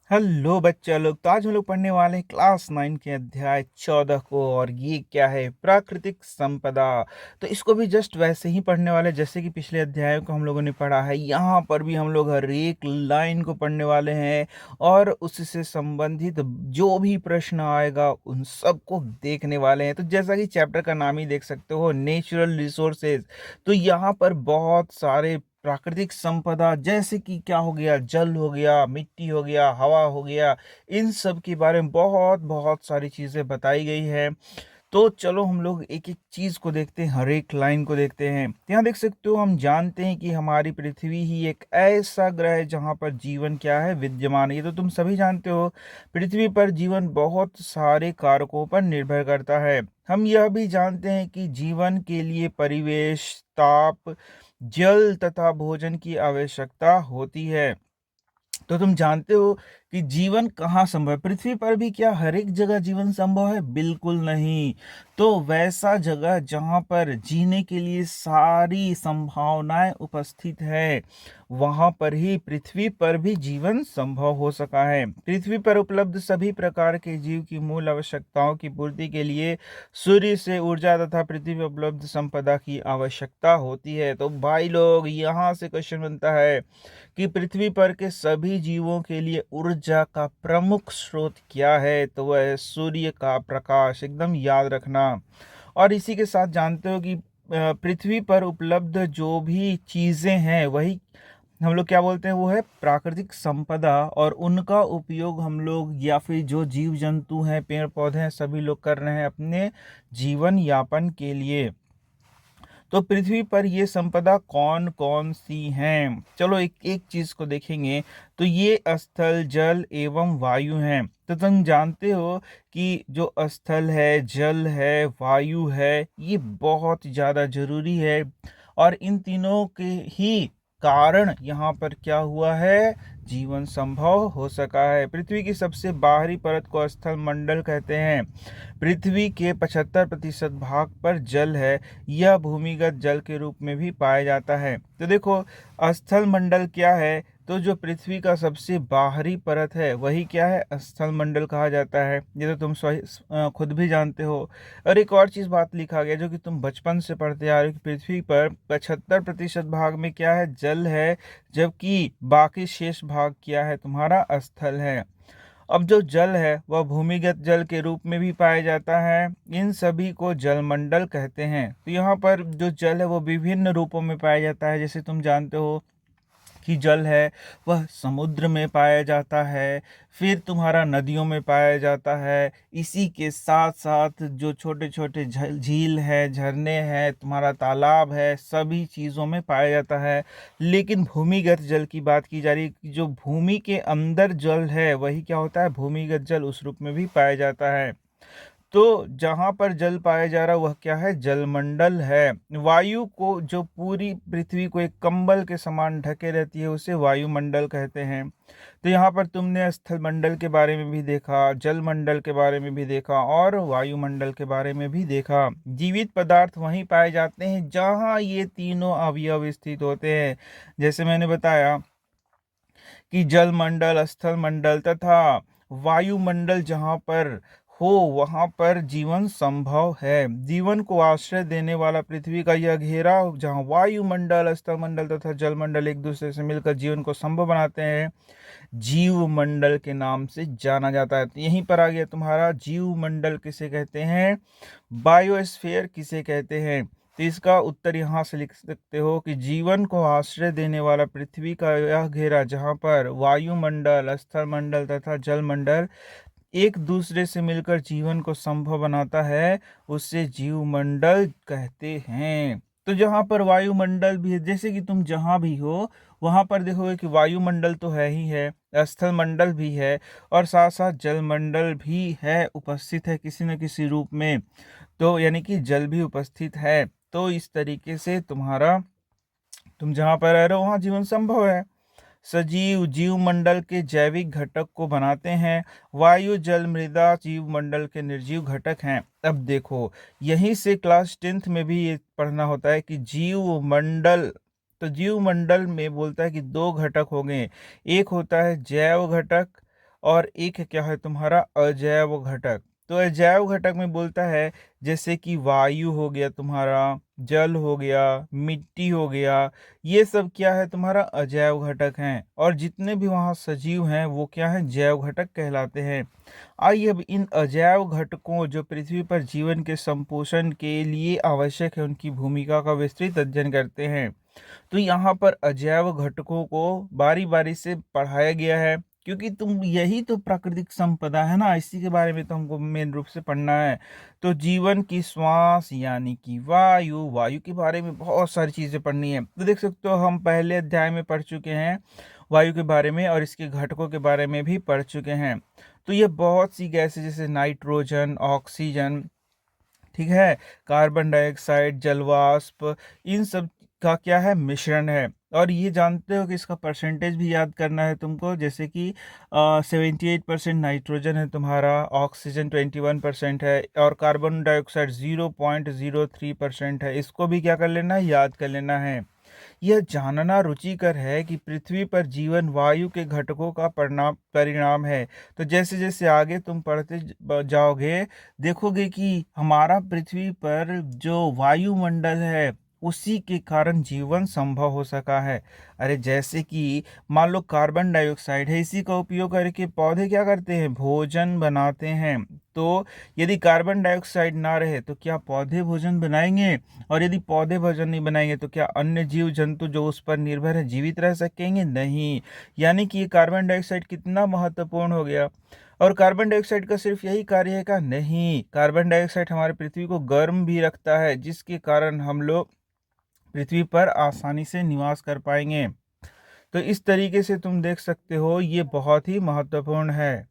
Hello बच्चा लोग। तो आज हम लोग पढ़ने वाले हैं क्लास 9 के अध्याय 14 को। और ये क्या है? प्राकृतिक संपदा। तो इसको भी जस्ट वैसे ही पढ़ने वाले जैसे कि पिछले अध्याय को हम लोगों ने पढ़ा है। यहाँ पर भी हम लोग हर एक लाइन को पढ़ने वाले हैं और उससे संबंधित जो भी प्रश्न आएगा उन सबको देखने वाले हैं। तो जैसा कि चैप्टर का नाम ही देख सकते हो, नेचुरल रिसोर्सेज। तो यहाँ पर बहुत सारे प्राकृतिक संपदा जैसे कि क्या हो गया, जल हो गया, मिट्टी हो गया, हवा हो गया, इन सब के बारे में बहुत बहुत सारी चीजें बताई गई है। तो चलो हम लोग एक एक चीज को देखते हैं, हर एक लाइन को देखते हैं। यहाँ देख सकते हो, हम जानते हैं कि हमारी पृथ्वी ही एक ऐसा ग्रह है जहाँ पर जीवन क्या है, विद्यमान है। ये तो तुम सभी जानते हो। पृथ्वी पर जीवन बहुत सारे कारकों पर निर्भर करता है। हम यह भी जानते हैं कि जीवन के लिए परिवेश, ताप, जल तथा भोजन की आवश्यकता होती है। तो तुम जानते हो कि जीवन कहाँ संभव है? पृथ्वी पर भी क्या हर एक जगह जीवन संभव है? बिल्कुल नहीं। तो वैसा जगह जहाँ पर जीने के लिए सारी संभावनाएं उपस्थित है, वहां पर ही पृथ्वी पर भी जीवन संभव हो सका है। पृथ्वी पर उपलब्ध सभी प्रकार के जीव की मूल आवश्यकताओं की पूर्ति के लिए सूर्य से ऊर्जा तथा पृथ्वी पर उपलब्ध संपदा की आवश्यकता होती है। तो भाई लोग, यहाँ से क्वेश्चन बनता है कि पृथ्वी पर के सभी जीवों के लिए ऊर्जा का प्रमुख स्रोत क्या है? तो वह है सूर्य का प्रकाश। एकदम याद रखना। और इसी के साथ जानते हो कि पृथ्वी पर उपलब्ध जो भी चीजें हैं वही हम लोग क्या बोलते हैं, वो है प्राकृतिक संपदा। और उनका उपयोग हम लोग या फिर जो जीव जंतु हैं, पेड़ पौधे हैं, सभी लोग कर रहे हैं अपने जीवन यापन के लिए। तो पृथ्वी पर ये संपदा कौन कौन सी हैं? चलो एक एक चीज को देखेंगे। तो ये स्थल, जल एवं वायु हैं। तो तुम जानते हो कि जो स्थल है, जल है, वायु है, ये बहुत ज्यादा जरूरी है। और इन तीनों के ही कारण यहाँ पर क्या हुआ है, जीवन संभव हो सका है। पृथ्वी की सबसे बाहरी परत को स्थल मंडल कहते हैं। पृथ्वी के 75% भाग पर जल है। यह भूमिगत जल के रूप में भी पाया जाता है। तो देखो, स्थल मंडल क्या है? तो जो पृथ्वी का सबसे बाहरी परत है वही क्या है, स्थल मंडल कहा जाता है। ये तो तुम खुद भी जानते हो। और एक और चीज बात लिखा गया जो कि तुम बचपन से पढ़ते आ रहे हो कि पृथ्वी पर 75% भाग में क्या है, जल है, जबकि बाकी शेष भाग क्या है, तुम्हारा स्थल है। अब जो जल है वह भूमिगत जल के रूप में भी पाया जाता है। इन सभी को जलमंडल कहते हैं। तो यहाँ पर जो जल है वो विभिन्न रूपों में पाया जाता है। जैसे तुम जानते हो कि जल है वह समुद्र में पाया जाता है, फिर तुम्हारा नदियों में पाया जाता है। इसी के साथ साथ जो छोटे छोटे झील है, झरने हैं, तुम्हारा तालाब है, सभी चीज़ों में पाया जाता है। लेकिन भूमिगत जल की बात की जा रही है कि जो भूमि के अंदर जल है वही क्या होता है, भूमिगत जल उस रूप में भी पाया जाता है। तो जहां पर जल पाया जा रहा है वह क्या है, जलमंडल है। वायु को, जो पूरी पृथ्वी को एक कंबल के समान ढके रहती है, उसे वायुमंडल कहते हैं। तो यहाँ पर तुमने स्थल मंडल के बारे में भी देखा, जल मंडल के बारे में भी देखा और वायुमंडल के बारे में भी देखा। जीवित पदार्थ वहीं पाए जाते हैं जहाँ ये तीनों अवयव स्थित होते हैं। जैसे मैंने बताया कि जल मंडल, स्थल मंडल तथा वायुमंडल जहाँ पर हो वहां पर जीवन संभव है। जीवन को आश्रय देने वाला पृथ्वी का यह घेरा, जहाँ वायुमंडल, स्थल मंडल तथा जल मंडल एक दूसरे से मिलकर जीवन को संभव बनाते हैं, जीव मंडल के नाम से जाना जाता है। तो यहीं पर आ गया तुम्हारा जीव मंडल किसे कहते हैं, बायोस्फीयर किसे कहते हैं। तो इसका उत्तर यहाँ से लिख सकते हो कि जीवन को आश्रय देने वाला पृथ्वी का यह घेरा जहाँ पर वायुमंडल, स्थल मंडल तथा जल मंडल एक दूसरे से मिलकर जीवन को संभव बनाता है, उसे जीवमंडल कहते हैं। तो जहां पर वायुमंडल भी है, जैसे कि तुम जहां भी हो वहां पर देखोगे कि वायुमंडल तो है ही है, स्थल मंडल भी है और साथ साथ जलमंडल भी है, उपस्थित है किसी न किसी रूप में। तो यानी कि जल भी उपस्थित है। तो इस तरीके से तुम जहां पर रह रहे हो वहां जीवन संभव है। सजीव जीव मंडल के जैविक घटक को बनाते हैं। वायु, जल, मृदा जीव मंडल के निर्जीव घटक हैं। अब देखो, यहीं से क्लास 10th में भी ये पढ़ना होता है कि जीव मंडल। तो जीव मंडल में बोलता है कि दो घटक हो गए, एक होता है जैव घटक और एक है क्या है तुम्हारा अजैव घटक। तो अजैव घटक में बोलता है जैसे कि वायु हो गया तुम्हारा, जल हो गया, मिट्टी हो गया, ये सब क्या है तुम्हारा अजैव घटक हैं। और जितने भी वहाँ सजीव हैं वो क्या है जैव घटक कहलाते हैं। आइए अब इन अजैव घटकों जो पृथ्वी पर जीवन के संपोषण के लिए आवश्यक है उनकी भूमिका का विस्तृत अध्ययन करते हैं। तो यहाँ पर अजैव घटकों को बारी बारी से पढ़ाया गया है, क्योंकि तुम यही तो प्राकृतिक संपदा है ना, इसी के बारे में तो हमको मेन रूप से पढ़ना है। तो जीवन की श्वास यानी कि वायु, वायु के बारे में बहुत सारी चीजें पढ़नी है। तो देख सकते हो हम पहले अध्याय में पढ़ चुके हैं वायु के बारे में और इसके घटकों के बारे में भी पढ़ चुके हैं। तो ये बहुत सी गैसें जैसे नाइट्रोजन, ऑक्सीजन, ठीक है, कार्बन डाइऑक्साइड, जलवाष्प, इन सब का क्या है मिश्रण है। और ये जानते हो कि इसका परसेंटेज भी याद करना है तुमको, जैसे कि 78% नाइट्रोजन है तुम्हारा, ऑक्सीजन 21% है और कार्बन डाइऑक्साइड 0.03% है। इसको भी क्या कर लेना है, याद कर लेना है। यह जानना रुचिकर है कि पृथ्वी पर जीवन वायु के घटकों का परिणाम है। तो जैसे जैसे आगे तुम पढ़ते जाओगे देखोगे कि हमारा पृथ्वी पर जो वायुमंडल है उसी के कारण जीवन संभव हो सका है। अरे जैसे कि मान लो कार्बन डाइऑक्साइड है, इसी का उपयोग करके पौधे क्या करते हैं, भोजन बनाते हैं। तो यदि कार्बन डाइऑक्साइड ना रहे तो क्या पौधे भोजन बनाएंगे? और यदि पौधे भोजन नहीं बनाएंगे तो क्या अन्य जीव जंतु जो उस पर निर्भर है जीवित रह सकेंगे? नहीं। यानी कि ये कार्बन डाइऑक्साइड कितना महत्वपूर्ण हो गया। और कार्बन डाइऑक्साइड का सिर्फ यही कार्य है का? नहीं, कार्बन डाइऑक्साइड हमारे पृथ्वी को गर्म भी रखता है, जिसके कारण हम लोग पृथ्वी पर आसानी से निवास कर पाएंगे। तो इस तरीके से तुम देख सकते हो ये बहुत ही महत्वपूर्ण है।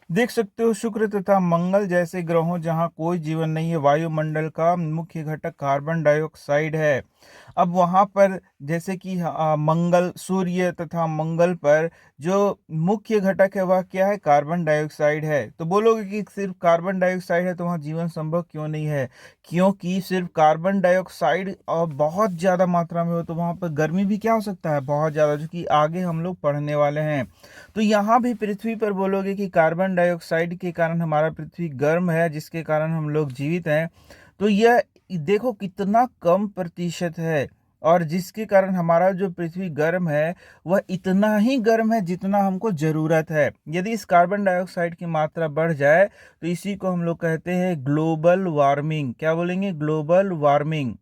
देख सकते हो शुक्र तथा मंगल जैसे ग्रहों जहां कोई जीवन नहीं है, वायुमंडल का मुख्य घटक कार्बन डाइऑक्साइड है। अब वहां पर जैसे कि मंगल, सूर्य तथा मंगल पर जो मुख्य घटक है वह क्या है, कार्बन डाइऑक्साइड है। तो बोलोगे कि सिर्फ कार्बन डाइऑक्साइड है तो वहां जीवन संभव क्यों नहीं है? क्योंकि सिर्फ कार्बन डाइऑक्साइड और बहुत ज्यादा मात्रा में हो तो वहां पर गर्मी भी क्या हो सकता है, बहुत ज्यादा, जो कि आगे हम लोग पढ़ने वाले हैं। तो यहाँ भी पृथ्वी पर बोलोगे कि कार्बन डाइऑक्साइड के कारण हमारा पृथ्वी गर्म है, जिसके कारण हम लोग जीवित हैं। तो यह देखो कितना कम प्रतिशत है, और जिसके कारण हमारा जो पृथ्वी गर्म है वह इतना ही गर्म है जितना हमको जरूरत है। यदि इस कार्बन डाइऑक्साइड की मात्रा बढ़ जाए तो इसी को हम लोग कहते हैं ग्लोबल वार्मिंग। क्या बोलेंगे, ग्लोबल वार्मिंग।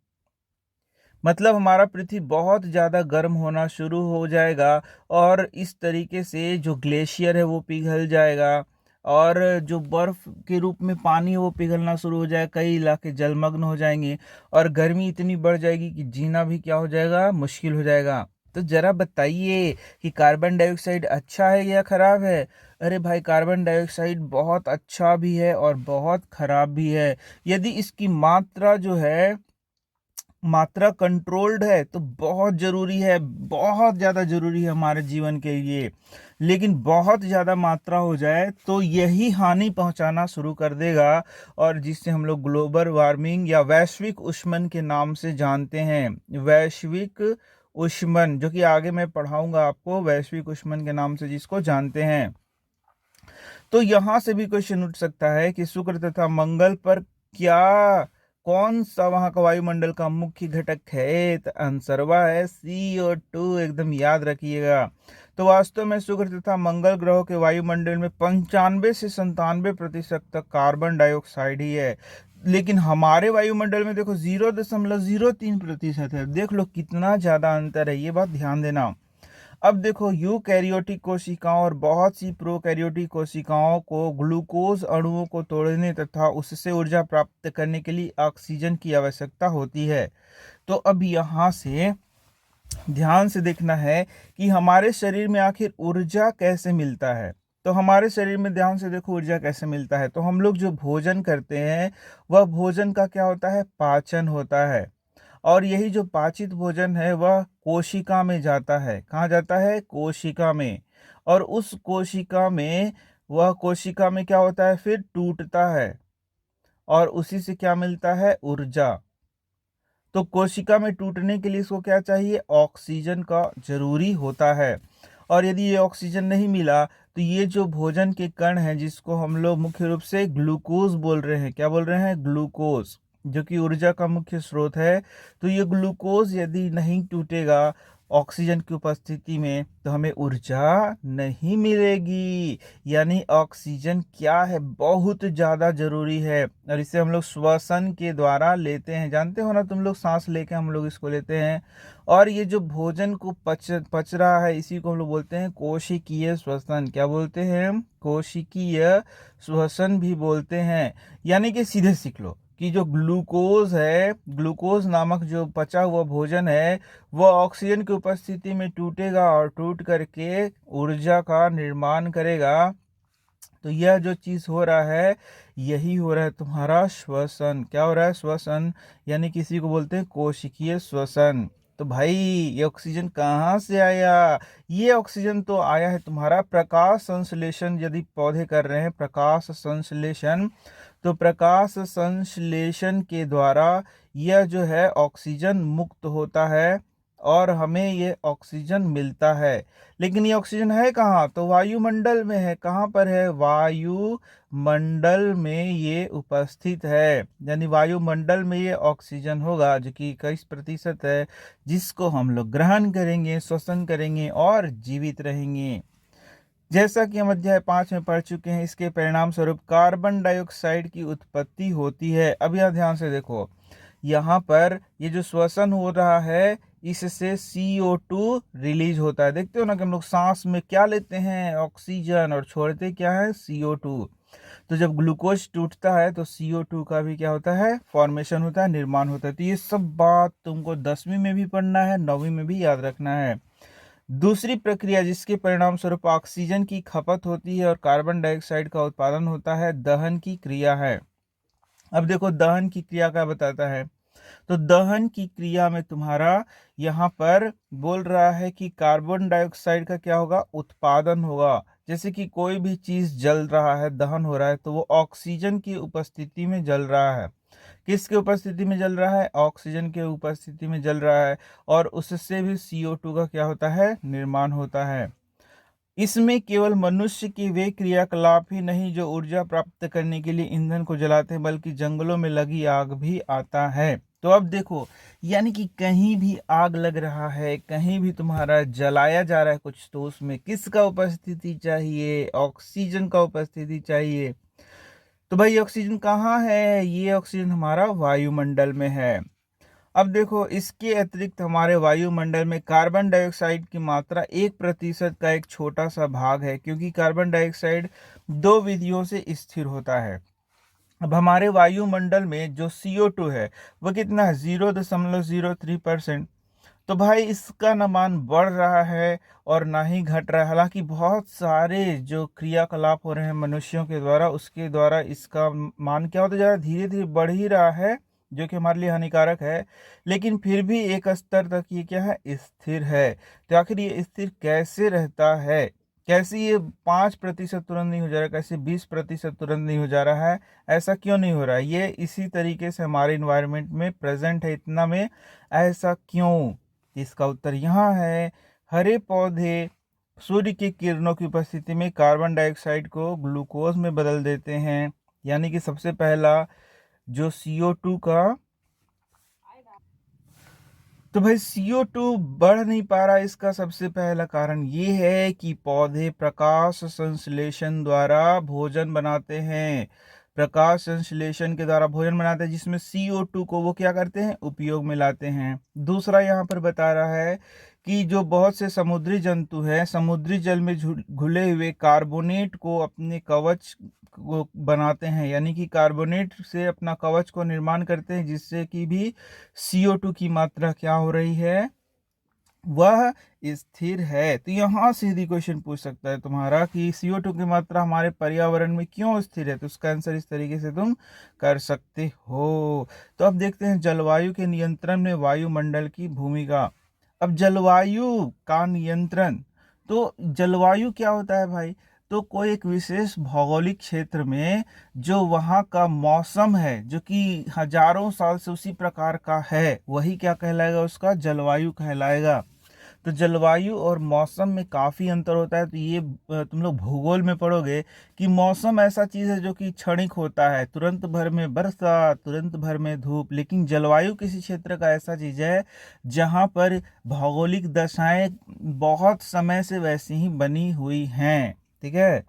मतलब हमारा पृथ्वी बहुत ज़्यादा गर्म होना शुरू हो जाएगा, और इस तरीके से जो ग्लेशियर है वो पिघल जाएगा, और जो बर्फ के रूप में पानी है वो पिघलना शुरू हो जाएगा, कई इलाके जलमग्न हो जाएंगे, और गर्मी इतनी बढ़ जाएगी कि जीना भी क्या हो जाएगा, मुश्किल हो जाएगा। तो जरा बताइए कि कार्बन डाइऑक्साइड अच्छा है या खराब है? अरे भाई, कार्बन डाइऑक्साइड बहुत अच्छा भी है और बहुत खराब भी है। यदि इसकी मात्रा जो है, मात्रा कंट्रोल्ड है तो बहुत जरूरी है, बहुत ज्यादा जरूरी है हमारे जीवन के लिए। लेकिन बहुत ज्यादा मात्रा हो जाए तो यही हानि पहुंचाना शुरू कर देगा, और जिससे हम लोग ग्लोबल वार्मिंग या वैश्विक उष्मन के नाम से जानते हैं। वैश्विक उष्मन, जो कि आगे मैं पढ़ाऊंगा आपको, वैश्विक उष्मन के नाम से जिसको जानते हैं। तो यहां से भी क्वेश्चन उठ सकता है कि शुक्र तथा मंगल पर क्या, कौन सा वहां का वायुमंडल का मुख्य घटक है? तो आंसरवा है CO2, एकदम याद रखिएगा। तो वास्तव में शुक्र तथा मंगल ग्रहों के वायुमंडल में 95 से 97% तक कार्बन डाइऑक्साइड ही है। लेकिन हमारे वायुमंडल में देखो 0.03% है। देख लो कितना ज्यादा अंतर है, ये बात ध्यान देना। अब देखो यूकैरियोटिक कोशिकाओं और बहुत सी प्रोकैरियोटिक कोशिकाओं को ग्लूकोज अणुओं को तोड़ने तथा उससे ऊर्जा प्राप्त करने के लिए ऑक्सीजन की आवश्यकता होती है। तो अब यहाँ से ध्यान से देखना है कि हमारे शरीर में आखिर ऊर्जा कैसे मिलता है। तो हमारे शरीर में ध्यान से देखो ऊर्जा कैसे मिलता है। तो हम लोग जो भोजन करते हैं वह भोजन का क्या होता है, पाचन होता है। और यही जो पाचित भोजन है वह कोशिका में जाता है। कहाँ जाता है, कोशिका में। और उस कोशिका में, वह कोशिका में क्या होता है, फिर टूटता है, और उसी से क्या मिलता है, ऊर्जा। तो कोशिका में टूटने के लिए इसको क्या चाहिए, ऑक्सीजन का जरूरी होता है। और यदि ये ऑक्सीजन नहीं मिला तो ये जो भोजन के कण हैं जिसको हम लोग मुख्य रूप से ग्लूकोज बोल रहे हैं, क्या बोल रहे हैं, ग्लूकोज, जो कि ऊर्जा का मुख्य स्रोत है। तो ये ग्लूकोज यदि नहीं टूटेगा ऑक्सीजन की उपस्थिति में तो हमें ऊर्जा नहीं मिलेगी। यानी ऑक्सीजन क्या है, बहुत ज़्यादा जरूरी है, और इसे हम लोग श्वसन के द्वारा लेते हैं। जानते हो ना तुम लोग, सांस लेके हम लोग इसको लेते हैं। और ये जो भोजन को पच रहा है इसी को हम लोग बोलते हैं कोशिकीय श्वसन। क्या बोलते हैं, कोशिकीय श्वसन भी बोलते हैं। यानी कि सीधे सीख लो कि जो ग्लूकोज है, ग्लूकोज नामक जो पचा हुआ भोजन है, वह ऑक्सीजन की उपस्थिति में टूटेगा और टूट करके ऊर्जा का निर्माण करेगा। तो यह जो चीज हो रहा है यही हो रहा है तुम्हारा श्वसन। क्या हो रहा है, श्वसन, यानी किसी को बोलते हैं कोशिकीय श्वसन। तो भाई ये ऑक्सीजन कहाँ से आया, ये ऑक्सीजन तो आया है तुम्हारा प्रकाश संश्लेषण। यदि पौधे कर रहे हैं प्रकाश संश्लेषण, तो प्रकाश संश्लेषण के द्वारा यह जो है ऑक्सीजन मुक्त होता है और हमें ये ऑक्सीजन मिलता है। लेकिन ये ऑक्सीजन है कहाँ, तो वायुमंडल में है। कहाँ पर है, वायुमंडल में ये उपस्थित है। यानी वायुमंडल में ये ऑक्सीजन होगा जो कि 21% है, जिसको हम लोग ग्रहण करेंगे, श्वसन करेंगे और जीवित रहेंगे। जैसा कि हम अध्याय 5 में पढ़ चुके हैं, इसके परिणाम स्वरूप कार्बन डाइऑक्साइड की उत्पत्ति होती है। अब यह ध्यान से देखो, यहाँ पर ये जो श्वसन हो रहा है इससे CO2 रिलीज होता है। देखते हो ना कि हम लोग सांस में क्या लेते हैं, ऑक्सीजन, और छोड़ते क्या है, CO2। तो जब ग्लूकोज टूटता है तो CO2 का भी क्या होता है, फॉर्मेशन होता है, निर्माण होता है। तो ये सब बात तुमको 10वीं में भी पढ़ना है, 9वीं में भी याद रखना है। दूसरी प्रक्रिया जिसके परिणाम स्वरूप ऑक्सीजन की खपत होती है और कार्बन डाइऑक्साइड का उत्पादन होता है, दहन की क्रिया है। अब देखो दहन की क्रिया क्या बताता है, तो दहन की क्रिया में तुम्हारा यहाँ पर बोल रहा है कि कार्बन डाइऑक्साइड का क्या होगा, उत्पादन होगा। जैसे कि कोई भी चीज जल रहा है, दहन हो रहा है, तो वो ऑक्सीजन की उपस्थिति में जल रहा है। किसके उपस्थिति में जल रहा है, ऑक्सीजन के उपस्थिति में जल रहा है, और उससे भी CO2 का क्या होता है, निर्माण होता है। इसमें केवल मनुष्य के वे क्रियाकलाप ही नहीं जो ऊर्जा प्राप्त करने के लिए ईंधन को जलाते हैं, बल्कि जंगलों में लगी आग भी आता है। तो अब देखो, यानी कि कहीं भी आग लग रहा है, कहीं भी तुम्हारा जलाया जा रहा है कुछ, तो उसमें किसका उपस्थिति चाहिए, ऑक्सीजन का उपस्थिति चाहिए। तो भाई ऑक्सीजन कहाँ है, ये ऑक्सीजन हमारा वायुमंडल में है। अब देखो इसके अतिरिक्त हमारे वायुमंडल में कार्बन डाइऑक्साइड की मात्रा 1% का एक छोटा सा भाग है, क्योंकि कार्बन डाइऑक्साइड 2 विधियों से स्थिर होता है। अब हमारे वायुमंडल में जो CO2 है वह कितना है, 0.03%। तो भाई इसका ना मान बढ़ रहा है और ना ही घट रहा है। हालांकि बहुत सारे जो क्रियाकलाप हो रहे हैं मनुष्यों के द्वारा, उसके द्वारा इसका मान क्या होता जा रहा है, धीरे धीरे बढ़ ही रहा है, जो कि हमारे लिए हानिकारक है। लेकिन फिर भी एक स्तर तक ये क्या है, स्थिर है। तो आखिर ये स्थिर कैसे रहता है, कैसे ये 5% तुरंत नहीं हो जा रहा है, कैसे 20% तुरंत नहीं हो जा रहा है, ऐसा क्यों नहीं हो रहा है, ये इसी तरीके से हमारे इन्वायरमेंट में प्रेजेंट है इतना में, ऐसा क्यों। इसका उत्तर यहाँ है, हरे पौधे सूर्य की किरणों की उपस्थिति में कार्बन डाइऑक्साइड को ग्लूकोज में बदल देते हैं। यानी कि सबसे पहला जो CO2 का, तो भाई CO2 बढ़ नहीं पा रहा, इसका सबसे पहला कारण ये है कि पौधे प्रकाश संश्लेषण द्वारा भोजन बनाते हैं। प्रकाश संश्लेषण के द्वारा भोजन बनाते हैं, जिसमें CO2 को वो क्या करते हैं, उपयोग में लाते हैं। दूसरा यहाँ पर बता रहा है कि जो बहुत से समुद्री जंतु हैं, समुद्री जल में घुले हुए कार्बोनेट को अपने कवच को बनाते हैं, यानी कि कार्बोनेट से अपना कवच को निर्माण करते हैं, जिससे कि भी CO2 की मात्रा क्या हो रही है, वह स्थिर है। तो यहाँ से यदि क्वेश्चन पूछ सकता है तुम्हारा कि CO2 की मात्रा हमारे पर्यावरण में क्यों स्थिर है, तो उसका आंसर इस तरीके से तुम कर सकते हो। तो अब देखते हैं जलवायु के नियंत्रण में वायुमंडल की भूमिका। अब जलवायु का नियंत्रण, तो जलवायु क्या होता है भाई, तो कोई एक विशेष भौगोलिक क्षेत्र में जो वहाँ का मौसम है, जो कि हजारों साल से उसी प्रकार का है, वही क्या कहलाएगा, उसका जलवायु कहलाएगा। तो जलवायु और मौसम में काफ़ी अंतर होता है। तो ये तुम लोग भूगोल में पढ़ोगे कि मौसम ऐसा चीज़ है जो कि क्षणिक होता है, तुरंत भर में बरसात, तुरंत भर में धूप। लेकिन जलवायु किसी क्षेत्र का ऐसा चीज़ है जहाँ पर भौगोलिक दशाएं बहुत समय से वैसी ही बनी हुई हैं। ठीक है,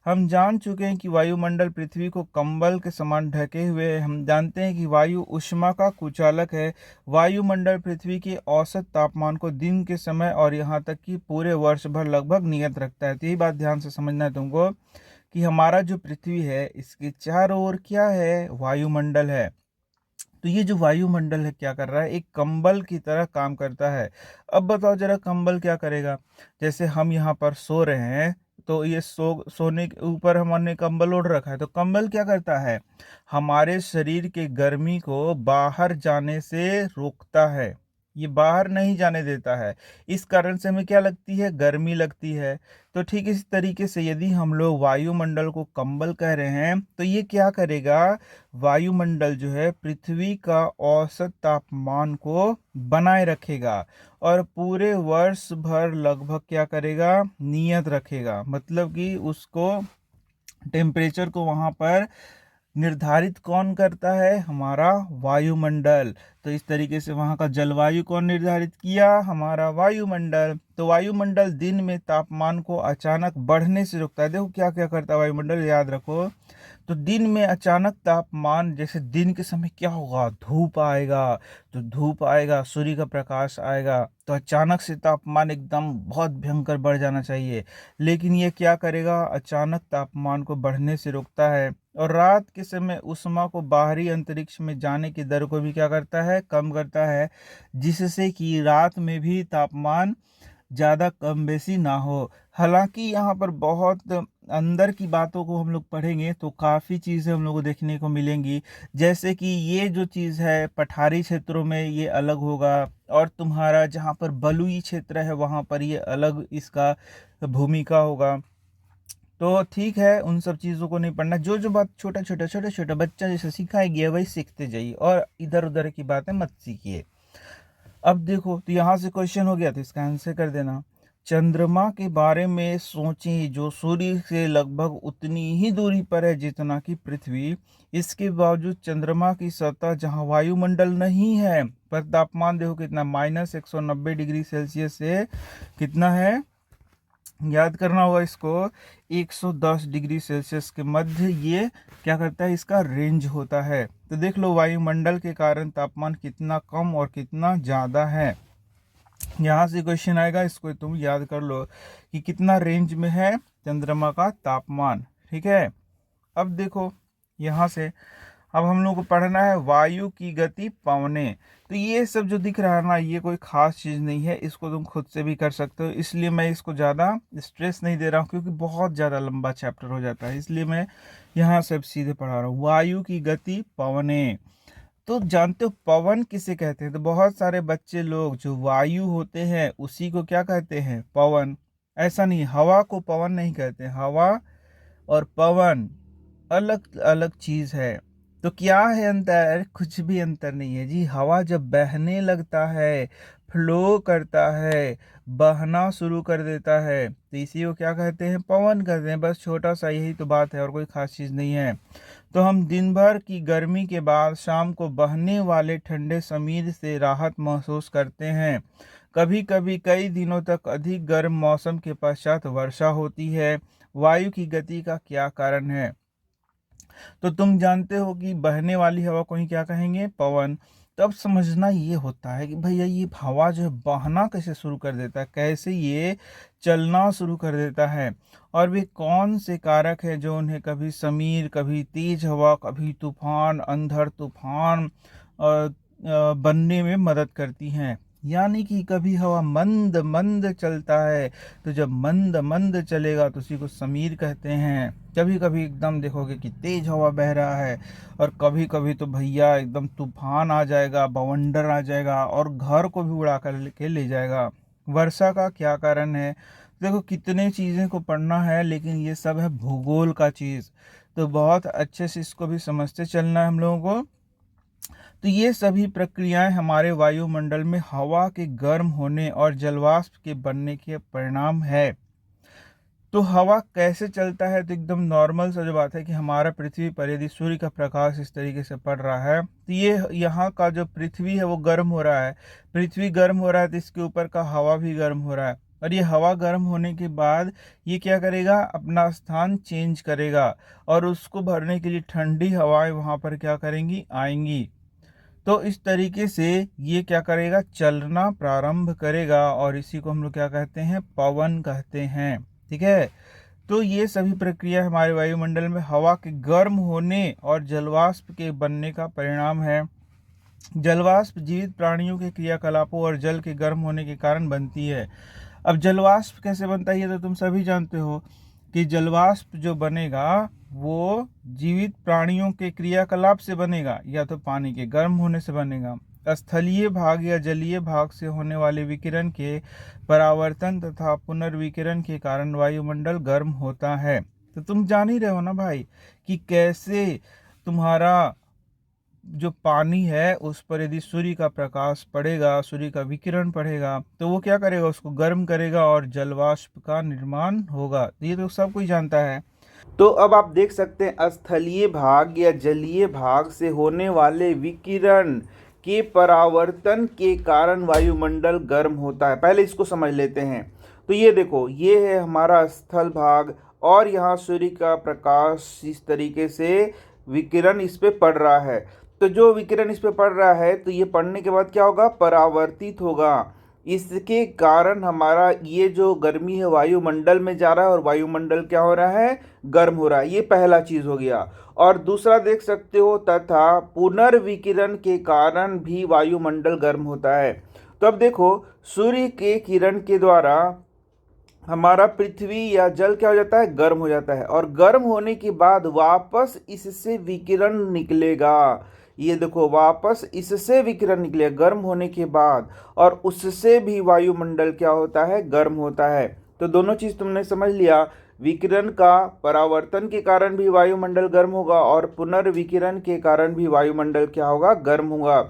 हम जान चुके हैं कि वायुमंडल पृथ्वी को कंबल के समान ढके हुए है। हम जानते हैं कि वायु ऊष्मा का कुचालक है। वायुमंडल पृथ्वी के औसत तापमान को दिन के समय और यहाँ तक कि पूरे वर्ष भर लगभग नियत रखता है। तो यही बात ध्यान से समझना है तुमको कि हमारा जो पृथ्वी है इसके चारों ओर क्या है, वायुमंडल है। तो ये जो वायुमंडल है क्या कर रहा है, एक कंबल की तरह काम करता है। अब बताओ जरा, कंबल क्या करेगा? जैसे हम यहाँ पर सो रहे हैं, तो ये सोने के ऊपर हमने कंबल ओढ़ रखा है, तो कंबल क्या करता है, हमारे शरीर के गर्मी को बाहर जाने से रोकता है। ये बाहर नहीं जाने देता है। इस कारण से हमें क्या लगती है, गर्मी लगती है। तो ठीक इसी तरीके से यदि हम लोग वायुमंडल को कंबल कह रहे हैं, तो ये क्या करेगा, वायुमंडल जो है पृथ्वी का औसत तापमान को बनाए रखेगा और पूरे वर्ष भर लगभग क्या करेगा, नियत रखेगा। मतलब कि उसको टेम्परेचर को वहां पर निर्धारित कौन करता है, हमारा वायुमंडल। तो इस तरीके से वहां का जलवायु कौन निर्धारित किया, हमारा वायुमंडल। तो वायुमंडल दिन में तापमान को अचानक बढ़ने से रोकता है। देखो क्या क्या करता है वायुमंडल, याद रखो। तो दिन में अचानक तापमान, जैसे दिन के समय क्या होगा, धूप आएगा। तो धूप आएगा, सूर्य का प्रकाश आएगा, तो अचानक से तापमान एकदम बहुत भयंकर बढ़ जाना चाहिए। लेकिन ये क्या करेगा, अचानक तापमान को बढ़ने से रोकता है। और रात के समय ऊष्मा को बाहरी अंतरिक्ष में जाने की दर को भी क्या करता है, कम करता है, जिससे कि रात में भी तापमान ज़्यादा कम बेसी ना हो। हालांकि यहाँ पर बहुत अंदर की बातों को हम लोग पढ़ेंगे तो काफ़ी चीज़ें हम लोग को देखने को मिलेंगी। जैसे कि ये जो चीज़ है पठारी क्षेत्रों में ये अलग होगा, और तुम्हारा जहाँ पर बलुई क्षेत्र है वहाँ पर ये अलग इसका भूमिका होगा। तो ठीक है, उन सब चीज़ों को नहीं पढ़ना। जो जो बात छोटा छोटा बच्चा जैसे सिखाई गया वही सीखते जाइए, और इधर उधर की बातें मत सीखिए। अब देखो, तो यहाँ से क्वेश्चन हो गया, तो इसका आंसर कर देना। चंद्रमा के बारे में सोचें, जो सूर्य से लगभग उतनी ही दूरी पर है जितना कि पृथ्वी। इसके बावजूद चंद्रमा की सतह जहाँ वायुमंडल नहीं है, पर तापमान देखो कितना, -190 डिग्री सेल्सियस से कितना है, याद करना होगा इसको, 110 डिग्री सेल्सियस के मध्य ये क्या करता है, इसका रेंज होता है। तो देख लो वायुमंडल के कारण तापमान कितना कम और कितना ज़्यादा है। यहाँ से क्वेश्चन आएगा, इसको तुम याद कर लो कि कितना रेंज में है चंद्रमा का तापमान। ठीक है, अब देखो यहाँ से, अब हम लोग को पढ़ना है वायु की गति पवने। तो ये सब जो दिख रहा है ना, ये कोई खास चीज़ नहीं है, इसको तुम खुद से भी कर सकते हो। इसलिए मैं इसको ज़्यादा स्ट्रेस नहीं दे रहा हूँ, क्योंकि बहुत ज़्यादा लंबा चैप्टर हो जाता है, इसलिए मैं यहाँ से अब सीधे पढ़ा रहा हूँ। वायु की गति पवने, तो जानते हो पवन किसे कहते हैं? तो बहुत सारे बच्चे लोग, जो वायु होते हैं उसी को क्या कहते हैं, पवन। ऐसा नहीं, हवा को पवन नहीं कहते। हवा और पवन अलग अलग चीज है। तो क्या है अंतर? कुछ भी अंतर नहीं है जी। हवा जब बहने लगता है, फ्लो करता है, बहना शुरू कर देता है, तो इसी को क्या कहते हैं, पवन कहते हैं। बस छोटा सा यही तो बात है, और कोई खास चीज नहीं है। तो हम दिन भर की गर्मी के बाद शाम को बहने वाले ठंडे समीर से राहत महसूस करते हैं। कभी कभी कई दिनों तक अधिक गर्म मौसम के पश्चात वर्षा होती है। वायु की गति का क्या कारण है? तो तुम जानते हो कि बहने वाली हवा को ही क्या कहेंगे, पवन। तब समझना ये होता है कि भैया ये हवा जो है बहना कैसे शुरू कर देता है, कैसे ये चलना शुरू कर देता है, और वे कौन से कारक है जो उन्हें कभी समीर, कभी तेज हवा, कभी तूफान, अंधड़ तूफान बनने में मदद करती हैं। यानी कि कभी हवा मंद मंद चलता है, तो जब मंद मंद चलेगा तो उसी को समीर कहते हैं। कभी कभी एकदम देखोगे कि तेज हवा बह रहा है, और कभी कभी तो भैया एकदम तूफान आ जाएगा, बवंडर आ जाएगा, और घर को भी उड़ा कर के ले जाएगा। वर्षा का क्या कारण है? देखो कितने चीज़ें को पढ़ना है, लेकिन ये सब है भूगोल का चीज़, तो बहुत अच्छे से इसको भी समझते चलना है हम लोगों को। तो ये सभी प्रक्रियाएं हमारे वायुमंडल में हवा के गर्म होने और जलवाष्प के बनने के परिणाम है। तो हवा कैसे चलता है? तो एकदम नॉर्मल सा जो बात है कि हमारा पृथ्वी पर यदि सूर्य का प्रकाश इस तरीके से पड़ रहा है तो ये यहाँ का जो पृथ्वी है वो गर्म हो रहा है। पृथ्वी गर्म हो रहा है तो इसके ऊपर का हवा भी गर्म हो रहा है, और ये हवा गर्म होने के बाद ये क्या करेगा, अपना स्थान चेंज करेगा और उसको भरने के लिए ठंडी हवाएं वहाँ पर क्या करेंगी, आएंगी। तो इस तरीके से ये क्या करेगा, चलना प्रारंभ करेगा, और इसी को हम लोग क्या कहते हैं, पवन कहते हैं। ठीक है। तो ये सभी प्रक्रिया हमारे वायुमंडल में हवा के गर्म होने और जलवाष्प के बनने का परिणाम है। जलवाष्प जीवित प्राणियों के क्रियाकलापों और जल के गर्म होने के कारण बनती है। अब जलवाष्प कैसे बनता है ये तो तुम सभी जानते हो कि जलवाष्प जो बनेगा वो जीवित प्राणियों के क्रियाकलाप से बनेगा, या तो पानी के गर्म होने से बनेगा। स्थलीय भाग या जलीय भाग से होने वाले विकिरण के परावर्तन तथा पुनर्विकिरण के कारण वायुमंडल गर्म होता है। तो तुम जान ही रहे हो ना भाई कि कैसे तुम्हारा जो पानी है उस पर यदि सूर्य का प्रकाश पड़ेगा, सूर्य का विकिरण पड़ेगा, तो वो क्या करेगा, उसको गर्म करेगा और जलवाष्प का निर्माण होगा। ये तो सब कोई जानता है। तो अब आप देख सकते हैं स्थलीय भाग या जलीय भाग से होने वाले विकिरण के परावर्तन के कारण वायुमंडल गर्म होता है। पहले इसको समझ लेते हैं। तो ये देखो, ये है हमारा स्थल भाग, और यहाँ सूर्य का प्रकाश इस तरीके से विकिरण इस पे पड़ रहा है। तो जो विकिरण इस पे पड़ रहा है तो ये पड़ने के बाद क्या होगा, परावर्तित होगा। इसके कारण हमारा ये जो गर्मी है वायुमंडल में जा रहा है, और वायुमंडल क्या हो रहा है, गर्म हो रहा है। ये पहला चीज हो गया। और दूसरा देख सकते हो, तथा पुनर्विकिरण के कारण भी वायुमंडल गर्म होता है। तो अब देखो, सूर्य के किरण के द्वारा हमारा पृथ्वी या जल क्या हो जाता है, गर्म हो जाता है, और गर्म होने के बाद वापस इससे विकिरण निकलेगा। ये देखो, वापस इससे विकिरण निकलेगा गर्म होने के बाद, और उससे भी वायुमंडल क्या होता है, गर्म होता है। तो दोनों चीज तुमने समझ लिया। विकिरण का परावर्तन के कारण भी वायुमंडल गर्म होगा, और पुनर्विकिरण के कारण भी वायुमंडल क्या होगा, गर्म होगा।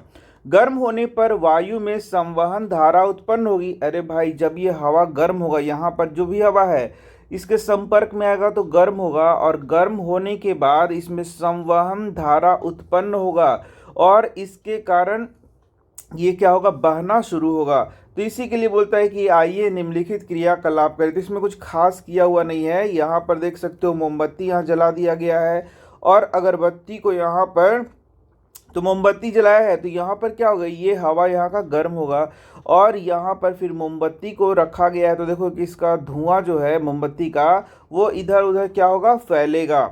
गर्म होने पर वायु में संवहन धारा उत्पन्न होगी। अरे भाई, जब ये हवा गर्म होगा, यहाँ पर जो भी हवा है इसके संपर्क में आएगा तो गर्म होगा, और गर्म होने के बाद इसमें संवहन धारा उत्पन्न होगा, और इसके कारण ये क्या होगा, बहना शुरू होगा। तो इसी के लिए बोलता है कि आइए निम्नलिखित क्रियाकलाप करें। तो इसमें कुछ खास किया हुआ नहीं है। यहाँ पर देख सकते हो, मोमबत्ती यहाँ जला दिया गया है, और अगरबत्ती को यहाँ पर, तो मोमबत्ती जलाया है तो यहाँ पर क्या होगा, ये हवा यहाँ का गर्म होगा, और यहाँ पर फिर मोमबत्ती को रखा गया है। तो देखो कि इसका धुआं जो है मोमबत्ती का, वो इधर उधर क्या होगा, फैलेगा।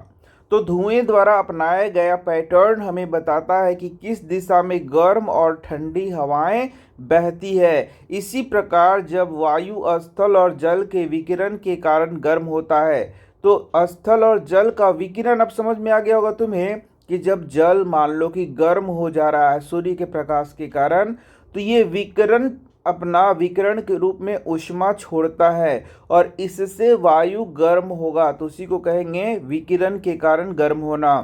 तो धुएं द्वारा अपनाया गया पैटर्न हमें बताता है कि किस दिशा में गर्म और ठंडी हवाएं बहती है। इसी प्रकार जब वायु स्थल और जल के विकिरण के कारण गर्म होता है, तो स्थल और जल का विकिरण अब समझ में आ गया होगा तुम्हें कि जब जल मान लो कि गर्म हो जा रहा है सूर्य के प्रकाश के कारण, तो ये विकिरण अपना विकिरण के रूप में ऊष्मा छोड़ता है, और इससे वायु गर्म होगा। तो उसी को कहेंगे विकिरण के कारण गर्म होना।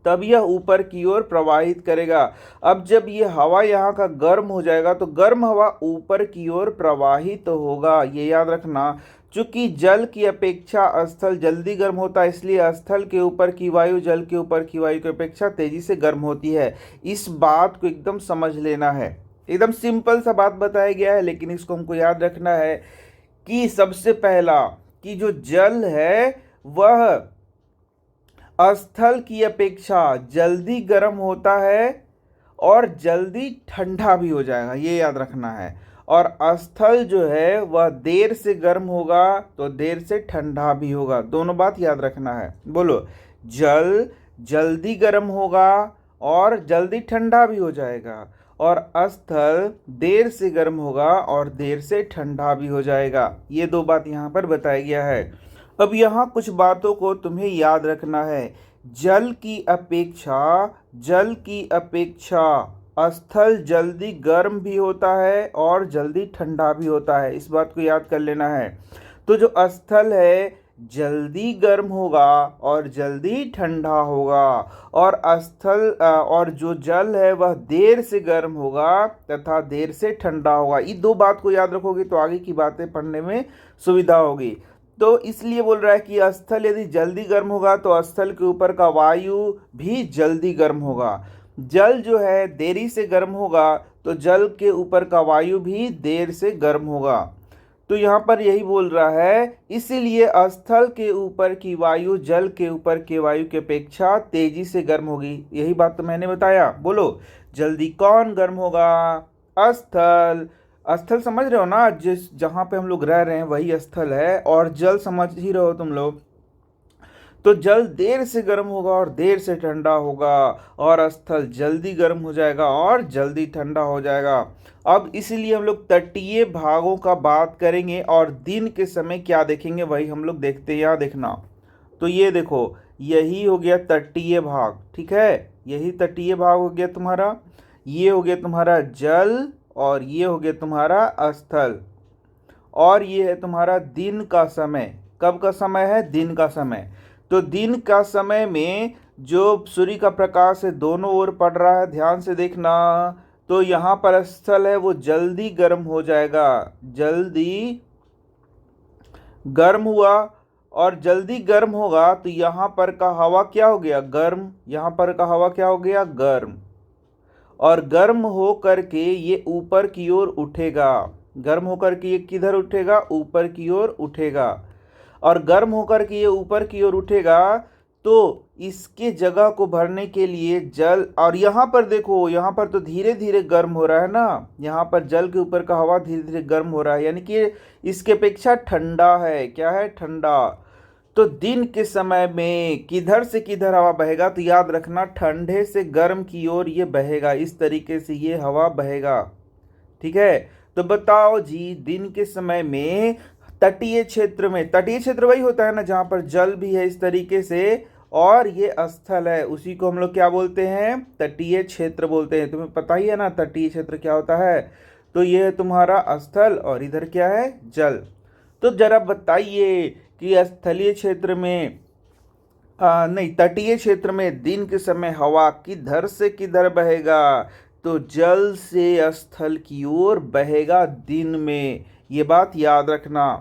तब यह ऊपर की ओर प्रवाहित करेगा। अब जब ये हवा यहाँ का गर्म हो जाएगा तो गर्म हवा ऊपर की ओर प्रवाहित होगा। ये याद रखना, चूंकि जल की अपेक्षा स्थल जल्दी गर्म होता है, इसलिए स्थल के ऊपर की वायु जल के ऊपर की वायु की अपेक्षा तेजी से गर्म होती है। इस बात को एकदम समझ लेना है। एकदम सिंपल सा बात बताया गया है, लेकिन इसको हमको याद रखना है कि सबसे पहला कि जो जल है वह स्थल की अपेक्षा जल्दी गर्म होता है और जल्दी ठंडा भी हो जाएगा, ये याद रखना है। और स्थल जो है वह देर से गर्म होगा तो देर से ठंडा भी होगा, दोनों बात याद रखना है। बोलो, जल जल्दी गर्म होगा और जल्दी ठंडा भी हो जाएगा, और स्थल देर से गर्म होगा और देर से ठंडा भी हो जाएगा। ये दो बात यहाँ पर बताया गया है। अब यहाँ कुछ बातों को तुम्हें याद रखना है। जल की अपेक्षा स्थल जल्दी गर्म भी होता है और जल्दी ठंडा भी होता है, इस बात को याद कर लेना है। तो जो स्थल है जल्दी गर्म होगा और जल्दी ठंडा होगा, और स्थल और जो जल है वह देर से गर्म होगा तथा देर से ठंडा होगा। ये दो बात को याद रखोगे तो आगे की बातें पढ़ने में सुविधा होगी। तो इसलिए बोल रहा है कि स्थल यदि जल्दी गर्म होगा तो स्थल के ऊपर का वायु भी जल्दी गर्म होगा। जल जो है देरी से गर्म होगा तो जल के ऊपर का वायु भी देर से गर्म होगा। तो यहाँ पर यही बोल रहा है, इसीलिए स्थल के ऊपर की वायु जल के ऊपर के वायु की अपेक्षा तेजी से गर्म होगी। यही बात तो मैंने बताया। बोलो, जल्दी कौन गर्म होगा? स्थल। स्थल समझ रहे हो ना, जिस जहाँ पे हम लोग रह रहे हैं वही स्थल है, और जल समझ ही रहे हो तुम लोग। तो जल देर से गर्म होगा और देर से ठंडा होगा, और स्थल जल्दी गर्म हो जाएगा और जल्दी ठंडा हो जाएगा। अब इसीलिए हम लोग तटीय भागों का बात करेंगे, और दिन के समय क्या देखेंगे वही हम लोग देखते हैं। यहाँ देखना, तो ये देखो, यही हो गया तटीय भाग, ठीक है। यही तटीय भाग हो गया तुम्हारा, ये हो गया तुम्हारा जल, और ये हो गया तुम्हारा स्थल, और ये है तुम्हारा दिन का समय। कब का समय है? दिन का समय। तो दिन का समय में जो सूर्य का प्रकाश है दोनों ओर पड़ रहा है, ध्यान से देखना। तो यहाँ पर स्थल है वो जल्दी गर्म हो जाएगा, जल्दी गर्म हुआ, और जल्दी गर्म होगा तो यहाँ पर का हवा क्या हो गया? गर्म। यहाँ पर का हवा क्या हो गया? गर्म। और गर्म हो करके ये ऊपर की ओर उठेगा। गर्म होकर के ये किधर उठेगा? ऊपर की ओर उठेगा। और गर्म होकर के ये ऊपर की ओर उठेगा तो इसके जगह को भरने के लिए जल, और यहाँ पर देखो, यहाँ पर तो धीरे धीरे गर्म हो रहा है ना, यहाँ पर जल के ऊपर का हवा धीरे धीरे गर्म हो रहा है, यानी कि इसके अपेक्षा ठंडा है। क्या है? ठंडा। तो दिन के समय में किधर से किधर हवा बहेगा? तो याद रखना, ठंडे से गर्म की ओर ये बहेगा, इस तरीके से ये हवा बहेगा, ठीक है। तो बताओ जी, दिन के समय में तटीय क्षेत्र में, तटीय क्षेत्र वही होता है ना जहाँ पर जल भी है इस तरीके से, और ये स्थल है, उसी को हम लोग क्या बोलते हैं? तटीय क्षेत्र बोलते हैं। तुम्हें पता ही है ना तटीय क्षेत्र क्या होता है। तो ये है तुम्हारा स्थल, और इधर क्या है? जल। तो जरा बताइए कि स्थलीय क्षेत्र में नहीं, तटीय क्षेत्र में दिन के समय हवा किधर से किधर बहेगा? तो जल से स्थल की ओर बहेगा दिन में। ये बात याद रखना।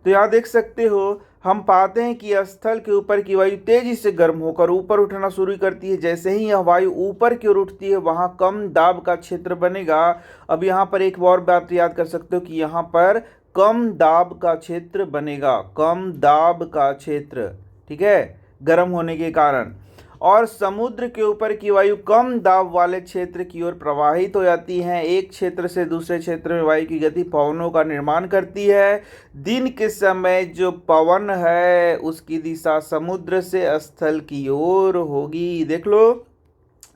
तो यहाँ देख सकते हो, हम पाते हैं कि स्थल के ऊपर की वायु तेजी से गर्म होकर ऊपर उठना शुरू करती है। जैसे ही यह वायु ऊपर की ओर उठती है वहाँ कम दाब का क्षेत्र बनेगा। अब यहाँ पर एक और बात याद कर सकते हो कि यहाँ पर कम दाब का क्षेत्र बनेगा, कम दाब का क्षेत्र, ठीक है, गर्म होने के कारण। और समुद्र के ऊपर की वायु कम दाब वाले क्षेत्र की ओर प्रवाहित हो जाती है। एक क्षेत्र से दूसरे क्षेत्र में वायु की गति पवनों का निर्माण करती है। दिन के समय जो पवन है उसकी दिशा समुद्र से स्थल की ओर होगी। देख लो,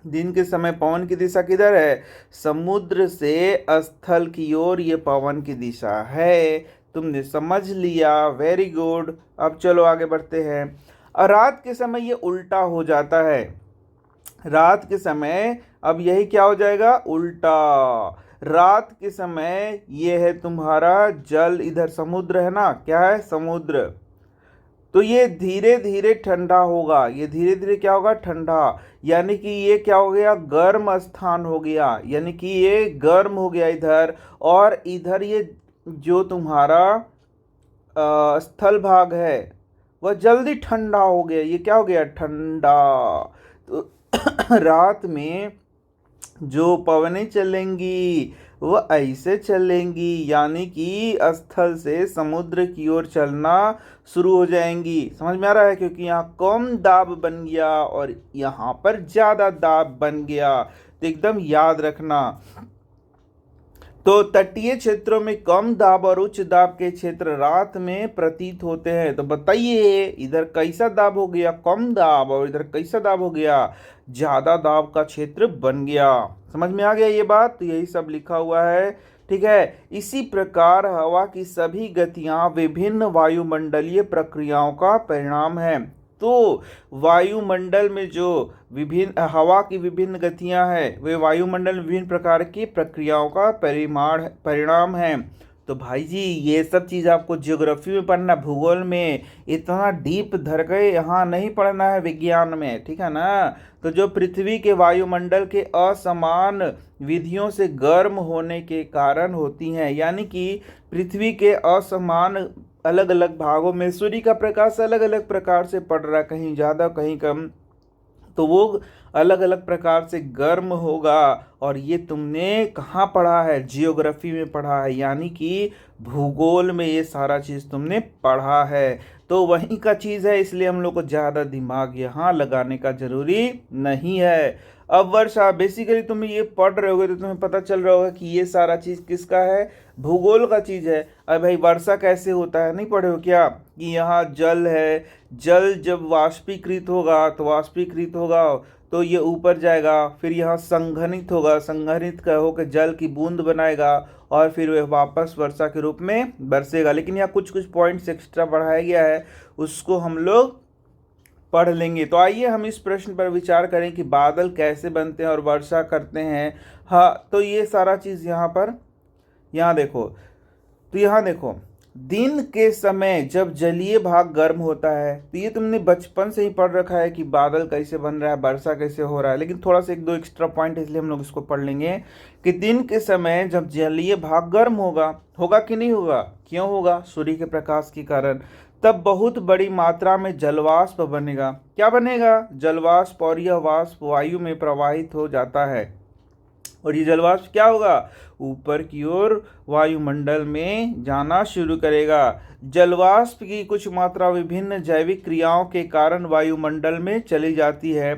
दिन के समय पवन की दिशा किधर है? समुद्र से स्थल की ओर ये पवन की दिशा है। तुमने समझ लिया, वेरी गुड। अब चलो आगे बढ़ते हैं। और रात के समय ये उल्टा हो जाता है। रात के समय अब यही क्या हो जाएगा? उल्टा। रात के समय ये है तुम्हारा जल, इधर समुद्र है ना, क्या है? समुद्र। तो ये धीरे धीरे ठंडा होगा, ये धीरे धीरे क्या होगा? ठंडा। यानी कि ये क्या हो गया? गर्म स्थान हो गया, यानी कि ये गर्म हो गया इधर, और इधर ये जो तुम्हारा स्थल भाग है वह जल्दी ठंडा हो गया। ये क्या हो गया? ठंडा। तो रात में जो पवनें चलेंगी वो ऐसे चलेंगी, यानी कि स्थल से समुद्र की ओर चलना शुरू हो जाएंगी। समझ में आ रहा है? क्योंकि यहाँ कम दाब बन गया और यहाँ पर ज़्यादा दाब बन गया। तो एकदम याद रखना। तो तटीय क्षेत्रों में कम दाब और उच्च दाब के क्षेत्र रात में प्रतीत होते हैं। तो बताइए, इधर कैसा दाब हो गया? कम दाब। और इधर कैसा दाब हो गया? ज्यादा दाब का क्षेत्र बन गया। समझ में आ गया ये बात? तो यही सब लिखा हुआ है, ठीक है। इसी प्रकार हवा की सभी गतियां विभिन्न वायुमंडलीय प्रक्रियाओं का परिणाम है। तो वायुमंडल में जो विभिन्न हवा की विभिन्न गतियां हैं वे वायुमंडल में विभिन्न प्रकार की प्रक्रियाओं का परिणाम है। तो भाई जी ये सब चीज़ आपको ज्योग्राफी में पढ़ना, भूगोल में इतना डीप धर गए, यहाँ नहीं पढ़ना है विज्ञान में, ठीक है ना। तो जो पृथ्वी के वायुमंडल के असमान विधियों से गर्म होने के कारण होती हैं, यानी कि पृथ्वी के असमान अलग अलग भागों में सूर्य का प्रकाश अलग अलग प्रकार से पड़ रहा है, कहीं ज़्यादा कहीं कम, तो वो अलग अलग प्रकार से गर्म होगा। और ये तुमने कहाँ पढ़ा है? जियोग्राफी में पढ़ा है, यानी कि भूगोल में ये सारा चीज़ तुमने पढ़ा है। तो वहीं का चीज़ है, इसलिए हम लोग को ज़्यादा दिमाग यहाँ लगाने का जरूरी नहीं है। अब वर्षा, बेसिकली तुम ये पढ़ रहे होगे तो तुम्हें पता चल रहा होगा कि ये सारा चीज़ किसका है? भूगोल का चीज़ है। अब भाई वर्षा कैसे होता है नहीं पढ़े हो क्या? कि यहाँ जल है, जल जब वाष्पीकृत होगा तो वाष्पीकृत होगा तो ये ऊपर जाएगा, फिर यहाँ संघनित होगा, संघनित का होकर जल की बूंद बनाएगा और फिर वह वापस वर्षा के रूप में बरसेगा। लेकिन यहाँ कुछ कुछ पॉइंट्स एक्स्ट्रा बढ़ाया गया है, उसको हम लोग पढ़ लेंगे। तो आइए हम इस प्रश्न पर विचार करें कि बादल कैसे बनते हैं और वर्षा करते हैं। हाँ, तो ये सारा चीज़ यहाँ पर, यहाँ देखो, तो यहाँ देखो, दिन के समय जब जलीय भाग गर्म होता है, तो ये तुमने बचपन से ही पढ़ रखा है कि बादल कैसे बन रहा है, वर्षा कैसे हो रहा है, लेकिन थोड़ा सा एक दो एक्स्ट्रा पॉइंट इसलिए हम लोग इसको पढ़ लेंगे कि दिन के समय जब जलीय भाग गर्म होगा, होगा कि नहीं होगा? क्यों होगा? सूर्य के प्रकाश के कारण। तब बहुत बड़ी मात्रा में जलवाष्प बनेगा। क्या बनेगा? जलवाष्प, और यह वाष्प वायु में प्रवाहित हो जाता है। और ये जलवाष्प क्या होगा? ऊपर की ओर वायुमंडल में जाना शुरू करेगा। जलवाष्प की कुछ मात्रा विभिन्न जैविक क्रियाओं के कारण वायुमंडल में चली जाती है।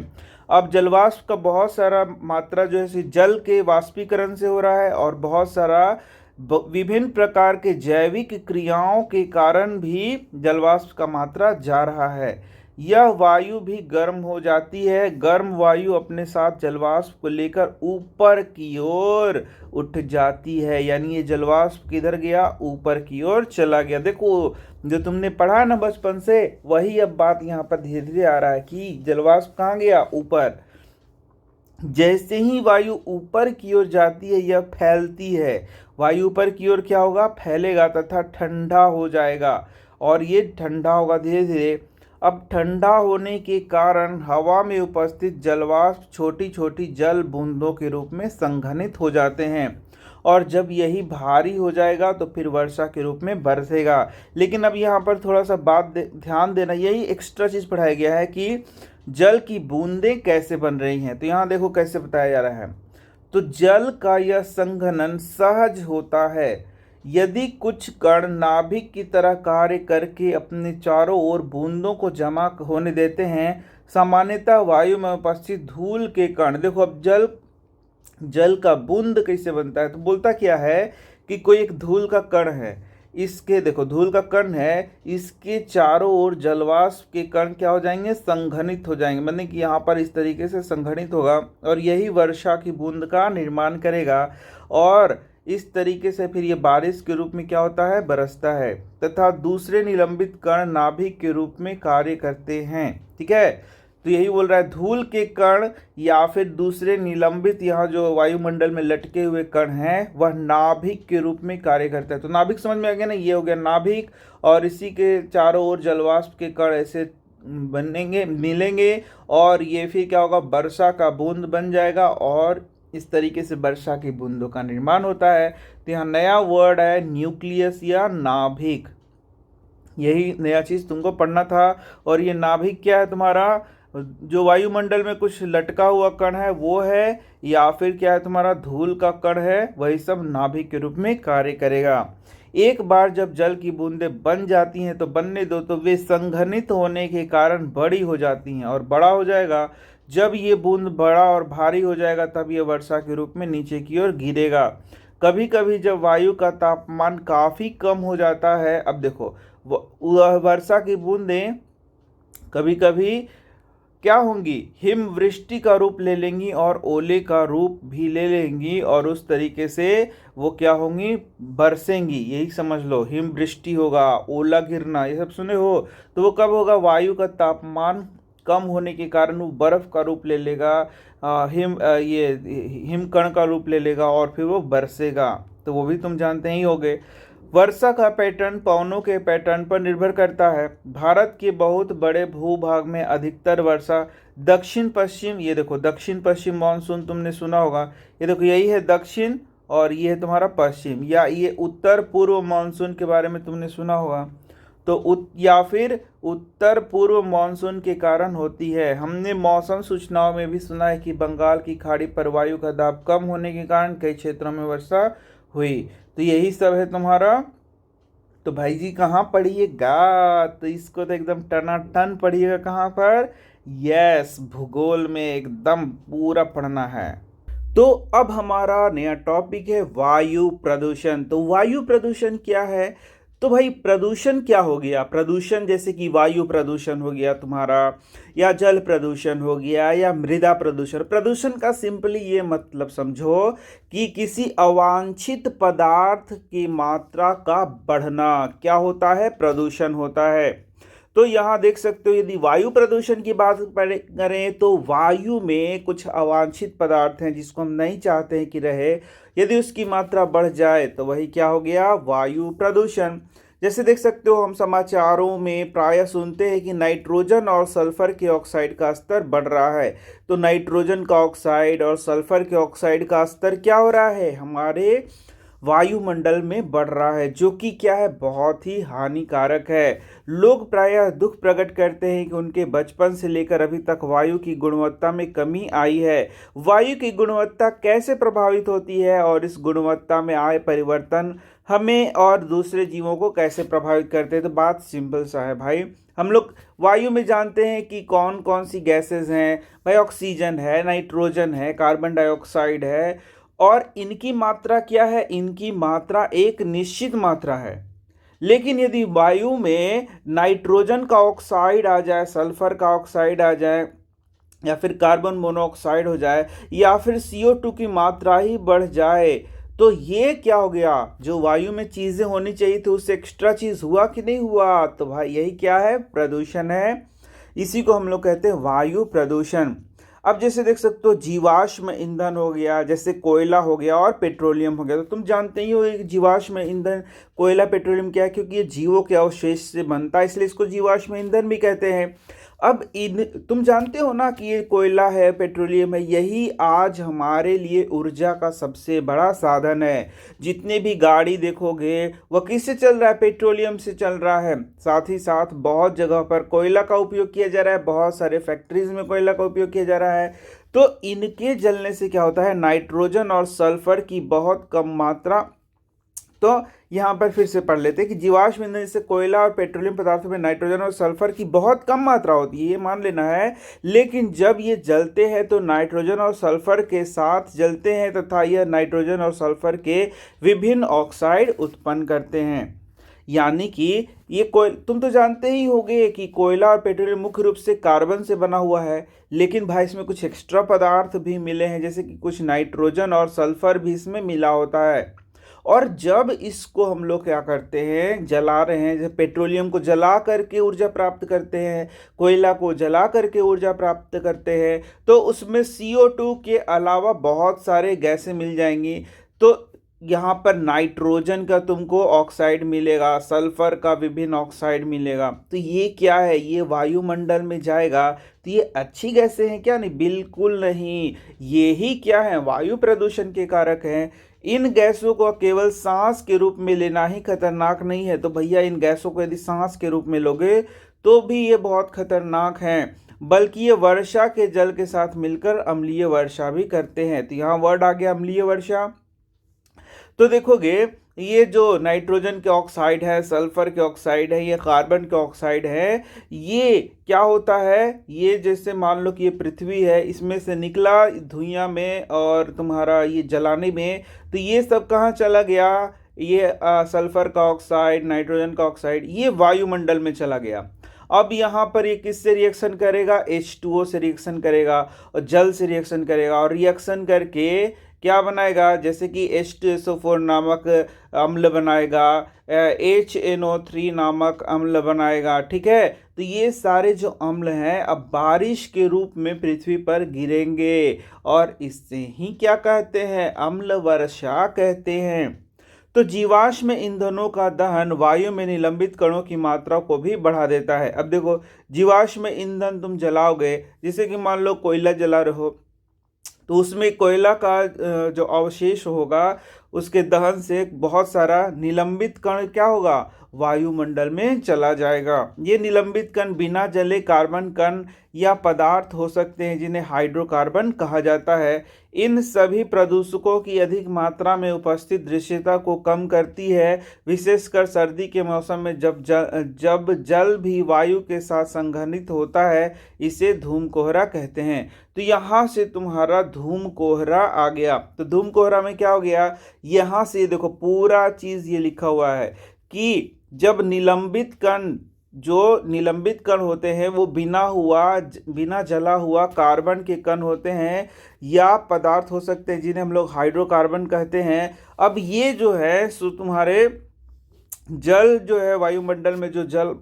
अब जलवाष्प का बहुत सारा मात्रा जो है जल के वाष्पीकरण से हो रहा है, और बहुत सारा विभिन्न प्रकार के जैविक क्रियाओं के कारण भी जलवाष्प का मात्रा जा रहा है। यह वायु भी गर्म हो जाती है। गर्म वायु अपने साथ जलवाष्प को लेकर ऊपर की ओर उठ जाती है, यानी ये जलवाष्प किधर गया? ऊपर की ओर चला गया। देखो, जो तुमने पढ़ा ना बचपन से, वही अब बात यहाँ पर धीरे धीरे आ रहा है कि जलवाष्प कहाँ गया? ऊपर। जैसे ही वायु ऊपर की ओर जाती है, यह फैलती है। वायु ऊपर की ओर क्या होगा? फैलेगा तथा ठंडा हो जाएगा, और ये ठंडा होगा धीरे धीरे। अब ठंडा होने के कारण हवा में उपस्थित जलवाष्प छोटी छोटी जल बूंदों के रूप में संघनित हो जाते हैं, और जब यही भारी हो जाएगा तो फिर वर्षा के रूप में बरसेगा। लेकिन अब यहाँ पर थोड़ा सा बात ध्यान देना, यही एक्स्ट्रा चीज़ पढ़ाया गया है कि जल की बूंदें कैसे बन रही हैं। तो यहाँ देखो कैसे बताया जा रहा है। तो जल का यह संघनन सहज होता है यदि कुछ कण नाभिक की तरह कार्य करके अपने चारों ओर बूंदों को जमा होने देते हैं। सामान्यतः वायु में उपस्थित धूल के कण, देखो अब जल का बूंद कैसे बनता है? तो बोलता क्या है कि कोई एक धूल का कण है, इसके देखो धूल का कण है, इसके चारों ओर जलवाष्प के कण क्या हो जाएंगे? संघनित हो जाएंगे, मतलब कि यहाँ पर इस तरीके से संघनित होगा, और यही वर्षा की बूंद का निर्माण करेगा। और इस तरीके से फिर ये बारिश के रूप में क्या होता है? बरसता है। तथा दूसरे निलंबित कण नाभिक के रूप में कार्य करते हैं। ठीक है, तो यही बोल रहा है, धूल के कण या फिर दूसरे निलंबित यहाँ जो वायुमंडल में लटके हुए कण हैं, वह नाभिक के रूप में कार्य करता है। तो नाभिक समझ में आ गया ना? ये हो गया नाभिक, और इसी के चारों ओर जलवाष्प के कण ऐसे बनेंगे, मिलेंगे, और ये फिर क्या होगा? वर्षा का बूंद बन जाएगा, और इस तरीके से वर्षा की बूंदों का निर्माण होता है। तो यहाँ नया वर्ड है न्यूक्लियस या नाभिक, यही नया चीज़ तुमको पढ़ना था। और ये नाभिक क्या है? तुम्हारा जो वायुमंडल में कुछ लटका हुआ कण है वो है, या फिर क्या है? तुम्हारा धूल का कण है, वही सब नाभिक के रूप में कार्य करेगा। एक बार जब जल की बूंदें बन जाती हैं तो बनने दो, तो वे संघनित होने के कारण बड़ी हो जाती हैं, और बड़ा हो जाएगा। जब ये बूंद बड़ा और भारी हो जाएगा तब ये वर्षा के रूप में नीचे की ओर गिरेगा। कभी कभी जब वायु का तापमान काफ़ी कम हो जाता है, अब देखो वर्षा की बूंदें कभी कभी क्या होंगी? हिमवृष्टि का रूप ले लेंगी और ओले का रूप भी ले लेंगी, और उस तरीके से वो क्या होंगी? बरसेंगी। यही समझ लो, हिमवृष्टि होगा, ओला गिरना, ये सब सुने हो। तो वो कब होगा? वायु का तापमान कम होने के कारण वो बर्फ का रूप ले लेगा, ये हिमकण का रूप ले लेगा, और फिर वो बरसेगा। तो वो भी तुम जानते ही होगे। वर्षा का पैटर्न पवनों के पैटर्न पर निर्भर करता है। भारत के बहुत बड़े भूभाग में अधिकतर वर्षा दक्षिण पश्चिम, ये देखो दक्षिण पश्चिम मानसून तुमने सुना होगा, ये देखो यही है दक्षिण और ये है तुम्हारा पश्चिम, या ये उत्तर पूर्व मानसून के बारे में तुमने सुना होगा। तो या फिर उत्तर पूर्व मानसून के कारण होती है। हमने मौसम सूचनाओं में भी सुना है कि बंगाल की खाड़ी पर वायु का दाब कम होने के कारण कई क्षेत्रों में वर्षा हुई। तो यही सब है तुम्हारा। तो भाई जी कहाँ पढ़िएगा, तो इसको तो एकदम टनाटन पढ़िएगा। कहाँ पर? यस, भूगोल में एकदम पूरा पढ़ना है। तो अब हमारा नया टॉपिक है वायु प्रदूषण। तो वायु प्रदूषण क्या है? तो भाई प्रदूषण क्या हो गया? प्रदूषण जैसे कि वायु प्रदूषण हो गया तुम्हारा, या जल प्रदूषण हो गया, या मृदा प्रदूषण। प्रदूषण का सिंपली ये मतलब समझो कि किसी अवांछित पदार्थ की मात्रा का बढ़ना क्या होता है? प्रदूषण होता है। तो यहाँ देख सकते हो, यदि वायु प्रदूषण की बात करें तो वायु में कुछ अवांछित पदार्थ हैं जिसको हम नहीं चाहते हैं कि रहे, यदि उसकी मात्रा बढ़ जाए तो वही क्या हो गया? वायु प्रदूषण। जैसे देख सकते हो, हम समाचारों में प्रायः सुनते हैं कि नाइट्रोजन और सल्फर के ऑक्साइड का स्तर बढ़ रहा है। तो नाइट्रोजन का ऑक्साइड और सल्फर के ऑक्साइड का स्तर क्या हो रहा है? हमारे वायुमंडल में बढ़ रहा है, जो कि क्या है? बहुत ही हानिकारक है। लोग प्रायः दुख प्रकट करते हैं कि उनके बचपन से लेकर अभी तक वायु की गुणवत्ता में कमी आई है। वायु की गुणवत्ता कैसे प्रभावित होती है और इस गुणवत्ता में आए परिवर्तन हमें और दूसरे जीवों को कैसे प्रभावित करते हैं? तो बात सिंपल सा है भाई। हम लोग वायु में जानते हैं कि कौन कौन सी गैसेस हैं भाई। ऑक्सीजन है, नाइट्रोजन है, कार्बन डाइऑक्साइड है, और इनकी मात्रा क्या है? इनकी मात्रा एक निश्चित मात्रा है। लेकिन यदि वायु में नाइट्रोजन का ऑक्साइड आ जाए, सल्फर का ऑक्साइड आ जाए, या फिर कार्बन मोनोऑक्साइड हो जाए, या फिर CO2 की मात्रा ही बढ़ जाए, तो ये क्या हो गया? जो वायु में चीजें होनी चाहिए थी उससे एक्स्ट्रा चीज हुआ कि नहीं हुआ? तो भाई यही क्या है? प्रदूषण है। इसी को हम लोग कहते हैं वायु प्रदूषण। अब जैसे देख सकते हो, जीवाश्म ईंधन हो गया, जैसे कोयला हो गया और पेट्रोलियम हो गया। तो तुम जानते ही हो कि जीवाश्म ईंधन, कोयला, पेट्रोलियम क्या है? क्योंकि ये जीवों के अवशेष से बनता है, इसलिए इसको जीवाश्म ईंधन भी कहते हैं। अब इन तुम जानते हो ना कि ये कोयला है, पेट्रोलियम है, यही आज हमारे लिए ऊर्जा का सबसे बड़ा साधन है। जितने भी गाड़ी देखोगे वह किससे चल रहा है? पेट्रोलियम से चल रहा है। साथ ही साथ बहुत जगह पर कोयला का उपयोग किया जा रहा है, बहुत सारे फैक्ट्रीज में कोयला का उपयोग किया जा रहा है। तो इनके जलने से क्या होता है? नाइट्रोजन और सल्फर की बहुत कम मात्रा। तो यहाँ पर फिर से पढ़ लेते हैं कि जीवाश्म ईंधन जैसे कोयला और पेट्रोलियम पदार्थों में नाइट्रोजन और सल्फर की बहुत कम मात्रा होती है, ये मान लेना है। लेकिन जब ये जलते हैं तो नाइट्रोजन और सल्फर के साथ जलते हैं तथा यह नाइट्रोजन और सल्फर के विभिन्न ऑक्साइड उत्पन्न करते हैं। यानी कि ये तुम तो जानते ही होगे कि कोयला और पेट्रोलियम मुख्य रूप से कार्बन से बना हुआ है, लेकिन भाई इसमें कुछ एक्स्ट्रा पदार्थ भी मिले हैं, जैसे कि कुछ नाइट्रोजन और सल्फर भी इसमें मिला होता है। और जब इसको हम लोग क्या करते हैं? जला रहे हैं, जैसे पेट्रोलियम को जला करके ऊर्जा प्राप्त करते हैं, कोयला को जला करके ऊर्जा प्राप्त करते हैं, तो उसमें CO2 के अलावा बहुत सारे गैसें मिल जाएंगी। तो यहाँ पर नाइट्रोजन का तुमको ऑक्साइड मिलेगा, सल्फर का विभिन्न ऑक्साइड मिलेगा। तो ये क्या है? ये वायुमंडल में जाएगा। तो ये अच्छी गैसें हैं क्या? नहीं, बिल्कुल नहीं। ये ही क्या है? वायु प्रदूषण के कारक हैं। इन गैसों को केवल सांस के रूप में लेना ही खतरनाक नहीं है। तो भैया इन गैसों को यदि सांस के रूप में लोगे तो भी ये बहुत खतरनाक हैं, बल्कि ये वर्षा के जल के साथ मिलकर अम्लीय वर्षा भी करते हैं। तो यहाँ वर्ड आ गया अम्लीय वर्षा। तो देखोगे, ये जो नाइट्रोजन के ऑक्साइड है, सल्फर के ऑक्साइड है, ये कार्बन के ऑक्साइड है, ये क्या होता है? ये जैसे मान लो कि ये पृथ्वी है, इसमें से निकला धुइयां में और तुम्हारा ये जलाने में, तो ये सब कहाँ चला गया? ये सल्फर का ऑक्साइड, नाइट्रोजन का ऑक्साइड, ये वायुमंडल में चला गया। अब यहाँ पर ये किससे रिएक्शन करेगा? H2O से रिएक्शन करेगा और जल से रिएक्शन करेगा, और रिएक्शन करके क्या बनाएगा? जैसे कि H2SO4 नामक अम्ल बनाएगा, HNO3 नामक अम्ल बनाएगा। ठीक है, तो ये सारे जो अम्ल हैं अब बारिश के रूप में पृथ्वी पर गिरेंगे, और इससे ही क्या कहते हैं? अम्ल वर्षा कहते हैं। तो जीवाश्म ईंधनों का दहन वायु में निलंबित कणों की मात्रा को भी बढ़ा देता है। अब देखो, जीवाश्म ईंधन तुम जलाओगे, जैसे कि मान लो कोयला जला रहे हो, तो उसमें कोयला का जो अवशेष होगा उसके दहन से बहुत सारा निलंबित कण क्या होगा, वायुमंडल में चला जाएगा। ये निलंबित कण बिना जले कार्बन कण या पदार्थ हो सकते हैं जिन्हें हाइड्रोकार्बन कहा जाता है। इन सभी प्रदूषकों की अधिक मात्रा में उपस्थित दृश्यता को कम करती है, विशेषकर सर्दी के मौसम में जब जल भी वायु के साथ संघनित होता है। इसे धूम कोहरा कहते हैं। तो यहाँ से तुम्हारा धूम कोहरा आ गया। तो धूम कोहरा में क्या हो गया, यहाँ से देखो पूरा चीज ये लिखा हुआ है कि जब निलंबित कण होते हैं वो बिना जला हुआ कार्बन के कण होते हैं या पदार्थ हो सकते हैं जिन्हें हम लोग हाइड्रोकार्बन कहते हैं। अब ये जो है सो तुम्हारे जल जो है वायुमंडल में जो जल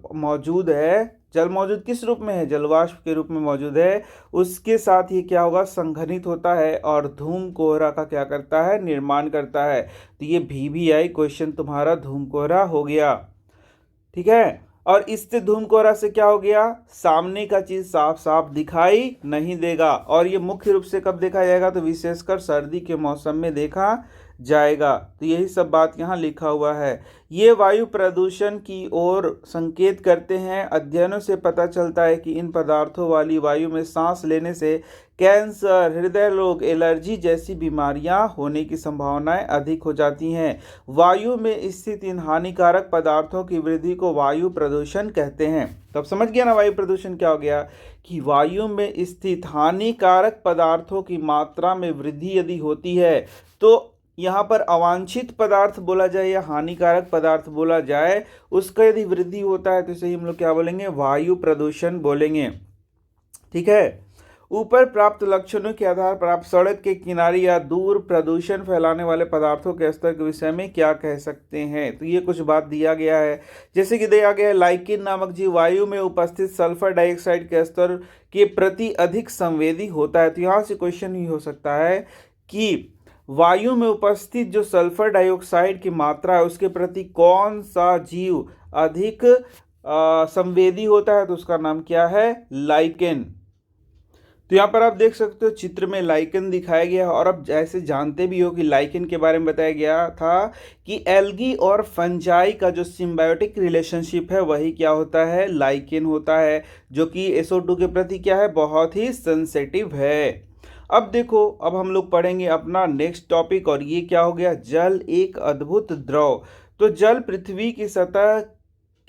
मौजूद किस रूप में है, जलवाष्प के रूप में मौजूद है। उसके साथ ये क्या होगा, संघनित होता है और धूम कोहरा का क्या करता है, निर्माण करता है। तो ये VVI क्वेश्चन तुम्हारा धूम कोहरा हो गया। ठीक है, और इससे धूम कोहरा से क्या हो गया, सामने का चीज साफ साफ दिखाई नहीं देगा। और ये मुख्य रूप से कब देखा जाएगा, तो विशेषकर सर्दी के मौसम में देखा जाएगा। तो यही सब बात यहाँ लिखा हुआ है। ये वायु प्रदूषण की ओर संकेत करते हैं। अध्ययनों से पता चलता है कि इन पदार्थों वाली वायु में सांस लेने से कैंसर, हृदय रोग, एलर्जी जैसी बीमारियां होने की संभावनाएं अधिक हो जाती हैं। वायु में स्थित इन हानिकारक पदार्थों की वृद्धि को वायु प्रदूषण कहते हैं। तो अब समझ गया ना वायु प्रदूषण क्या हो गया, कि वायु में स्थित हानिकारक पदार्थों की मात्रा में वृद्धि यदि होती है, तो यहाँ पर अवांछित पदार्थ बोला जाए या हानिकारक पदार्थ बोला जाए, उसका यदि वृद्धि होता है तो इसे हम लोग क्या बोलेंगे, वायु प्रदूषण बोलेंगे। ठीक है, ऊपर प्राप्त लक्षणों के आधार पर आप सड़क के किनारे या दूर प्रदूषण फैलाने वाले पदार्थों के स्तर के विषय में क्या कह सकते हैं। तो ये कुछ बात दिया गया है, जैसे कि दिया गया है लाइकिन नामक जीव वायु में उपस्थित सल्फर डाइऑक्साइड के स्तर के प्रति अधिक संवेदी होता है। तो यहाँ से क्वेश्चन ही हो सकता है कि वायु में उपस्थित जो सल्फर डाइऑक्साइड की मात्रा है उसके प्रति कौन सा जीव अधिक संवेदी होता है, तो उसका नाम क्या है, लाइकेन। तो यहाँ पर आप देख सकते हो चित्र में लाइकेन दिखाया गया है। और अब जैसे जानते भी हो कि लाइकेन के बारे में बताया गया था कि एल्गी और फंजाई का जो सिम्बायोटिक रिलेशनशिप है वही क्या होता है, लाइकेन होता है, जो कि SO2 के प्रति क्या है, बहुत ही सेंसिटिव है। अब देखो, अब हम लोग पढ़ेंगे अपना नेक्स्ट टॉपिक, और ये क्या हो गया, जल एक अद्भुत द्रव। तो जल पृथ्वी की सतह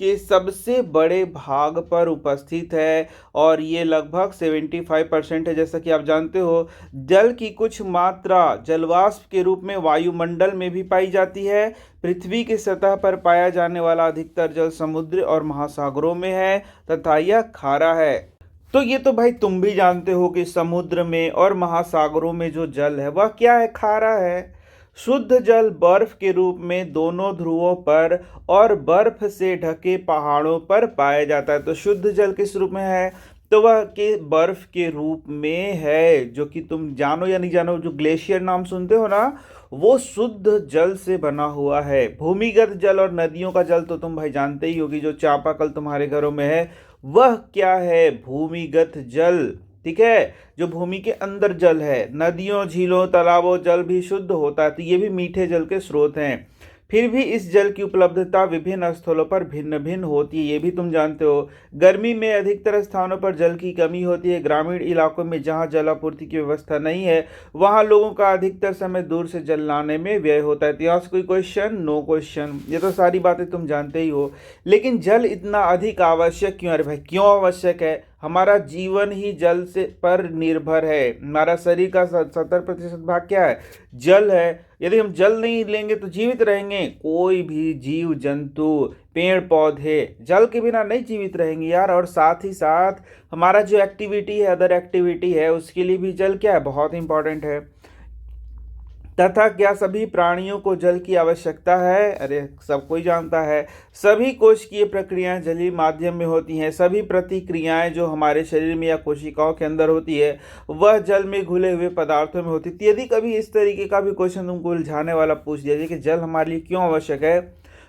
के सबसे बड़े भाग पर उपस्थित है और ये लगभग 75% है। जैसा कि आप जानते हो, जल की कुछ मात्रा जलवाष्प के रूप में वायुमंडल में भी पाई जाती है। पृथ्वी की सतह पर पाया जाने वाला अधिकतर जल समुद्र और महासागरों में है तथा यह खारा है। तो ये तो भाई तुम भी जानते हो कि समुद्र में और महासागरों में जो जल है वह क्या है, खारा है। शुद्ध जल बर्फ के रूप में दोनों ध्रुवों पर और बर्फ से ढके पहाड़ों पर पाया जाता है। तो शुद्ध जल किस रूप में है, तो वह के बर्फ के रूप में है, जो कि तुम जानो या नहीं जानो, जो ग्लेशियर नाम सुनते हो ना, वो शुद्ध जल से बना हुआ है। भूमिगत जल और नदियों का जल तो तुम भाई जानते ही होगी, जो चापाकल तुम्हारे घरों में है वह क्या है, भूमिगत जल। ठीक है, जो भूमि के अंदर जल है। नदियों, झीलों, तालाबों जल भी शुद्ध होता है, तो ये भी मीठे जल के स्रोत हैं। फिर भी इस जल की उपलब्धता विभिन्न स्थलों पर भिन्न भिन्न होती है, ये भी तुम जानते हो। गर्मी में अधिकतर स्थानों पर जल की कमी होती है। ग्रामीण इलाकों में जहां जल आपूर्ति की व्यवस्था नहीं है वहां लोगों का अधिकतर समय दूर से जल लाने में व्यय होता है। तो यहाँ से कोई क्वेश्चन, नो क्वेश्चन, ये तो सारी बातें तुम जानते ही हो। लेकिन जल इतना अधिक आवश्यक क्यों, अरे भाई क्यों आवश्यक है, हमारा जीवन ही जल से पर निर्भर है। हमारा शरीर का 70% भाग क्या है, जल है। यदि हम जल नहीं लेंगे तो जीवित रहेंगे कोई भी जीव जंतु, पेड़ पौधे जल के बिना नहीं जीवित रहेंगे यार। और साथ ही साथ हमारा जो एक्टिविटी है, अदर एक्टिविटी है, उसके लिए भी जल क्या है, बहुत इंपॉर्टेंट है। तथा क्या सभी प्राणियों को जल की आवश्यकता है? अरे सब कोई जानता है। सभी कोशिकीय प्रक्रियाएं जलीय माध्यम में होती हैं। सभी प्रतिक्रियाएं जो हमारे शरीर में या कोशिकाओं के अंदर होती है वह जल में घुले हुए पदार्थों में होती है। यदि कभी इस तरीके का भी क्वेश्चन तुमको उलझाने वाला पूछ दिया जाए कि जल हमारे लिए क्यों आवश्यक है,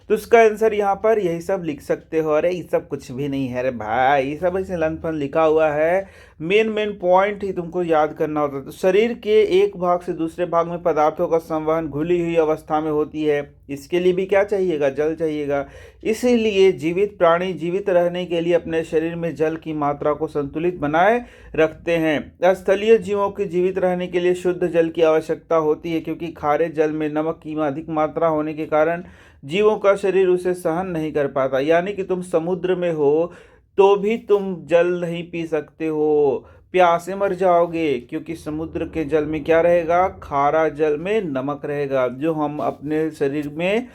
तो उसका आंसर यहाँ पर यही सब लिख सकते हो। अरे ये सब कुछ भी नहीं है, अरे भाई ये सब ऐसे लंथपन लिखा हुआ है, मेन मेन पॉइंट ही तुमको याद करना होता है। तो शरीर के एक भाग से दूसरे भाग में पदार्थों का संवहन घुली हुई अवस्था में होती है। इसके लिए भी क्या चाहिएगा? जल चाहिएगा। इसीलिए जीवित प्राणी जीवित रहने के लिए अपने शरीर में जल की मात्रा को संतुलित बनाए रखते हैं। स्थलीय जीवों के जीवित रहने के लिए शुद्ध जल की आवश्यकता होती है, क्योंकि खारे जल में नमक की अधिक मात्रा होने के कारण जीवों का शरीर उसे सहन नहीं कर पाता। यानी कि तुम समुद्र में हो तो भी तुम जल नहीं पी सकते हो, प्यासे मर जाओगे, क्योंकि समुद्र के जल में क्या रहेगा? खारा जल में नमक रहेगा, जो हम अपने शरीर में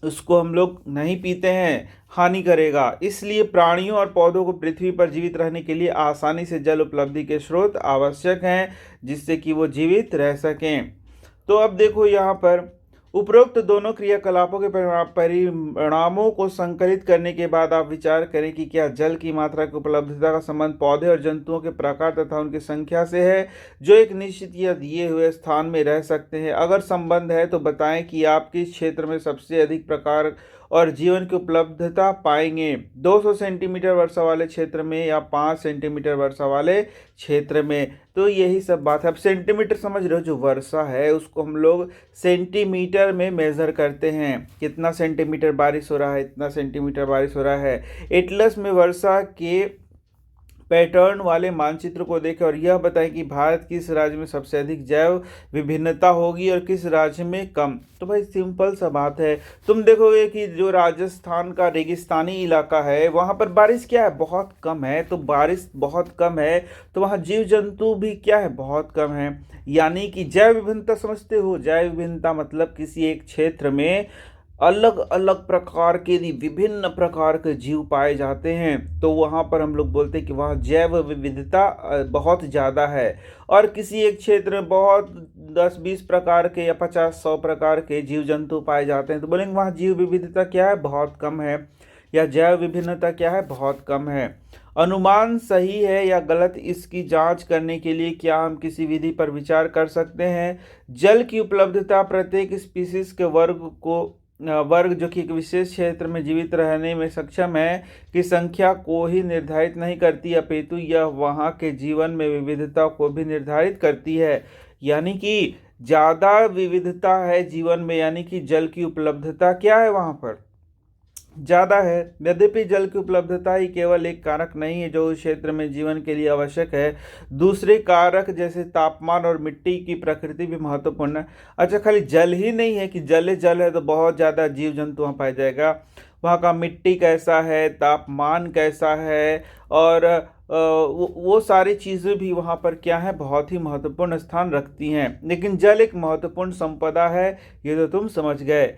उसको हम लोग नहीं पीते हैं, हानि करेगा। इसलिए प्राणियों और पौधों को पृथ्वी पर जीवित रहने के लिए आसानी से जल उपलब्धि के स्रोत आवश्यक हैं, जिससे कि वो जीवित रह सकें। तो अब देखो यहाँ पर उपरोक्त दोनों क्रियाकलापों के परिणामों को संकलित करने के बाद आप विचार करें कि क्या जल की मात्रा की उपलब्धता का संबंध पौधे और जंतुओं के प्रकार तथा उनकी संख्या से है, जो एक निश्चित या दिए हुए स्थान में रह सकते हैं। अगर संबंध है तो बताएं कि आप किस क्षेत्र में सबसे अधिक प्रकार और जीवन की उपलब्धता पाएंगे, 200 सेंटीमीटर वर्षा वाले क्षेत्र में या 5 सेंटीमीटर वर्षा वाले क्षेत्र में। तो यही सब बात है। अब सेंटीमीटर समझ रहे हो, जो वर्षा है उसको हम लोग सेंटीमीटर में मेजर करते हैं। कितना सेंटीमीटर बारिश हो रहा है, इतना सेंटीमीटर बारिश हो रहा है। एटलस में वर्षा के पैटर्न वाले मानचित्र को देखें और यह बताएं कि भारत किस राज्य में सबसे अधिक जैव विभिन्नता होगी और किस राज्य में कम। तो भाई सिंपल सा बात है, तुम देखोगे कि जो राजस्थान का रेगिस्तानी इलाका है वहाँ पर बारिश क्या है? बहुत कम है। तो बारिश बहुत कम है तो वहाँ जीव जंतु भी क्या है? बहुत कम है। यानी कि जैव विभिन्नता समझते हो? जैव विभिन्नता मतलब किसी एक क्षेत्र में अलग अलग प्रकार के विभिन्न प्रकार के जीव पाए जाते हैं, तो वहाँ पर हम लोग बोलते हैं कि वहाँ जैव विविधता बहुत ज़्यादा है। और किसी एक क्षेत्र में बहुत 10-20 प्रकार के या 50-100 प्रकार के जीव जंतु पाए जाते हैं, तो बोलेंगे वहाँ जीव विविधता क्या है? बहुत कम है। या जैव विभिन्नता क्या है? बहुत कम है। अनुमान सही है या गलत, इसकी जांच करने के लिए क्या हम किसी विधि पर विचार कर सकते हैं? जल की उपलब्धता प्रत्येक स्पीसीज के वर्ग जो कि एक विशेष क्षेत्र में जीवित रहने में सक्षम है की संख्या को ही निर्धारित नहीं करती, अपितु यह वहाँ के जीवन में विविधता को भी निर्धारित करती है। यानी कि ज़्यादा विविधता है जीवन में, यानी कि जल की उपलब्धता क्या है वहाँ पर? ज़्यादा है। यद्यपि जल की उपलब्धता ही केवल एक कारक नहीं है जो उस क्षेत्र में जीवन के लिए आवश्यक है, दूसरे कारक जैसे तापमान और मिट्टी की प्रकृति भी महत्वपूर्ण है। अच्छा, खाली जल ही नहीं है कि जल है तो बहुत ज़्यादा जीव जंतु वहाँ पाया जाएगा। वहाँ का मिट्टी कैसा है, तापमान कैसा है, और वो सारी चीज़ें भी वहाँ पर क्या है? बहुत ही महत्वपूर्ण स्थान रखती हैं। लेकिन जल एक महत्वपूर्ण संपदा है, ये तो तुम समझ गए।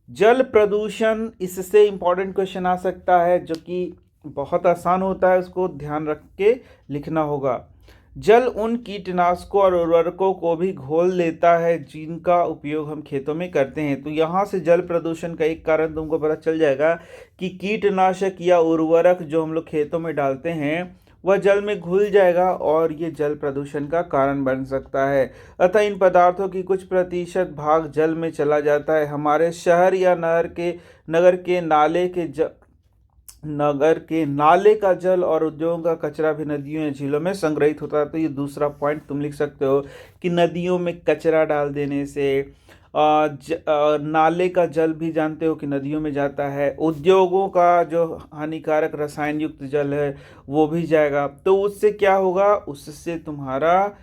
जल प्रदूषण, इससे इम्पोर्टेंट क्वेश्चन आ सकता है जो कि बहुत आसान होता है, उसको ध्यान रख के लिखना होगा। जल उन कीटनाशकों और उर्वरकों को भी घोल लेता है जिनका उपयोग हम खेतों में करते हैं। तो यहाँ से जल प्रदूषण का एक कारण तुमको पता चल जाएगा कि कीटनाशक या उर्वरक जो हम लोग खेतों में डालते हैं वह जल में घुल जाएगा और ये जल प्रदूषण का कारण बन सकता है। अतः इन पदार्थों की कुछ प्रतिशत भाग जल में चला जाता है। हमारे शहर या नगर के नाले का जल और उद्योगों का कचरा भी नदियों या झीलों में संग्रहित होता है। तो ये दूसरा पॉइंट तुम लिख सकते हो कि नदियों में कचरा डाल देने से नाले का जल भी जानते हो कि नदियों में जाता है, उद्योगों का जो हानिकारक रसायन युक्त जल है वो भी जाएगा। तो उससे क्या होगा? उससे तुम्हारा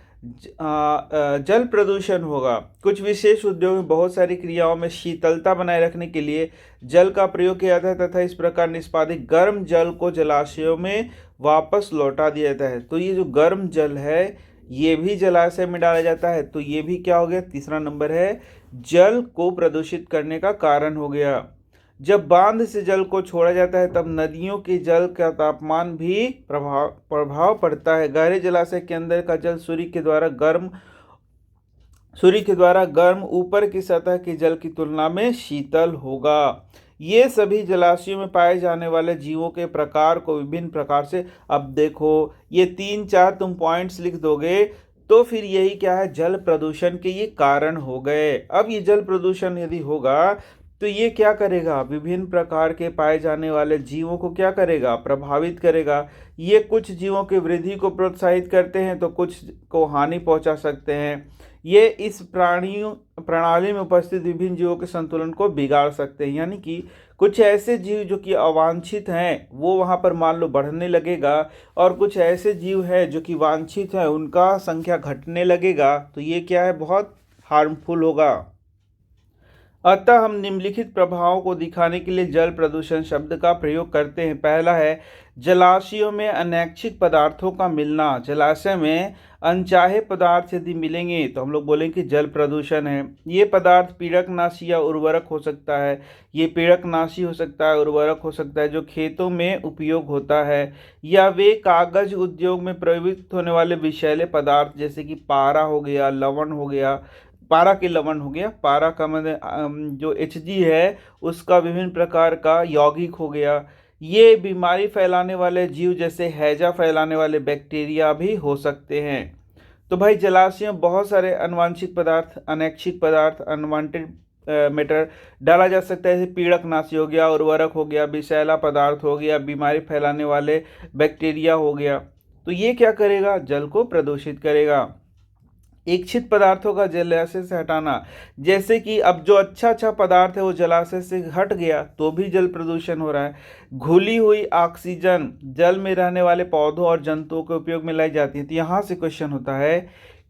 जल प्रदूषण होगा। कुछ विशेष उद्योग में बहुत सारी क्रियाओं में शीतलता बनाए रखने के लिए जल का प्रयोग किया जाता है तथा इस प्रकार निष्पादित गर्म जल को जलाशयों में वापस लौटा दिया जाता है। तो ये जो गर्म जल है ये भी जलाशय में डाला जाता है। तो ये भी क्या हो गया? तीसरा नंबर है, जल को प्रदूषित करने का कारण हो गया। जब बांध से जल को छोड़ा जाता है तब नदियों के जल का तापमान भी प्रभाव पड़ता है। गहरे जलाशय के अंदर का जल सूर्य के द्वारा गर्म सूर्य के द्वारा गर्म ऊपर की सतह के जल की तुलना में शीतल होगा। ये सभी जलाशयों में पाए जाने वाले जीवों के प्रकार को विभिन्न प्रकार से, अब देखो ये 3-4 तुम पॉइंट्स लिख दोगे तो फिर यही क्या है, जल प्रदूषण के ये कारण हो गए। अब ये जल प्रदूषण यदि होगा तो ये क्या करेगा, विभिन्न प्रकार के पाए जाने वाले जीवों को क्या करेगा, प्रभावित करेगा। ये कुछ जीवों की वृद्धि को प्रोत्साहित करते हैं तो कुछ को हानि पहुंचा सकते हैं। ये इस प्राणियों प्रणाली में उपस्थित विभिन्न जीवों के संतुलन को बिगाड़ सकते हैं, यानी कि कुछ ऐसे जीव जो कि अवांछित हैं वो वहाँ पर मान लो बढ़ने लगेगा, और कुछ ऐसे जीव हैं जो कि वांछित हैं उनका संख्या घटने लगेगा, तो ये क्या है, बहुत हार्मफुल होगा। अतः हम निम्नलिखित प्रभावों को दिखाने के लिए जल प्रदूषण शब्द का प्रयोग करते हैं। पहला है जलाशयों में अनैच्छिक पदार्थों का मिलना। जलाशय में अनचाहे पदार्थ यदि मिलेंगे तो हम लोग बोलेंगे कि जल प्रदूषण है। ये पदार्थ पीड़कनाशी या उर्वरक हो सकता है। ये पीड़कनाशी हो सकता है, उर्वरक हो सकता है जो खेतों में उपयोग होता है, या वे कागज उद्योग में प्रयुक्त होने वाले विषैले पदार्थ जैसे कि पारा हो गया, लवण हो गया, पारा के लवण हो गया, पारा का मतलब जो Hg है उसका विभिन्न प्रकार का यौगिक हो गया। ये बीमारी फैलाने वाले जीव जैसे हैजा फैलाने वाले बैक्टीरिया भी हो सकते हैं। तो भाई जलाशयों में बहुत सारे अनवांछित पदार्थ, अनैच्छिक पदार्थ, अनवांटेड मैटर डाला जा सकता है, जैसे पीड़कनाशी हो गया, उर्वरक हो गया, विषैला पदार्थ हो गया, बीमारी फैलाने वाले बैक्टीरिया हो गया। तो ये क्या करेगा, जल को प्रदूषित करेगा। इच्छित पदार्थों का जलाशय से हटाना, जैसे कि अब जो अच्छा अच्छा पदार्थ है वो जलाशय से हट गया तो भी जल प्रदूषण हो रहा है। घुली हुई ऑक्सीजन जल में रहने वाले पौधों और जंतुओं के उपयोग में लाई जाती है। तो यहाँ से क्वेश्चन होता है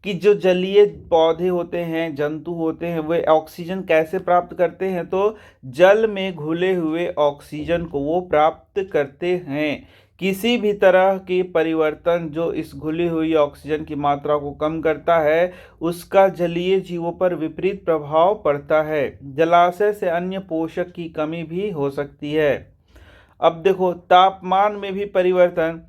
कि जो जलीय पौधे होते हैं, जंतु होते हैं, वे ऑक्सीजन कैसे प्राप्त करते हैं, तो जल में घुले हुए ऑक्सीजन को वो प्राप्त करते हैं। किसी भी तरह की परिवर्तन जो इस घुली हुई ऑक्सीजन की मात्रा को कम करता है उसका जलीय जीवों पर विपरीत प्रभाव पड़ता है। जलाशय से अन्य पोषक की कमी भी हो सकती है। अब देखो तापमान में भी परिवर्तन,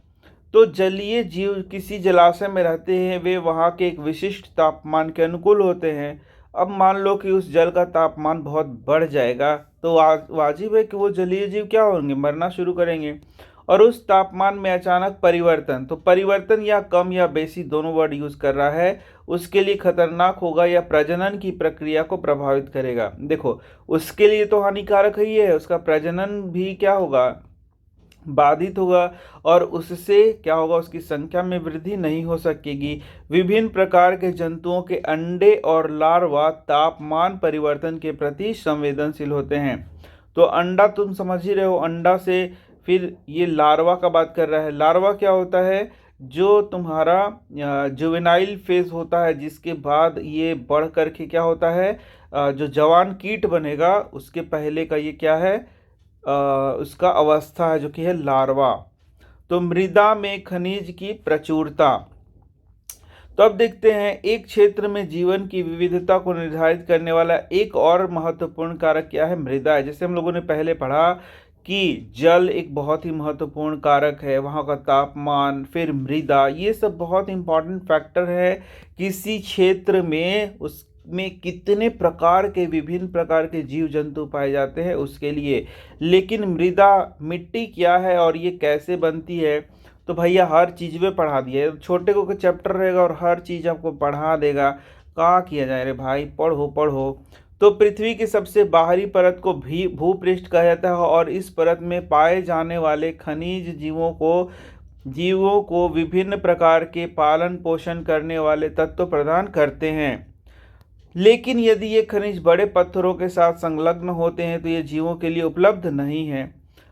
तो जलीय जीव किसी जलाशय में रहते हैं, वे वहाँ के एक विशिष्ट तापमान के अनुकूल होते हैं। अब मान लो कि उस जल का तापमान बहुत बढ़ जाएगा तो वाजिब है कि वो जलीय जीव क्या होंगे, मरना शुरू करेंगे। और उस तापमान में अचानक परिवर्तन, तो परिवर्तन या कम या बेसी दोनों वर्ड यूज कर रहा है, उसके लिए खतरनाक होगा या प्रजनन की प्रक्रिया को प्रभावित करेगा। देखो उसके लिए तो हानिकारक ही है, उसका प्रजनन भी क्या होगा, बाधित होगा, और उससे क्या होगा, उसकी संख्या में वृद्धि नहीं हो सकेगी। विभिन्न प्रकार के जंतुओं के अंडे और लार्वा तापमान परिवर्तन के प्रति संवेदनशील होते हैं। तो अंडा तुम समझ ही रहे हो, अंडा से फिर ये लार्वा का बात कर रहा है। लार्वा क्या होता है, जो तुम्हारा जुवेनाइल फेज होता है, जिसके बाद ये बढ़ करके क्या होता है, जो जवान कीट बनेगा उसके पहले का ये क्या है, उसका अवस्था है जो कि है लार्वा। तो मृदा में खनिज की प्रचुरता, तो अब देखते हैं एक क्षेत्र में जीवन की विविधता को निर्धारित करने वाला एक और महत्वपूर्ण कारक क्या है, मृदा है। जैसे हम लोगों ने पहले पढ़ा कि जल एक बहुत ही महत्वपूर्ण कारक है, वहाँ का तापमान, फिर मृदा, ये सब बहुत इंपॉर्टेंट फैक्टर है किसी क्षेत्र में, उसमें कितने प्रकार के विभिन्न प्रकार के जीव जंतु पाए जाते हैं उसके लिए। लेकिन मृदा, मिट्टी क्या है और ये कैसे बनती है, तो भैया हर चीज़ में पढ़ा दिया है। छोटे को चैप्टर रहेगा और हर चीज़ आपको पढ़ा देगा, क्या किया जाए रे भाई, पढ़ो पढ़ो। तो पृथ्वी की सबसे बाहरी परत को भी भूपृष्ठ कहा जाता है, और इस परत में पाए जाने वाले खनिज जीवों को विभिन्न प्रकार के पालन पोषण करने वाले तत्व प्रदान करते हैं। लेकिन यदि ये खनिज बड़े पत्थरों के साथ संलग्न होते हैं तो ये जीवों के लिए उपलब्ध नहीं है।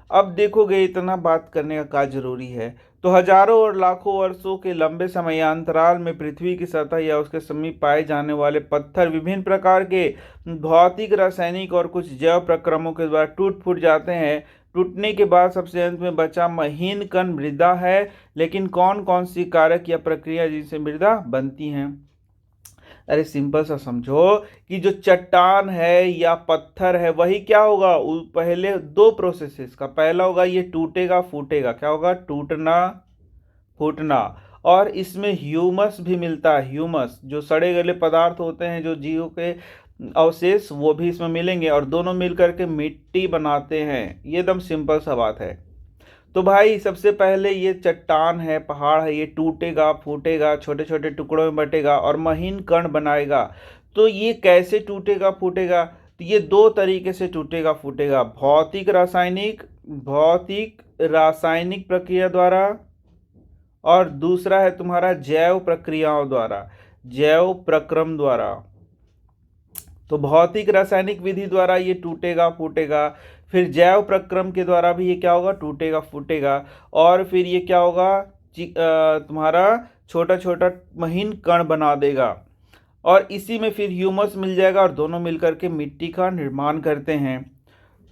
अब देखोगे इतना बात करने का क्या जरूरी है, तो हजारों और लाखों वर्षों के लंबे समयांतराल में पृथ्वी की सतह या उसके समीप पाए जाने वाले पत्थर विभिन्न प्रकार के भौतिक, रासायनिक और कुछ जैव प्रक्रमों के द्वारा टूट फूट जाते हैं। टूटने के बाद सबसे अंत में बचा महीन कण मृदा है। लेकिन कौन कौन सी कारक या प्रक्रिया जिनसे मृदा बनती हैं, अरे सिंपल सा समझो कि जो चट्टान है या पत्थर है वही क्या होगा, पहले दो प्रोसेसेस का, पहला होगा ये टूटेगा फूटेगा, क्या होगा, टूटना फूटना, और इसमें ह्यूमस भी मिलता है। ह्यूमस जो सड़े गले पदार्थ होते हैं, जो जीवों के अवशेष, वो भी इसमें मिलेंगे और दोनों मिलकर के मिट्टी बनाते हैं। ये एकदम सिंपल सा बात है। तो भाई सबसे पहले ये चट्टान है, पहाड़ है, ये टूटेगा फूटेगा, छोटे छोटे टुकड़ों में बटेगा और महीन कण बनाएगा। तो ये कैसे टूटेगा फूटेगा? तो ये दो तरीके से टूटेगा फूटेगा, भौतिक रासायनिक प्रक्रिया द्वारा, और दूसरा है तुम्हारा जैव प्रक्रियाओं द्वारा, जैव प्रक्रम द्वारा। तो भौतिक रासायनिक विधि द्वारा ये टूटेगा फूटेगा, फिर जैव प्रक्रम के द्वारा भी ये क्या होगा, टूटेगा फूटेगा, और फिर ये क्या होगा, तुम्हारा छोटा छोटा महीन कण बना देगा, और इसी में फिर ह्यूमस मिल जाएगा और दोनों मिलकर के मिट्टी का निर्माण करते हैं।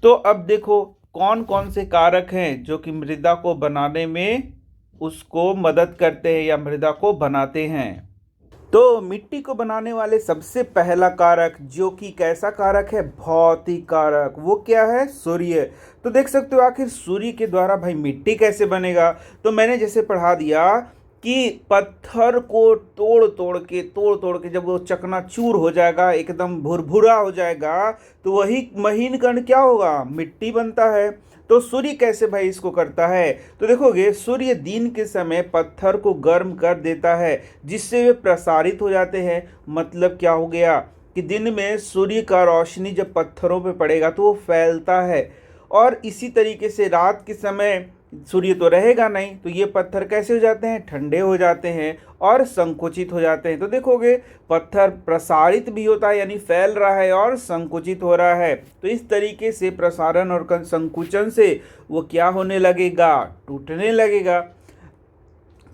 तो अब देखो कौन कौन से कारक हैं जो कि मृदा को बनाने में उसको मदद करते हैं या मृदा को बनाते हैं। तो मिट्टी को बनाने वाले सबसे पहला कारक, जो कि कैसा कारक है, भौतिक कारक, वो क्या है, सूर्य। तो देख सकते हो आखिर सूर्य के द्वारा भाई मिट्टी कैसे बनेगा। तो मैंने जैसे पढ़ा दिया कि पत्थर को तोड़ तोड़ के जब वो चकनाचूर हो जाएगा, एकदम भुरभुरा हो जाएगा, तो वही महीन कण क्या होगा, मिट्टी बनता है। तो सूर्य कैसे भाई इसको करता है? तो देखोगे सूर्य दिन के समय पत्थर को गर्म कर देता है, जिससे वे प्रसारित हो जाते हैं। मतलब क्या हो गया कि दिन में सूर्य का रोशनी जब पत्थरों पे पड़ेगा तो वो फैलता है, और इसी तरीके से रात के समय सूर्य तो रहेगा नहीं, तो ये पत्थर कैसे हो जाते हैं, ठंडे हो जाते हैं और संकुचित हो जाते हैं। तो देखोगे पत्थर प्रसारित भी होता है, यानी फैल रहा है और संकुचित हो रहा है। तो इस तरीके से प्रसारण और संकुचन से वो क्या होने लगेगा, टूटने लगेगा।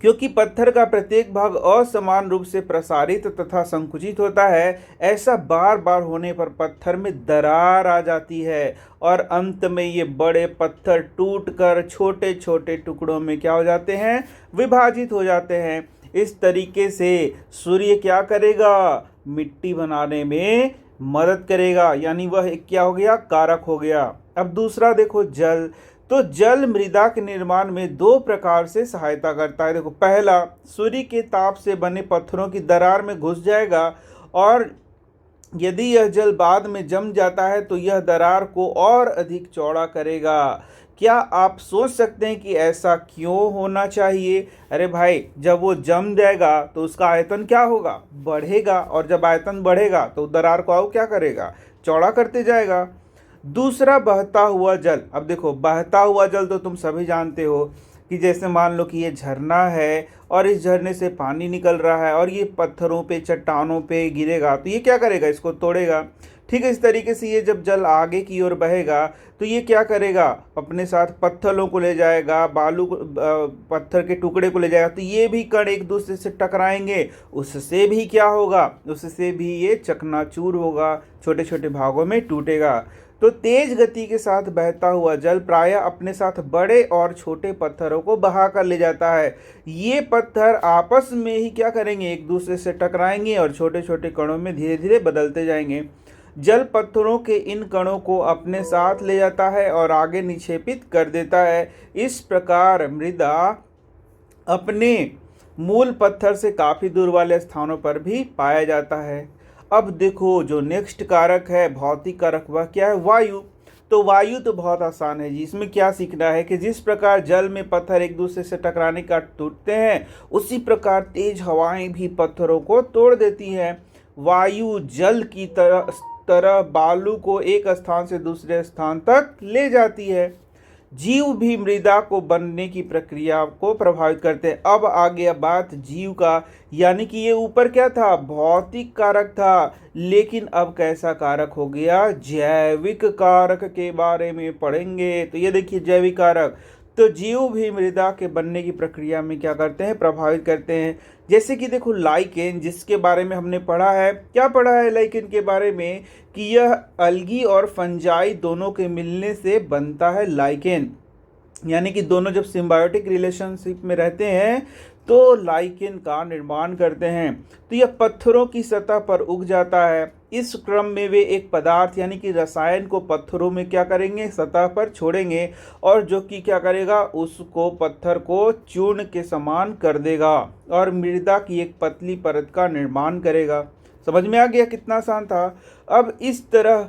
क्योंकि पत्थर का प्रत्येक भाग असमान रूप से प्रसारित तथा संकुचित होता है, ऐसा बार बार होने पर पत्थर में दरार आ जाती है और अंत में ये बड़े पत्थर टूटकर छोटे छोटे टुकड़ों में क्या हो जाते हैं, विभाजित हो जाते हैं। इस तरीके से सूर्य क्या करेगा, मिट्टी बनाने में मदद करेगा, यानी वह एक क्या हो गया, कारक हो गया। अब दूसरा देखो जल। तो जल मृदा के निर्माण में दो प्रकार से सहायता करता है। देखो पहला, सूर्य के ताप से बने पत्थरों की दरार में घुस जाएगा, और यदि यह जल बाद में जम जाता है तो यह दरार को और अधिक चौड़ा करेगा। क्या आप सोच सकते हैं कि ऐसा क्यों होना चाहिए? अरे भाई जब वो जम जाएगा तो उसका आयतन क्या होगा, बढ़ेगा, और जब आयतन बढ़ेगा तो दरार को और क्या करेगा, चौड़ा करते जाएगा। दूसरा, बहता हुआ जल। अब देखो बहता हुआ जल तो तुम सभी जानते हो कि जैसे मान लो कि ये झरना है और इस झरने से पानी निकल रहा है और ये पत्थरों पे चट्टानों पे गिरेगा, तो ये क्या करेगा, इसको तोड़ेगा। ठीक है, इस तरीके से ये जब जल आगे की ओर बहेगा तो ये क्या करेगा, अपने साथ पत्थरों को ले जाएगा, पत्थर के टुकड़े को ले जाएगा, तो ये भी कण एक दूसरे से टकराएंगे, उससे भी क्या होगा, उससे भी ये चकनाचूर होगा, छोटे छोटे भागों में टूटेगा। तो तेज गति के साथ बहता हुआ जल प्रायः अपने साथ बड़े और छोटे पत्थरों को बहा कर ले जाता है। ये पत्थर आपस में ही क्या करेंगे, एक दूसरे से टकराएंगे और छोटे छोटे कणों में धीरे धीरे बदलते जाएंगे। जल पत्थरों के इन कणों को अपने साथ ले जाता है और आगे निक्षेपित कर देता है। इस प्रकार मृदा अपने मूल पत्थर से काफ़ी दूर वाले स्थानों पर भी पाया जाता है। अब देखो जो नेक्स्ट कारक है, भौतिक कारक, वह क्या है, वायु। तो वायु तो बहुत आसान है जी, इसमें क्या सीखना है कि जिस प्रकार जल में पत्थर एक दूसरे से टकराने का टूटते हैं, उसी प्रकार तेज हवाएं भी पत्थरों को तोड़ देती हैं। वायु जल की तरह बालू को एक स्थान से दूसरे स्थान तक ले जाती है। जीव भी मृदा को बनने की प्रक्रिया को प्रभावित करते हैं। अब आ गया बात जीव का, यानी कि ये ऊपर क्या था, भौतिक कारक था, लेकिन अब कैसा कारक हो गया, जैविक कारक के बारे में पढ़ेंगे। तो ये देखिए जैविक कारक। तो जीव भी मृदा के बनने की प्रक्रिया में क्या करते हैं, प्रभावित करते हैं। जैसे कि देखो लाइकेन, जिसके बारे में हमने पढ़ा है, क्या पढ़ा है लाइकेन के बारे में, कि यह अलगी और फंजाई दोनों के मिलने से बनता है लाइकेन। यानी कि दोनों जब सिम्बायोटिक रिलेशनशिप में रहते हैं तो लाइकेन का निर्माण करते हैं। तो यह पत्थरों की सतह पर उग जाता है। इस क्रम में वे एक पदार्थ यानी कि रसायन को पत्थरों में क्या करेंगे, सतह पर छोड़ेंगे, और जो कि क्या करेगा, उसको पत्थर को चूर्ण के समान कर देगा और मृदा की एक पतली परत का निर्माण करेगा। समझ में आ गया कितना आसान था। अब इस तरह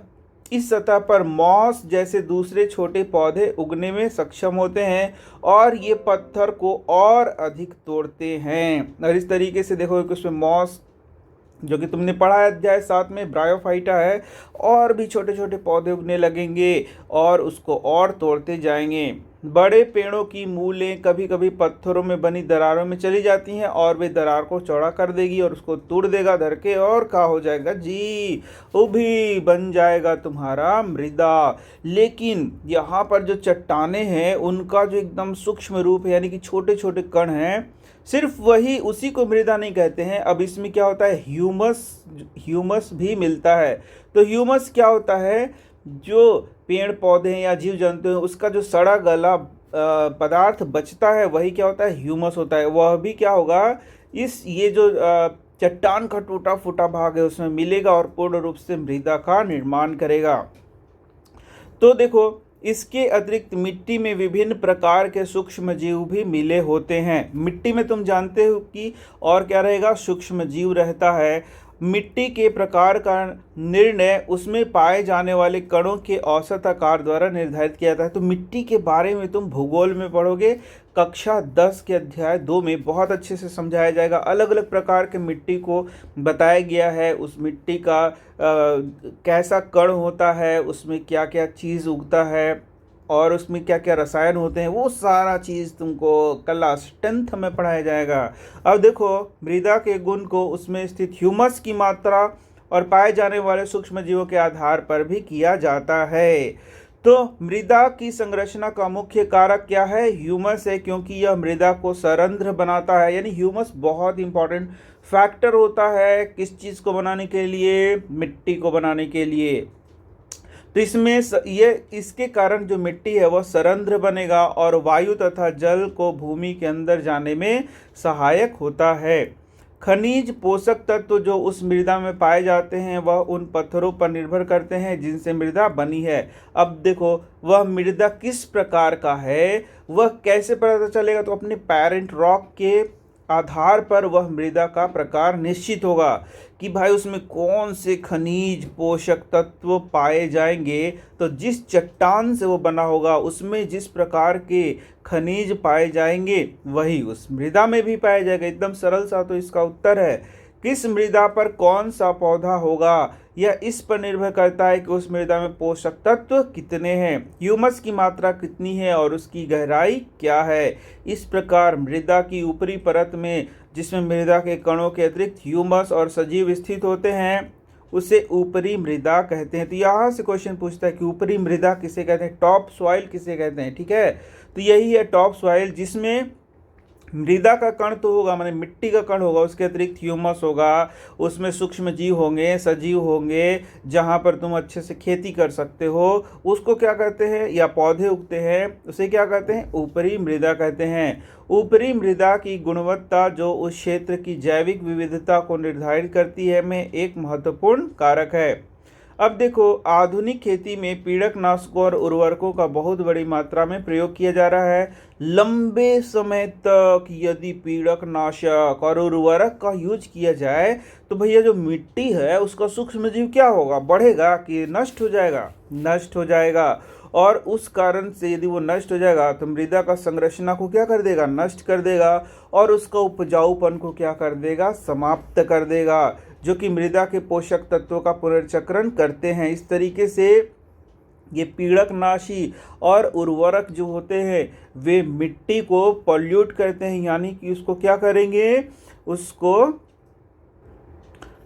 इस सतह पर मॉस जैसे दूसरे छोटे पौधे उगने में सक्षम होते हैं और ये पत्थर को और अधिक तोड़ते हैं। और इस तरीके से देखो कि उसमें मॉस, जो कि तुमने पढ़ा है अध्याय 7 में, ब्रायोफाइटा है, और भी छोटे छोटे पौधे उगने लगेंगे और उसको और तोड़ते जाएंगे। बड़े पेड़ों की मूलें कभी कभी पत्थरों में बनी दरारों में चली जाती हैं और वे दरार को चौड़ा कर देगी और उसको तोड़ देगा धर के, और क्या हो जाएगा जी, वो भी बन जाएगा तुम्हारा मृदा। लेकिन यहाँ पर जो चट्टाने हैं उनका जो एकदम सूक्ष्म रूप है, यानी कि छोटे छोटे कण हैं, सिर्फ वही, उसी को मृदा नहीं कहते हैं। अब इसमें क्या होता है, ह्यूमस भी मिलता है। तो ह्यूमस क्या होता है, जो पेड़ पौधे हैं या जीव जंतु हैं उसका जो सड़ा गला पदार्थ बचता है वही क्या होता है, ह्यूमस होता है। वह भी क्या होगा, ये जो चट्टान का टूटा फूटा भाग है उसमें मिलेगा और पूर्ण रूप से मृदा का निर्माण करेगा। तो देखो, इसके अतिरिक्त मिट्टी में विभिन्न प्रकार के सूक्ष्म जीव भी मिले होते हैं। मिट्टी में तुम जानते हो कि और क्या रहेगा, सूक्ष्म जीव रहता है। मिट्टी के प्रकार का निर्णय उसमें पाए जाने वाले कणों के औसत आकार द्वारा निर्धारित किया जाता है। तो मिट्टी के बारे में तुम भूगोल में पढ़ोगे, कक्षा 10 के अध्याय 2 में बहुत अच्छे से समझाया जाएगा। अलग अलग प्रकार के मिट्टी को बताया गया है, उस मिट्टी का कैसा कण होता है, उसमें क्या क्या चीज़ उगता है और उसमें क्या क्या रसायन होते हैं, वो सारा चीज़ तुमको क्लास 10th में पढ़ाया जाएगा। अब देखो, मृदा के गुण को उसमें स्थित ह्यूमस की मात्रा और पाए जाने वाले सूक्ष्म जीवों के आधार पर भी किया जाता है। तो मृदा की संरचना का मुख्य कारक क्या है, ह्यूमस है, क्योंकि यह मृदा को सरंध्र बनाता है। यानी ह्यूमस बहुत इंपॉर्टेंट फैक्टर होता है किस चीज़ को बनाने के लिए, मिट्टी को बनाने के लिए। तो इसमें ये इसके कारण जो मिट्टी है वह सरंध्र बनेगा और वायु तथा जल को भूमि के अंदर जाने में सहायक होता है। खनिज पोषक तत्व जो उस मृदा में पाए जाते हैं वह उन पत्थरों पर निर्भर करते हैं जिनसे मृदा बनी है। अब देखो, वह मृदा किस प्रकार का है, वह कैसे पता चलेगा, तो अपने पेरेंट रॉक के आधार पर वह मृदा का प्रकार निश्चित होगा कि भाई उसमें कौन से खनिज पोषक तत्व पाए जाएंगे। तो जिस चट्टान से वो बना होगा उसमें जिस प्रकार के खनिज पाए जाएंगे वही उस मृदा में भी पाया जाएगा। एकदम सरल सा तो इसका उत्तर है। किस मृदा पर कौन सा पौधा होगा, यह इस पर निर्भर करता है कि उस मृदा में पोषक तत्व कितने हैं, ह्यूमस की मात्रा कितनी है और उसकी गहराई क्या है। इस प्रकार मृदा की ऊपरी परत में, जिसमें मृदा के कणों के अतिरिक्त ह्यूमस और सजीव स्थित होते हैं, उसे ऊपरी मृदा कहते हैं। तो यहाँ से क्वेश्चन पूछता है कि ऊपरी मृदा किसे कहते हैं, टॉप सॉइल किसे कहते हैं। ठीक है, तो यही है टॉप सॉइल, जिसमें मृदा का कण तो होगा, माने मिट्टी का कण होगा, उसके अतिरिक्त ह्यूमस होगा, उसमें सूक्ष्म जीव होंगे, सजीव होंगे, जहाँ पर तुम अच्छे से खेती कर सकते हो, उसको क्या कहते हैं, या पौधे उगते हैं, उसे क्या कहते हैं, ऊपरी मृदा कहते हैं। ऊपरी मृदा की गुणवत्ता जो उस क्षेत्र की जैविक विविधता को निर्धारित करती है में एक महत्वपूर्ण कारक है। अब देखो, आधुनिक खेती में पीड़कनाशकों और उर्वरकों का बहुत बड़ी मात्रा में प्रयोग किया जा रहा है। लंबे समय तक यदि पीड़कनाशक और उर्वरक का यूज किया जाए तो भैया जो मिट्टी है उसका सूक्ष्म जीव क्या होगा, बढ़ेगा कि नष्ट हो जाएगा, नष्ट हो जाएगा। और उस कारण से यदि वो नष्ट हो जाएगा तो मृदा का संरचना को क्या कर देगा, नष्ट कर देगा, और उसका उपजाऊपन को क्या कर देगा, समाप्त कर देगा, जो कि मृदा के पोषक तत्वों का पुनर्चक्रण करते हैं। इस तरीके से ये पीड़कनाशी और उर्वरक जो होते हैं वे मिट्टी को पॉल्यूट करते हैं, यानी कि उसको क्या करेंगे, उसको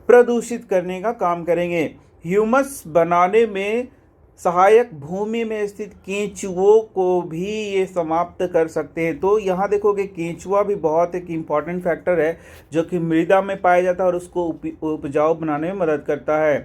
प्रदूषित करने का काम करेंगे। ह्यूमस बनाने में सहायक भूमि में स्थित केंचुओं को भी ये समाप्त कर सकते हैं। तो यहाँ देखोगे केंचुआ भी बहुत एक इम्पॉर्टेंट फैक्टर है जो कि मृदा में पाया जाता है और उसको उपजाऊ बनाने में मदद करता है।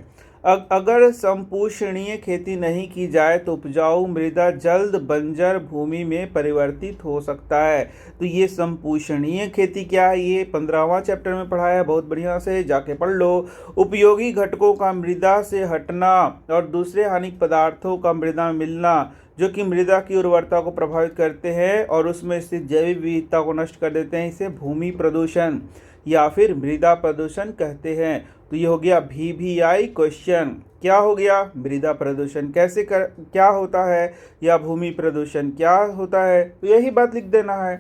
अगर संपोषणीय खेती नहीं की जाए तो उपजाऊ मृदा जल्द बंजर भूमि में परिवर्तित हो सकता है। तो ये संपोषणीय खेती क्या है, ये 15वां चैप्टर में पढ़ाया है, बहुत बढ़िया से जाके पढ़ लो। उपयोगी घटकों का मृदा से हटना और दूसरे हानिक पदार्थों का मृदा में मिलना जो कि मृदा की उर्वरता को प्रभावित करते हैं और उसमें स्थित जैविक विविधता को नष्ट कर देते हैं, इसे भूमि प्रदूषण या फिर मृदा प्रदूषण कहते हैं। तो ये हो गया VVI क्वेश्चन। क्या हो गया, मृदा प्रदूषण क्या होता है या भूमि प्रदूषण क्या होता है। तो यही बात लिख देना है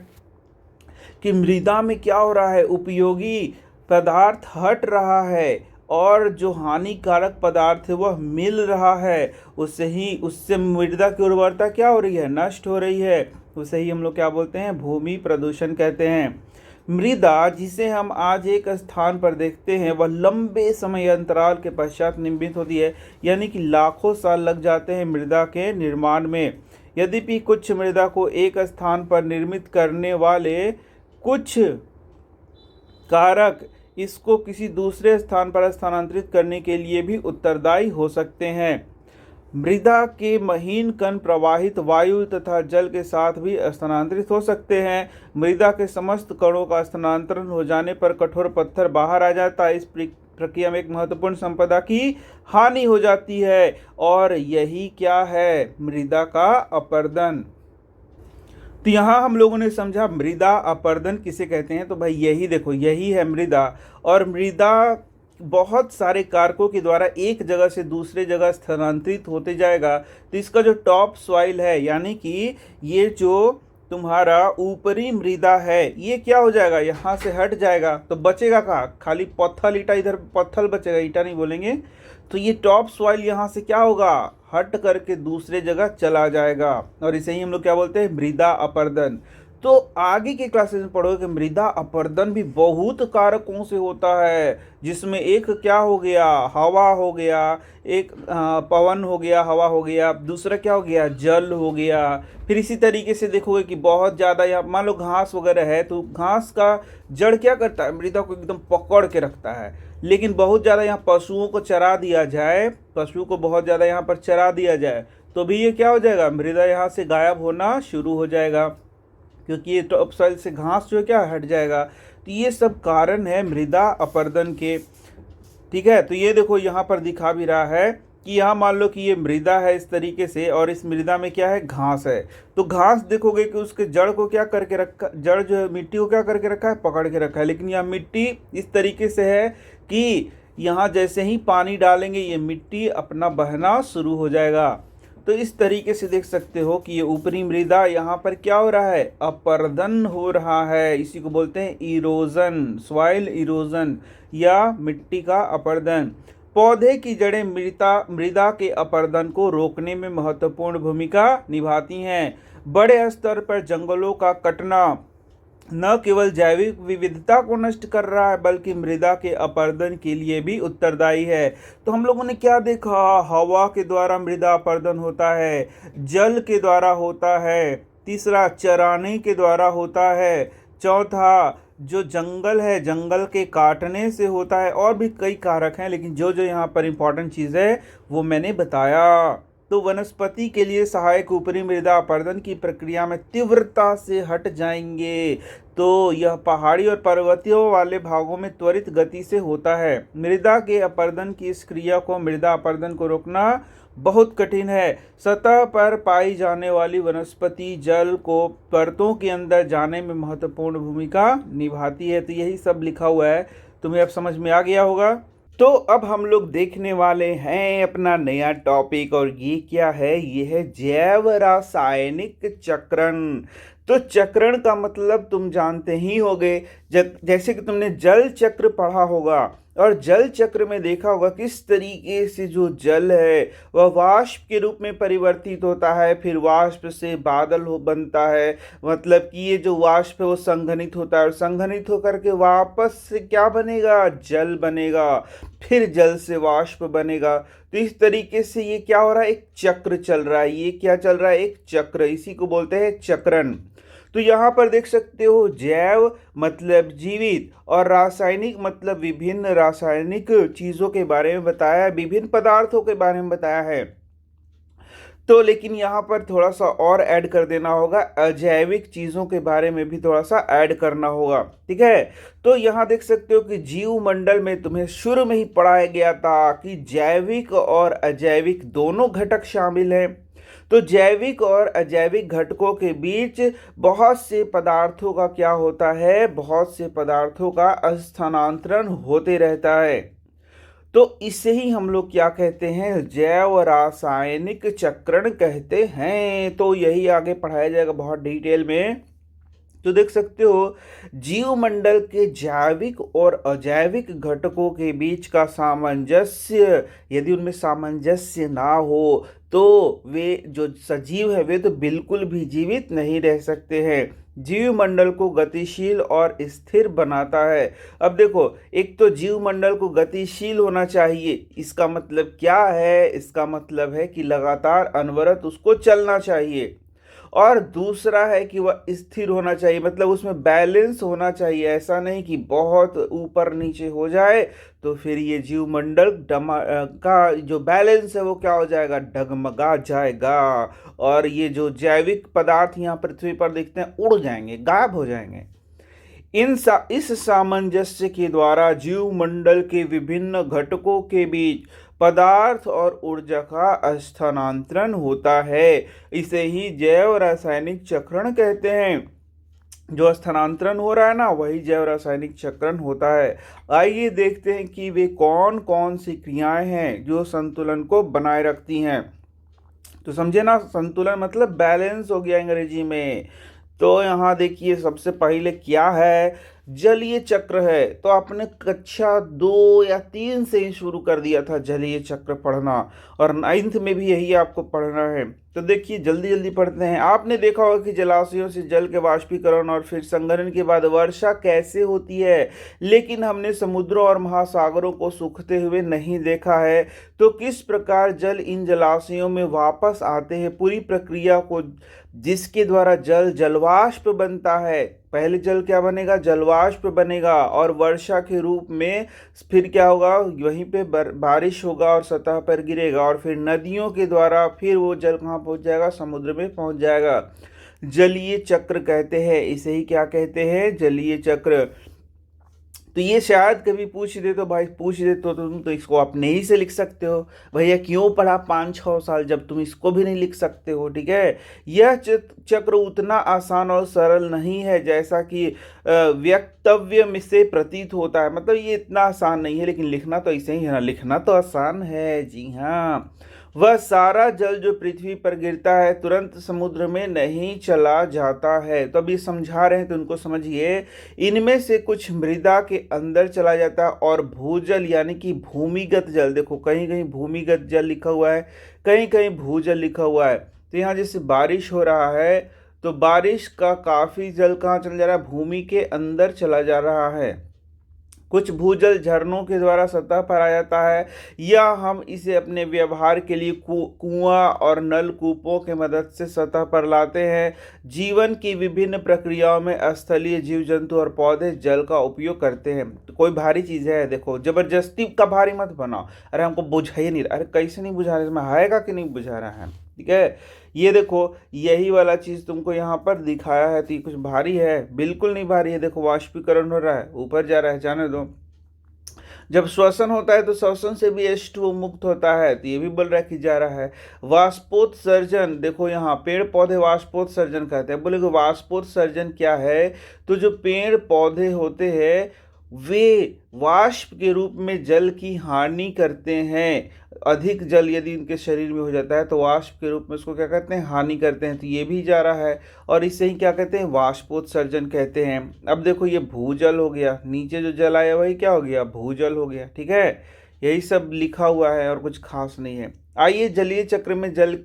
कि मृदा में क्या हो रहा है, उपयोगी पदार्थ हट रहा है और जो हानिकारक पदार्थ है वह मिल रहा है, उससे मृदा की उर्वरता क्या हो रही है, नष्ट हो रही है। उसे ही हम लोग क्या बोलते हैं, भूमि प्रदूषण कहते हैं। मृदा जिसे हम आज एक स्थान पर देखते हैं वह लंबे समय अंतराल के पश्चात निर्मित होती है, यानी कि लाखों साल लग जाते हैं मृदा के निर्माण में। यद्यपि कुछ मृदा को एक स्थान पर निर्मित करने वाले कुछ कारक इसको किसी दूसरे स्थान पर स्थानांतरित करने के लिए भी उत्तरदायी हो सकते हैं। मृदा के महीन कण प्रवाहित वायु तथा जल के साथ भी स्थानांतरित हो सकते हैं। मृदा के समस्त कणों का स्थानांतरण हो जाने पर कठोर पत्थर बाहर आ जाता है। इस प्रक्रिया में एक महत्वपूर्ण संपदा की हानि हो जाती है और यही क्या है, मृदा का अपरदन। तो यहाँ हम लोगों ने समझा मृदा अपरदन किसे कहते हैं। तो भाई यही देखो, यही है मृदा। और मृदा बहुत सारे कारकों के द्वारा एक जगह से दूसरे जगह स्थानांतरित होते जाएगा। तो इसका जो टॉप सॉइल है, यानी कि ये जो तुम्हारा ऊपरी मृदा है, ये क्या हो जाएगा, यहाँ से हट जाएगा। तो बचेगा कहाँ, खाली पत्थल ईटा, इधर पत्थल बचेगा, ईटा नहीं बोलेंगे। तो ये टॉप सॉइल यहाँ से क्या होगा, हट करके दूसरे जगह चला जाएगा और इसे ही हम लोग क्या बोलते हैं, मृदा अपरदन। तो आगे के क्लासेस में पढ़ोगे कि मृदा अपरदन भी बहुत कारकों से होता है, जिसमें एक क्या हो गया, हवा हो गया, एक पवन हो गया, हवा हो गया, दूसरा क्या हो गया, जल हो गया। फिर इसी तरीके से देखोगे कि बहुत ज़्यादा यहाँ मान लो घास वगैरह है, तो घास का जड़ क्या करता है, मृदा को एकदम पकड़ के रखता है। लेकिन बहुत ज़्यादा यहाँ पशुओं को चरा दिया जाए, पशु को बहुत ज़्यादा यहाँ पर चरा दिया जाए, तो भी ये क्या हो जाएगा, मृदा यहाँ से गायब होना शुरू हो जाएगा, क्योंकि ये टॉप सॉइल से घास जो है क्या हट जाएगा। तो ये सब कारण है मृदा अपरदन के। ठीक है, तो ये देखो यहाँ पर दिखा भी रहा है कि यहाँ मान लो कि ये मृदा है इस तरीके से, और इस मृदा में क्या है, घास है। तो घास देखोगे कि उसके जड़ को क्या करके रखा, जड़ जो है मिट्टी को क्या करके रखा है, पकड़ के रखा है। लेकिन यहाँ मिट्टी इस तरीके से है कि यहाँ जैसे ही पानी डालेंगे ये मिट्टी अपना बहना शुरू हो जाएगा। तो इस तरीके से देख सकते हो कि ये ऊपरी मृदा यहाँ पर क्या हो रहा है, अपरदन हो रहा है। इसी को बोलते हैं इरोजन, सॉइल इरोजन या मिट्टी का अपरदन। पौधे की जड़ें मृदा के अपरदन को रोकने में महत्वपूर्ण भूमिका निभाती हैं। बड़े स्तर पर जंगलों का कटना न केवल जैविक विविधता को नष्ट कर रहा है बल्कि मृदा के अपरदन के लिए भी उत्तरदायी है। तो हम लोगों ने क्या देखा, हवा के द्वारा मृदा अपरदन होता है, जल के द्वारा होता है, तीसरा चराने के द्वारा होता है, चौथा जो जंगल है जंगल के काटने से होता है, और भी कई कारक हैं, लेकिन जो जो यहाँ पर इम्पोर्टेंट चीज़ है वो मैंने बताया। तो वनस्पति के लिए सहायक ऊपरी मृदा अपरदन की प्रक्रिया में तीव्रता से हट जाएंगे। तो यह पहाड़ी और पर्वतीय वाले भागों में त्वरित गति से होता है। मृदा के अपरदन की इस क्रिया को, मृदा अपरदन को रोकना बहुत कठिन है। सतह पर पाई जाने वाली वनस्पति जल को परतों के अंदर जाने में महत्वपूर्ण भूमिका निभाती है। तो यही सब लिखा हुआ है, तुम्हें अब समझ में आ गया होगा। तो अब हम लोग देखने वाले हैं अपना नया टॉपिक, और ये क्या है, ये है जैव रासायनिक चक्रण। तो चक्रण का मतलब तुम जानते ही होगे, जैसे कि तुमने जल चक्र पढ़ा होगा, और जल चक्र में देखा होगा किस तरीके से जो जल है वह वाष्प के रूप में परिवर्तित होता है, फिर वाष्प से बादल बनता है। मतलब कि ये जो वाष्प है वो संघनित होता है, और संघनित होकर के वापस से क्या बनेगा, जल बनेगा, फिर जल से वाष्प बनेगा। तो इस तरीके से ये क्या हो रहा है, एक चक्र चल रहा है। ये क्या चल रहा है, एक चक्र, इसी को बोलते हैं चक्रण। तो यहाँ पर देख सकते हो जैव मतलब जीवित और रासायनिक मतलब विभिन्न रासायनिक चीजों के बारे में बताया है, विभिन्न पदार्थों के बारे में बताया है। तो लेकिन यहाँ पर थोड़ा सा और ऐड कर देना होगा, अजैविक चीजों के बारे में भी थोड़ा सा ऐड करना होगा। ठीक है, तो यहाँ देख सकते हो कि जीव मंडल में तुम्हें शुरू में ही पढ़ाया गया था कि जैविक और अजैविक दोनों घटक शामिल हैं। तो जैविक और अजैविक घटकों के बीच बहुत से पदार्थों का क्या होता है, बहुत से पदार्थों का स्थानांतरण होते रहता है। तो इसे ही हम लोग क्या कहते हैं, जैव रासायनिक चक्रण कहते हैं। तो यही आगे पढ़ाया जाएगा बहुत डिटेल में। तो देख सकते हो जीव मंडल के जैविक और अजैविक घटकों के बीच का सामंजस्य, यदि उनमें सामंजस्य ना हो तो वे जो सजीव है वे तो बिल्कुल भी जीवित नहीं रह सकते हैं। जीव मंडल को गतिशील और स्थिर बनाता है। अब देखो, एक तो जीव मंडल को गतिशील होना चाहिए, इसका मतलब क्या है, इसका मतलब है कि लगातार अनवरत उसको चलना चाहिए। और दूसरा है कि वह स्थिर होना चाहिए, मतलब उसमें बैलेंस होना चाहिए। ऐसा नहीं कि बहुत ऊपर नीचे हो जाए तो फिर ये जीव मंडल का जो बैलेंस है वो क्या हो जाएगा, डगमगा जाएगा। और ये जो जैविक पदार्थ यहाँ पृथ्वी पर दिखते हैं उड़ जाएंगे, गायब हो जाएंगे। इस सामंजस्य के द्वारा जीव मंडल के विभिन्न घटकों के बीच पदार्थ और ऊर्जा का स्थानांतरण होता है। इसे ही जैव रासायनिक चक्रण कहते हैं। जो स्थानांतरण हो रहा है ना, वही जैव रासायनिक चक्रण होता है। आइए देखते हैं कि वे कौन कौन सी क्रियाएं हैं जो संतुलन को बनाए रखती हैं। तो समझे ना, संतुलन मतलब बैलेंस हो गया अंग्रेजी में। तो यहाँ देखिए सबसे पहले क्या है, जलीय चक्र है। तो आपने कक्षा 2 या 3 से ही शुरू कर दिया था जलीय चक्र पढ़ना, और 9th में भी यही आपको पढ़ना है। तो देखिए जल्दी जल्दी पढ़ते हैं। आपने देखा होगा कि जलाशयों से जल के वाष्पीकरण और फिर संघनन के बाद वर्षा कैसे होती है, लेकिन हमने समुद्रों और महासागरों को सूखते हुए नहीं देखा है। तो किस प्रकार जल इन जलाशयों में वापस आते हैं, पूरी प्रक्रिया को, जिसके द्वारा जल जलवाष्प बनता है। पहले जल क्या बनेगा, जलवाष्प बनेगा, और वर्षा के रूप में फिर क्या होगा, वहीं पे बारिश होगा और सतह पर गिरेगा, और फिर नदियों के द्वारा फिर वो जल कहाँ पहुंच जाएगा, समुद्र में पहुंच जाएगा। जलीय चक्र कहते हैं इसे ही, क्या कहते हैं, जलीय चक्र। तो ये शायद कभी पूछ दे तो भाई, पूछ दे तो तुम तो इसको अपने ही से लिख सकते हो। भैया क्यों पढ़ा 5-6 साल जब तुम इसको भी नहीं लिख सकते हो। ठीक है, यह चक्र उतना आसान और सरल नहीं है जैसा कि वक्तव्य में से प्रतीत होता है। मतलब ये इतना आसान नहीं है, लेकिन लिखना तो ऐसे ही है ना, लिखना तो आसान है। जी हाँ, वह सारा जल जो पृथ्वी पर गिरता है तुरंत समुद्र में नहीं चला जाता है। तो अब ये समझा रहे हैं तो उनको समझिए। इनमें से कुछ मृदा के अंदर चला जाता है, और भूजल यानी कि भूमिगत जल, देखो कहीं कहीं भूमिगत जल लिखा हुआ है, कहीं कहीं भूजल लिखा हुआ है। तो यहाँ जैसे बारिश हो रहा है तो बारिश का काफी जल कहाँ चला जा रहा है, भूमि के अंदर चला जा रहा है। कुछ भूजल झरनों के द्वारा सतह पर आ जाता है, या हम इसे अपने व्यवहार के लिए कुआं और नलकूपों के मदद से सतह पर लाते हैं। जीवन की विभिन्न प्रक्रियाओं में स्थलीय जीव जंतु और पौधे जल का उपयोग करते हैं। तो कोई भारी चीज़ है, देखो जबरदस्ती का भारी मत बनाओ। अरे हमको बुझा ही नहीं रहा, अरे कैसे नहीं बुझा रहा, इसमें आएगा कि नहीं बुझा रहा है। ठीक है, ये देखो यही वाला चीज तुमको यहाँ पर दिखाया है, तो ये कुछ भारी है, बिल्कुल नहीं भारी है। देखो वाष्पीकरण हो रहा है, ऊपर जा रहा है, जाने दो। जब श्वसन होता है तो श्वसन से भी H2O मुक्त होता है, तो ये भी बोल रहा है कि जा रहा है। वाष्पोत्सर्जन, देखो यहाँ पेड़ पौधे वाष्पोत्सर्जन कहते हैं। बोले वाष्पोत्सर्जन क्या है, तो जो पेड़ पौधे होते हैं वे वाष्प के रूप में जल की हानि करते हैं। अधिक जल यदि इनके शरीर में हो जाता है तो वाष्प के रूप में उसको क्या कहते हैं, हानि करते हैं। तो ये भी जा रहा है, और इसे ही क्या कहते हैं, वाष्पोत्सर्जन कहते हैं। अब देखो ये भूजल हो गया, नीचे जो जल आया वही क्या हो गया, भूजल हो गया। ठीक है, यही सब लिखा हुआ है और कुछ खास नहीं है। आइए जलीय चक्र में जल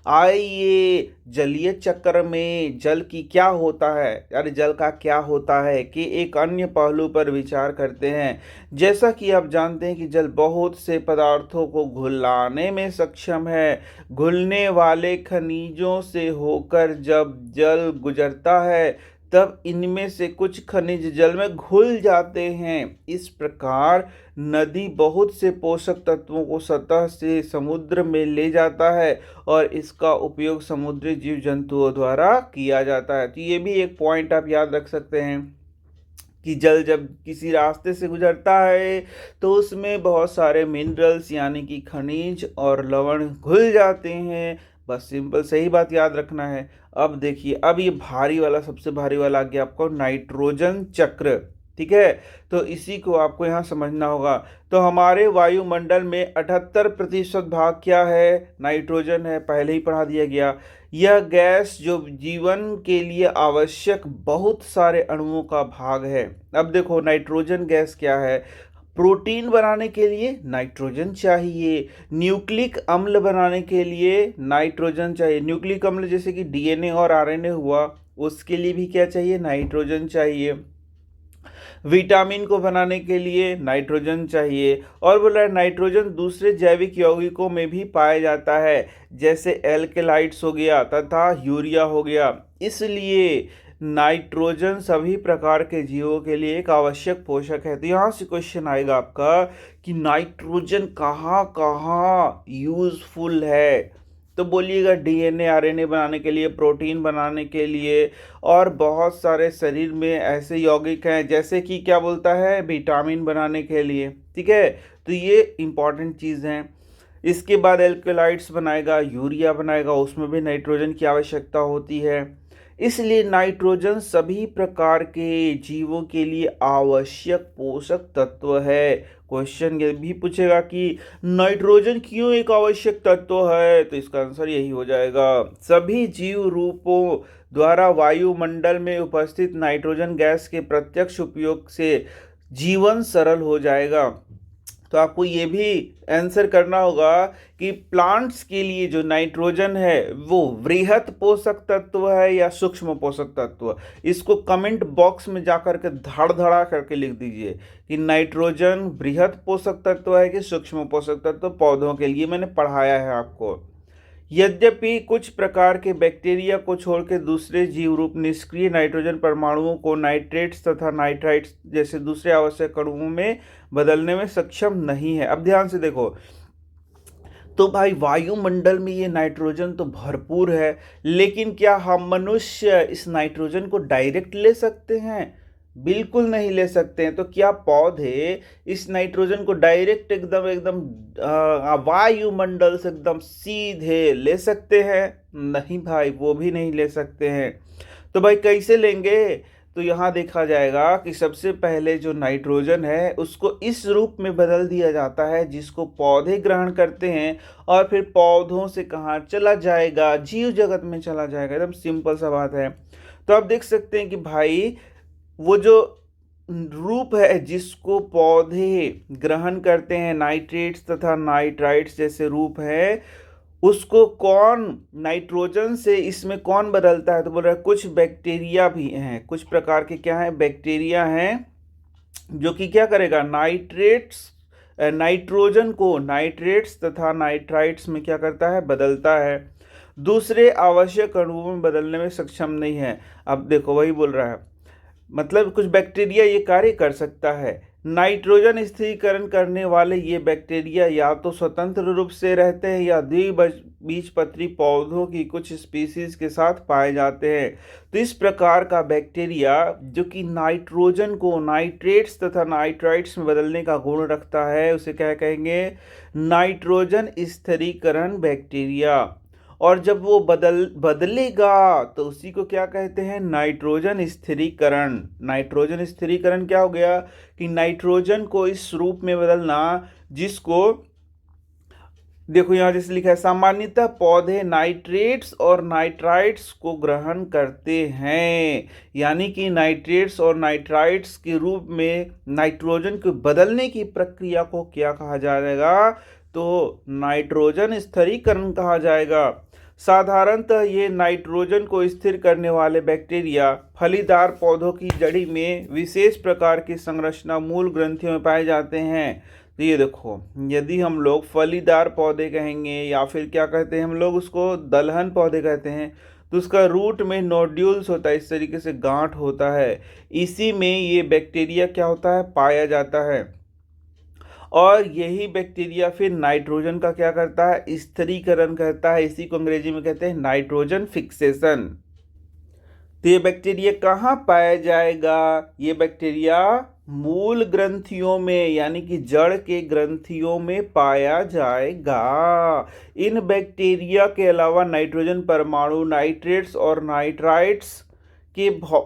आइए जलीय चक्र में जल की क्या होता है, यानी जल का क्या होता है कि एक अन्य पहलू पर विचार करते हैं। जैसा कि आप जानते हैं कि जल बहुत से पदार्थों को घुलाने में सक्षम है। घुलने वाले खनिजों से होकर जब जल गुजरता है तब इनमें से कुछ खनिज जल में घुल जाते हैं। इस प्रकार नदी बहुत से पोषक तत्वों को सतह से समुद्र में ले जाता है और इसका उपयोग समुद्री जीव जंतुओं द्वारा किया जाता है। तो ये भी एक पॉइंट आप याद रख सकते हैं कि जल जब किसी रास्ते से गुजरता है तो उसमें बहुत सारे मिनरल्स यानी कि खनिज और लवण घुल जाते हैं। बस सिंपल सही बात याद रखना है। अब देखिए, अब ये भारी वाला, सबसे भारी वाला आ गया आपको नाइट्रोजन चक्र। ठीक है, तो इसी को आपको यहाँ समझना होगा। तो हमारे वायुमंडल में 78% भाग क्या है? नाइट्रोजन है, पहले ही पढ़ा दिया गया। यह गैस जो जीवन के लिए आवश्यक बहुत सारे अणुओं का भाग है। अब देखो, नाइट्रोजन गैस क्या है? प्रोटीन बनाने के लिए नाइट्रोजन चाहिए, न्यूक्लिक अम्ल बनाने के लिए नाइट्रोजन चाहिए। न्यूक्लिक अम्ल जैसे कि डीएनए और आरएनए हुआ, उसके लिए भी क्या चाहिए? नाइट्रोजन चाहिए। विटामिन को बनाने के लिए नाइट्रोजन चाहिए। और बोला नाइट्रोजन दूसरे जैविक यौगिकों में भी पाया जाता है, जैसे एल्केलाइड्स हो गया तथा यूरिया हो गया। इसलिए नाइट्रोजन सभी प्रकार के जीवों के लिए एक आवश्यक पोषक है। तो यहाँ से क्वेश्चन आएगा आपका कि नाइट्रोजन कहाँ कहाँ यूजफुल है? तो बोलिएगा डीएनए आरएनए बनाने के लिए, प्रोटीन बनाने के लिए, और बहुत सारे शरीर में ऐसे यौगिक हैं जैसे कि क्या बोलता है, विटामिन बनाने के लिए। ठीक है, तो ये इंपॉर्टेंट चीज़ हैं। इसके बाद एल्कलाइड्स बनाएगा, यूरिया बनाएगा, उसमें भी नाइट्रोजन की आवश्यकता होती है। इसलिए नाइट्रोजन सभी प्रकार के जीवों के लिए आवश्यक पोषक तत्व है। क्वेश्चन ये भी पूछेगा कि नाइट्रोजन क्यों एक आवश्यक तत्व है, तो इसका आंसर यही हो जाएगा। सभी जीव रूपों द्वारा वायुमंडल में उपस्थित नाइट्रोजन गैस के प्रत्यक्ष उपयोग से जीवन सरल हो जाएगा। तो आपको ये भी आंसर करना होगा कि प्लांट्स के लिए जो नाइट्रोजन है वो वृहत पोषक तत्व है या सूक्ष्म पोषक तत्व। इसको कमेंट बॉक्स में जाकर के धड़ धड़ा करके लिख दीजिए कि नाइट्रोजन वृहत पोषक तत्व है कि सूक्ष्म पोषक तत्व पौधों के लिए। मैंने पढ़ाया है आपको। यद्यपि कुछ प्रकार के बैक्टीरिया को छोड़कर दूसरे जीव रूप निष्क्रिय नाइट्रोजन परमाणुओं को नाइट्रेट्स तथा नाइट्राइट्स जैसे दूसरे आवश्यक अणुओं में बदलने में सक्षम नहीं है। अब ध्यान से देखो, तो भाई वायुमंडल में ये नाइट्रोजन तो भरपूर है, लेकिन क्या हम मनुष्य इस नाइट्रोजन को डायरेक्ट ले सकते हैं? बिल्कुल नहीं ले सकते हैं। तो क्या पौधे इस नाइट्रोजन को डायरेक्ट एकदम एकदम वायुमंडल से एकदम सीधे ले सकते हैं? नहीं भाई, वो भी नहीं ले सकते हैं। तो भाई कैसे लेंगे? तो यहाँ देखा जाएगा कि सबसे पहले जो नाइट्रोजन है उसको इस रूप में बदल दिया जाता है जिसको पौधे ग्रहण करते हैं, और फिर पौधों से कहाँ चला जाएगा? जीव जगत में चला जाएगा। एकदम सिंपल सा बात है। तो आप देख सकते हैं कि भाई वो जो रूप है जिसको पौधे ग्रहण करते हैं, नाइट्रेट्स तथा नाइट्राइट्स जैसे रूप है, उसको कौन नाइट्रोजन से इसमें कौन बदलता है? तो बोल रहा है कुछ बैक्टीरिया भी हैं, कुछ प्रकार के क्या हैं, बैक्टीरिया हैं, जो कि क्या करेगा, नाइट्रोजन को नाइट्रेट्स तथा नाइट्राइट्स में क्या करता है, बदलता है। दूसरे आवश्यक अणुओं में बदलने में सक्षम नहीं है। अब देखो वही बोल रहा है, मतलब कुछ बैक्टीरिया ये कार्य कर सकता है। नाइट्रोजन स्थिरीकरण करने वाले ये बैक्टीरिया या तो स्वतंत्र रूप से रहते हैं या द्विबीजपत्री पौधों की कुछ स्पीसीज के साथ पाए जाते हैं। तो इस प्रकार का बैक्टीरिया जो कि नाइट्रोजन को नाइट्रेट्स तथा नाइट्राइट्स में बदलने का गुण रखता है, उसे क्या कहेंगे, नाइट्रोजन स्थिरीकरण बैक्टीरिया। और जब वो बदलेगा तो उसी को क्या कहते हैं, नाइट्रोजन स्थिरीकरण। नाइट्रोजन स्थिरीकरण क्या हो गया कि नाइट्रोजन को इस रूप में बदलना जिसको देखो यहाँ जैसे लिखा है, सामान्यतः पौधे नाइट्रेट्स और नाइट्राइट्स को ग्रहण करते हैं, यानी कि नाइट्रेट्स और नाइट्राइट्स के रूप में नाइट्रोजन को बदलने की प्रक्रिया को क्या कहा जाएगा, तो नाइट्रोजन स्थिरीकरण कहा जाएगा। साधारणतः ये नाइट्रोजन को स्थिर करने वाले बैक्टीरिया फलीदार पौधों की जड़ी में विशेष प्रकार की संरचना मूल ग्रंथियों में पाए जाते हैं। तो ये देखो, यदि हम लोग फलीदार पौधे कहेंगे या फिर क्या कहते हैं हम लोग उसको दलहन पौधे कहते हैं, तो उसका रूट में नोड्यूल्स होता है, इस तरीके से गांठ होता है, इसी में ये बैक्टीरिया क्या होता है पाया जाता है। और यही बैक्टीरिया फिर नाइट्रोजन का क्या करता है स्थिरीकरण करता है, इसी को अंग्रेजी में कहते हैं नाइट्रोजन फिक्सेशन। तो ये बैक्टीरिया कहाँ पाया जाएगा? ये बैक्टीरिया मूल ग्रंथियों में यानी कि जड़ के ग्रंथियों में पाया जाएगा। इन बैक्टीरिया के अलावा नाइट्रोजन परमाणु नाइट्रेट्स और नाइट्राइट्स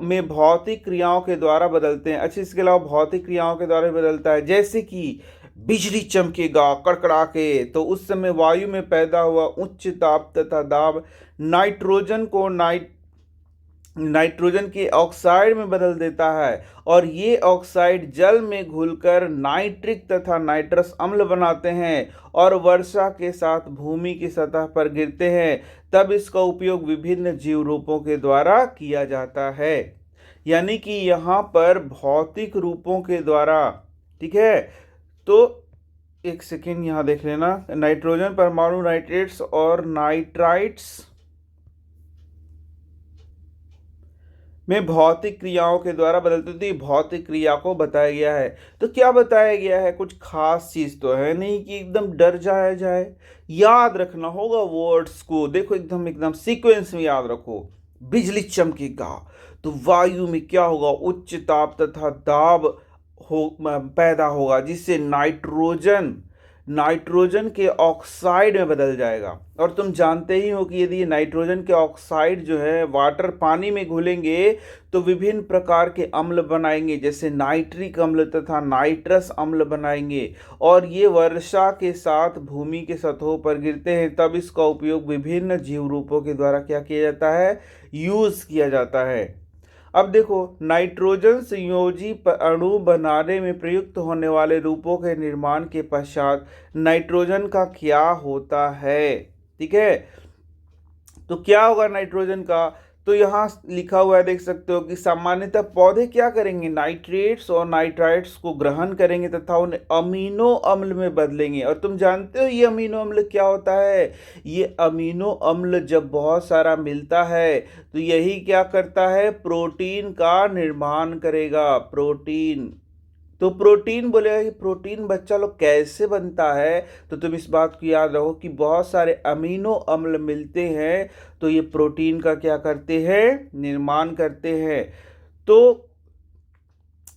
में भौतिक क्रियाओं के द्वारा बदलते हैं। अच्छा, इसके अलावा भौतिक क्रियाओं के द्वारा बदलता है, जैसे कि बिजली चमकेगा कड़कड़ा के तो उस समय वायु में पैदा हुआ उच्च ताप तथा दाब नाइट्रोजन के ऑक्साइड में बदल देता है, और ये ऑक्साइड जल में घुलकर नाइट्रिक तथा नाइट्रस अम्ल बनाते हैं और वर्षा के साथ भूमि की सतह पर गिरते हैं। तब इसका उपयोग विभिन्न जीव रूपों के द्वारा किया जाता है। यानी कि यहाँ पर भौतिक रूपों के द्वारा, ठीक है। तो एक सेकेंड यहाँ देख लेना, नाइट्रोजन परमाणु नाइट्रेट्स और नाइट्राइट्स में भौतिक क्रियाओं के द्वारा बदलती थी, भौतिक क्रिया को बताया गया है। तो क्या बताया गया है? कुछ खास चीज तो है नहीं कि एकदम डर जाया जाए। याद रखना होगा वर्ड्स को, देखो एकदम एकदम सीक्वेंस में याद रखो। बिजली चमकेगा तो वायु में क्या होगा उच्च ताप तथा दाब पैदा होगा, जिससे नाइट्रोजन के ऑक्साइड में बदल जाएगा। और तुम जानते ही हो कि यदि नाइट्रोजन के ऑक्साइड जो है वाटर पानी में घुलेंगे तो विभिन्न प्रकार के अम्ल बनाएंगे, जैसे नाइट्रिक अम्ल तथा नाइट्रस अम्ल बनाएंगे, और ये वर्षा के साथ भूमि के सतहों पर गिरते हैं। तब इसका उपयोग विभिन्न जीव रूपों के द्वारा क्या किया जाता है? यूज किया जाता है। अब देखो, नाइट्रोजन संयोजी अणु बनाने में प्रयुक्त होने वाले रूपों के निर्माण के पश्चात नाइट्रोजन का क्या होता है, ठीक है। तो क्या होगा नाइट्रोजन का? तो यहाँ लिखा हुआ है, देख सकते हो कि सामान्यतः पौधे क्या करेंगे? नाइट्रेट्स और नाइट्राइट्स को ग्रहण करेंगे तथा उन्हें अमीनो अम्ल में बदलेंगे। और तुम जानते हो ये अमीनो अम्ल क्या होता है? ये अमीनो अम्ल जब बहुत सारा मिलता है तो यही क्या करता है? प्रोटीन का निर्माण करेगा। प्रोटीन, तो प्रोटीन बोलेगा कि प्रोटीन बच्चा लोग कैसे बनता है? तो तुम इस बात को याद रखो कि बहुत सारे अमीनो अम्ल मिलते हैं तो ये प्रोटीन का क्या करते हैं? निर्माण करते हैं। तो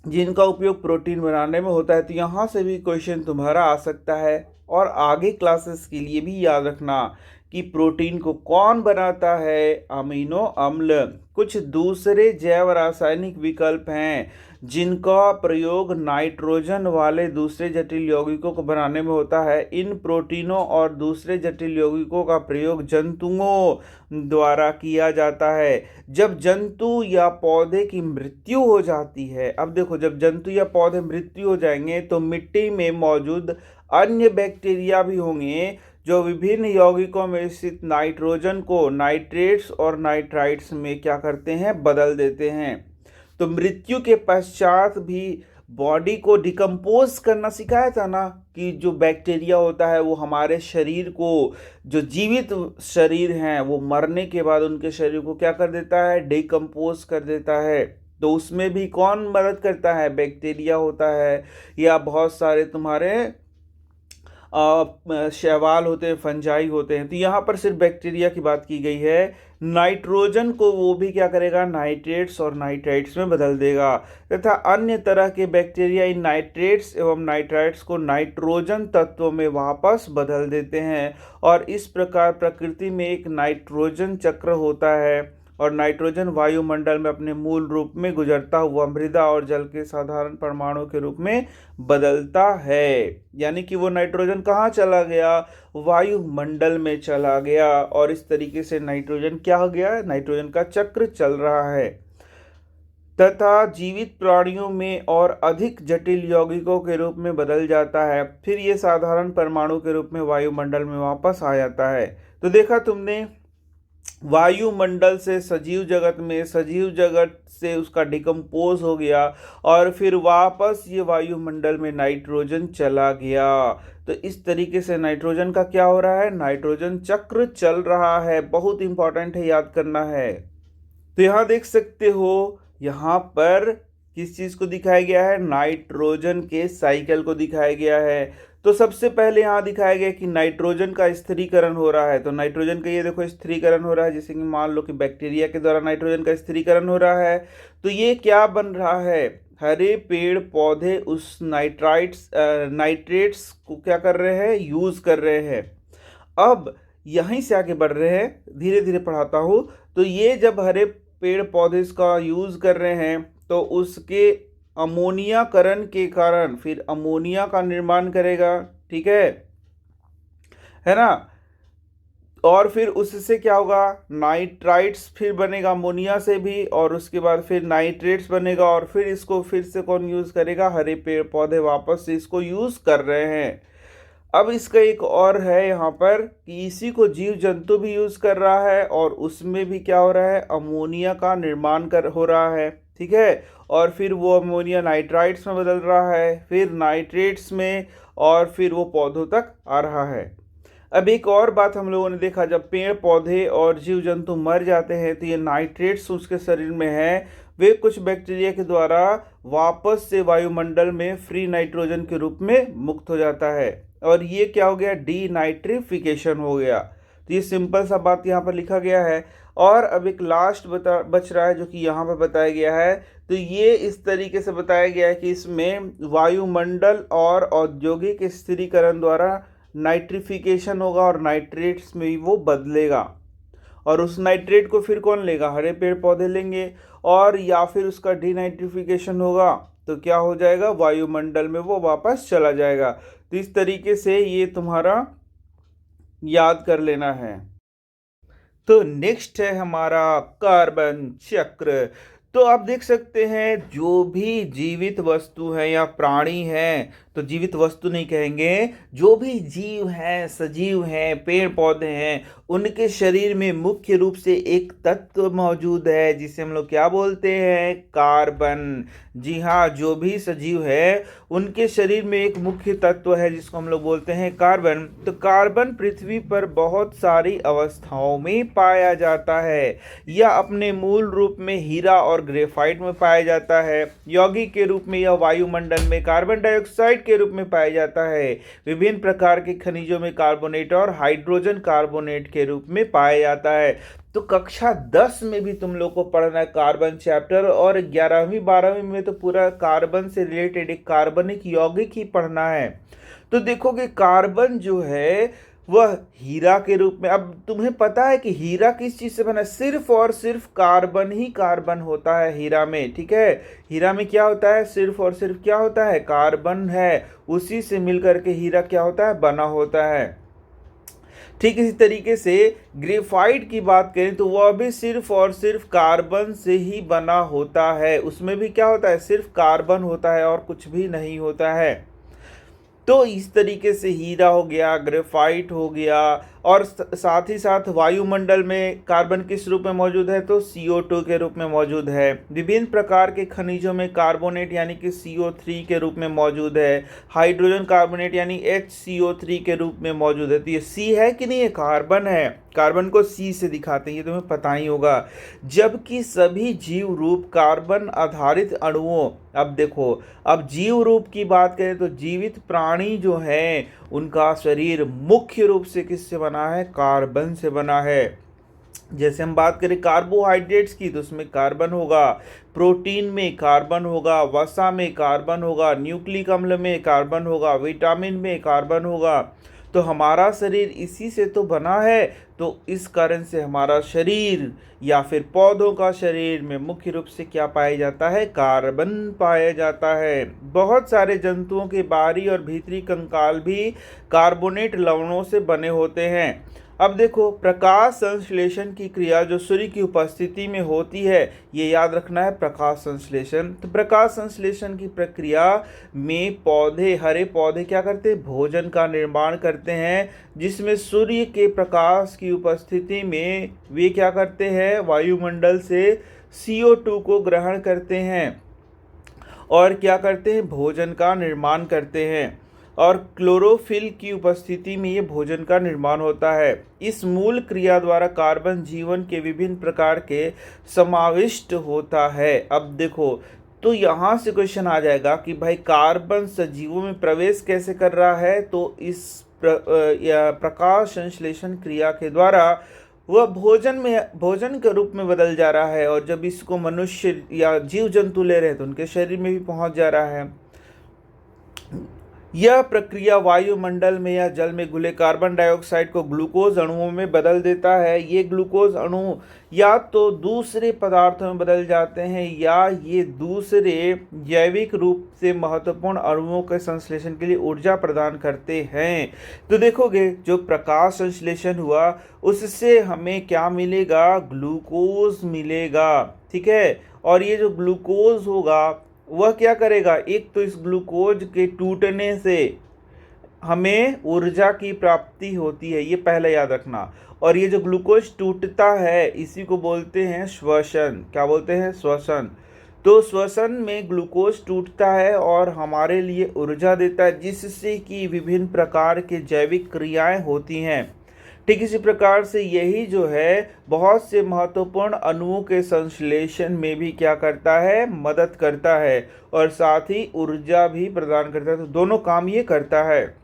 जिनका उपयोग प्रोटीन बनाने में होता है। तो यहाँ से भी क्वेश्चन तुम्हारा आ सकता है, और आगे क्लासेस के लिए भी याद रखना कि प्रोटीन को कौन बनाता है? अमीनो अम्ल। कुछ दूसरे जैव रासायनिक विकल्प हैं जिनका प्रयोग नाइट्रोजन वाले दूसरे जटिल यौगिकों को बनाने में होता है। इन प्रोटीनों और दूसरे जटिल यौगिकों का प्रयोग जंतुओं द्वारा किया जाता है। जब जंतु या पौधे की मृत्यु हो जाती है, अब देखो, जब जंतु या पौधे मृत्यु हो जाएंगे तो मिट्टी में मौजूद अन्य बैक्टीरिया भी होंगे जो विभिन्न यौगिकों में स्थित नाइट्रोजन को नाइट्रेट्स और नाइट्राइट्स में क्या करते हैं? बदल देते हैं। तो मृत्यु के पश्चात भी बॉडी को डिकम्पोज करना सिखाया था ना, कि जो बैक्टीरिया होता है वो हमारे शरीर को, जो जीवित शरीर हैं वो मरने के बाद उनके शरीर को क्या कर देता है? डिकम्पोज कर देता है। तो उसमें भी कौन मदद करता है? बैक्टीरिया होता है, या बहुत सारे तुम्हारे शैवाल होते हैं, फंजाई होते हैं। तो यहाँ पर सिर्फ बैक्टीरिया की बात की गई है। नाइट्रोजन को वो भी क्या करेगा? नाइट्रेट्स और नाइट्राइट्स में बदल देगा, तथा अन्य तरह के बैक्टीरिया इन नाइट्रेट्स एवं नाइट्राइट्स को नाइट्रोजन तत्वों में वापस बदल देते हैं। और इस प्रकार प्रकृति में एक नाइट्रोजन चक्र होता है, और नाइट्रोजन वायुमंडल में अपने मूल रूप में गुजरता हुआ मृदा और जल के साधारण परमाणु के रूप में बदलता है। यानी कि वो नाइट्रोजन कहाँ चला गया? वायुमंडल में चला गया। और इस तरीके से नाइट्रोजन क्या हो गया? नाइट्रोजन का चक्र चल रहा है, तथा जीवित प्राणियों में और अधिक जटिल यौगिकों के रूप में बदल जाता है। फिर ये साधारण परमाणु के रूप में वायुमंडल में वापस आ जाता है। तो देखा तुमने वायुमंडल से सजीव जगत में, सजीव जगत से उसका डिकम्पोज हो गया और फिर वापस ये वायुमंडल में नाइट्रोजन चला गया। तो इस तरीके से नाइट्रोजन का क्या हो रहा है, नाइट्रोजन चक्र चल रहा है। बहुत इंपॉर्टेंट है, याद करना है। तो यहाँ देख सकते हो, यहाँ पर किस चीज को दिखाया गया है, नाइट्रोजन के साइकिल को दिखाया गया है। तो सबसे पहले यहाँ दिखाया गया कि नाइट्रोजन का स्थिरीकरण हो रहा है। तो नाइट्रोजन का ये देखो स्थिरीकरण हो रहा है, जैसे कि मान लो कि बैक्टीरिया के द्वारा नाइट्रोजन का स्थिरीकरण हो रहा है। तो ये क्या बन रहा है, हरे पेड़ पौधे उस नाइट्रेट्स को क्या कर रहे हैं, यूज कर रहे हैं। अब यहीं से आगे बढ़ रहे हैं, धीरे धीरे पढ़ाता हूँ। तो ये जब हरे पेड़ पौधे इसका यूज कर रहे हैं तो उसके अमोनियाकरण के कारण फिर अमोनिया का निर्माण करेगा, ठीक है ना। और फिर उससे क्या होगा, नाइट्राइट्स फिर बनेगा अमोनिया से भी, और उसके बाद फिर नाइट्रेट्स बनेगा, और फिर इसको फिर से कौन यूज करेगा, हरे पेड़ पौधे वापस से इसको यूज कर रहे हैं। अब इसका एक और है यहाँ पर कि इसी को जीव जंतु भी यूज कर रहा है, और उसमें भी क्या हो रहा है, अमोनिया का निर्माण हो रहा है, ठीक है। और फिर वो अमोनिया नाइट्राइट्स में बदल रहा है, फिर नाइट्रेट्स में, और फिर वो पौधों तक आ रहा है। अब एक और बात हम लोगों ने देखा, जब पेड़ पौधे और जीव जंतु मर जाते हैं तो ये नाइट्रेट्स उसके शरीर में है, वे कुछ बैक्टीरिया के द्वारा वापस से वायुमंडल में फ्री नाइट्रोजन के रूप में मुक्त हो जाता है, और ये क्या हो गया, डीनाइट्रिफिकेशन हो गया। तो ये सिंपल सा बात यहाँ पर लिखा गया है। और अब एक लास्ट बच रहा है जो कि यहाँ पर बताया गया है। तो ये इस तरीके से बताया गया है कि इसमें वायुमंडल और औद्योगिक स्थिरीकरण द्वारा नाइट्रिफिकेशन होगा, और नाइट्रेट्स में भी वो बदलेगा, और उस नाइट्रेट को फिर कौन लेगा, हरे पेड़ पौधे लेंगे, और या फिर उसका डीनाइट्रिफिकेशन होगा तो क्या हो जाएगा, वायुमंडल में वो वापस चला जाएगा। तो इस तरीके से ये तुम्हारा याद कर लेना है। तो नेक्स्ट है हमारा कार्बन चक्र। तो आप देख सकते हैं जो भी जीवित वस्तु है या प्राणी है, तो जीवित वस्तु नहीं कहेंगे, जो भी जीव हैं, सजीव हैं, पेड़ पौधे हैं, उनके शरीर में मुख्य रूप से एक तत्व मौजूद है जिसे हम लोग क्या बोलते हैं, कार्बन। जी हाँ, जो भी सजीव है उनके शरीर में एक मुख्य तत्व है जिसको हम लोग बोलते हैं कार्बन। तो कार्बन पृथ्वी पर बहुत सारी अवस्थाओं में पाया जाता है। यह अपने मूल रूप में हीरा और ग्रेफाइट में पाया जाता है। यौगिक के रूप में यह वायुमंडल में कार्बन डाइऑक्साइड के रूप में पाया जाता है। विभिन्न प्रकार के खनिजों में कार्बोनेट और हाइड्रोजन कार्बोनेट के रूप में पाया जाता है। तो कक्षा 10 में भी तुम लोग को पढ़ना है कार्बन चैप्टर, और 11वीं 12वीं में तो पूरा कार्बन से रिलेटेड एक कार्बनिक यौगिक ही पढ़ना है। तो देखोगे कार्बन जो है वह हीरा के रूप में, अब तुम्हें पता है कि हीरा किस चीज से बना है, सिर्फ और सिर्फ कार्बन ही कार्बन होता है हीरा में, ठीक है। हीरा में क्या होता है, सिर्फ और सिर्फ क्या होता है, कार्बन है, उसी से मिलकर के हीरा क्या होता है, बना होता है। ठीक इसी तरीके से ग्रेफाइट की बात करें तो वह भी सिर्फ और सिर्फ कार्बन से ही बना होता है। उसमें भी क्या होता है, सिर्फ कार्बन होता है और कुछ भी नहीं होता है। तो इस तरीके से हीरा हो गया, ग्रेफाइट हो गया, और साथ ही साथ वायुमंडल में कार्बन किस रूप में मौजूद है, तो CO2 के रूप में मौजूद है। विभिन्न प्रकार के खनिजों में कार्बोनेट यानी कि CO3 के रूप में मौजूद है। हाइड्रोजन कार्बोनेट यानी HCO3 के रूप में मौजूद है। तो ये C है कि नहीं, ये कार्बन है। कार्बन को C से दिखाते हैं, ये तुम्हें पता ही होगा। जबकि सभी जीव रूप कार्बन आधारित अणुओं, अब देखो, अब जीव रूप की बात करें तो जीवित प्राणी जो है उनका शरीर मुख्य रूप से किससे बना है, कार्बन से बना है। जैसे हम बात करें कार्बोहाइड्रेट्स की तो उसमें कार्बन होगा, प्रोटीन में कार्बन होगा, वसा में कार्बन होगा, न्यूक्लिक अम्ल में कार्बन होगा, विटामिन में कार्बन होगा। तो हमारा शरीर इसी से तो बना है। तो इस कारण से हमारा शरीर या फिर पौधों का शरीर में मुख्य रूप से क्या पाया जाता है, कार्बन पाया जाता है। बहुत सारे जंतुओं के बाहरी और भीतरी कंकाल भी कार्बोनेट लवणों से बने होते हैं। अब देखो, प्रकाश संश्लेषण की क्रिया जो सूर्य की उपस्थिति में होती है, ये याद रखना है, प्रकाश संश्लेषण। तो प्रकाश संश्लेषण की प्रक्रिया में पौधे, हरे पौधे क्या करते हैं, भोजन का निर्माण करते हैं, जिसमें सूर्य के प्रकाश की की उपस्थिति में वे क्या करते हैं, वायुमंडल से CO2 को ग्रहण करते हैं और क्या करते हैं, भोजन का निर्माण करते हैं। और क्लोरोफिल की उपस्थिति में ये भोजन का निर्माण होता है। इस मूल क्रिया द्वारा कार्बन जीवन के विभिन्न प्रकार के समाविष्ट होता है। अब देखो, तो यहाँ से क्वेश्चन आ जाएगा कि भाई कार्बन सजीवों में प्रवेश कैसे कर रहा है, तो इस प्रकाश संश्लेषण क्रिया के द्वारा वह भोजन के रूप में बदल जा रहा है। और जब इसको मनुष्य या जीव जंतु ले रहे हैं तो उनके शरीर में भी पहुंच जा रहा है। यह प्रक्रिया वायुमंडल में या जल में घुले कार्बन डाइऑक्साइड को ग्लूकोज अणुओं में बदल देता है। ये ग्लूकोज अणु या तो दूसरे पदार्थों में बदल जाते हैं या ये दूसरे जैविक रूप से महत्वपूर्ण अणुओं के संश्लेषण के लिए ऊर्जा प्रदान करते हैं। तो देखोगे, जो प्रकाश संश्लेषण हुआ उससे हमें क्या मिलेगा, ग्लूकोज मिलेगा। ठीक है, और ये जो ग्लूकोज होगा वह क्या करेगा, एक तो इस ग्लूकोज के टूटने से हमें ऊर्जा की प्राप्ति होती है, ये पहले याद रखना। और ये जो ग्लूकोज टूटता है इसी को बोलते हैं श्वसन। क्या बोलते हैं, श्वसन। तो श्वसन में ग्लूकोज टूटता है और हमारे लिए ऊर्जा देता है, जिससे कि विभिन्न प्रकार के जैविक क्रियाएं होती हैं। ठीक इसी प्रकार से यही जो है बहुत से महत्वपूर्ण अणुओं के संश्लेषण में भी क्या करता है, मदद करता है और साथ ही ऊर्जा भी प्रदान करता है। तो दोनों काम ये करता है।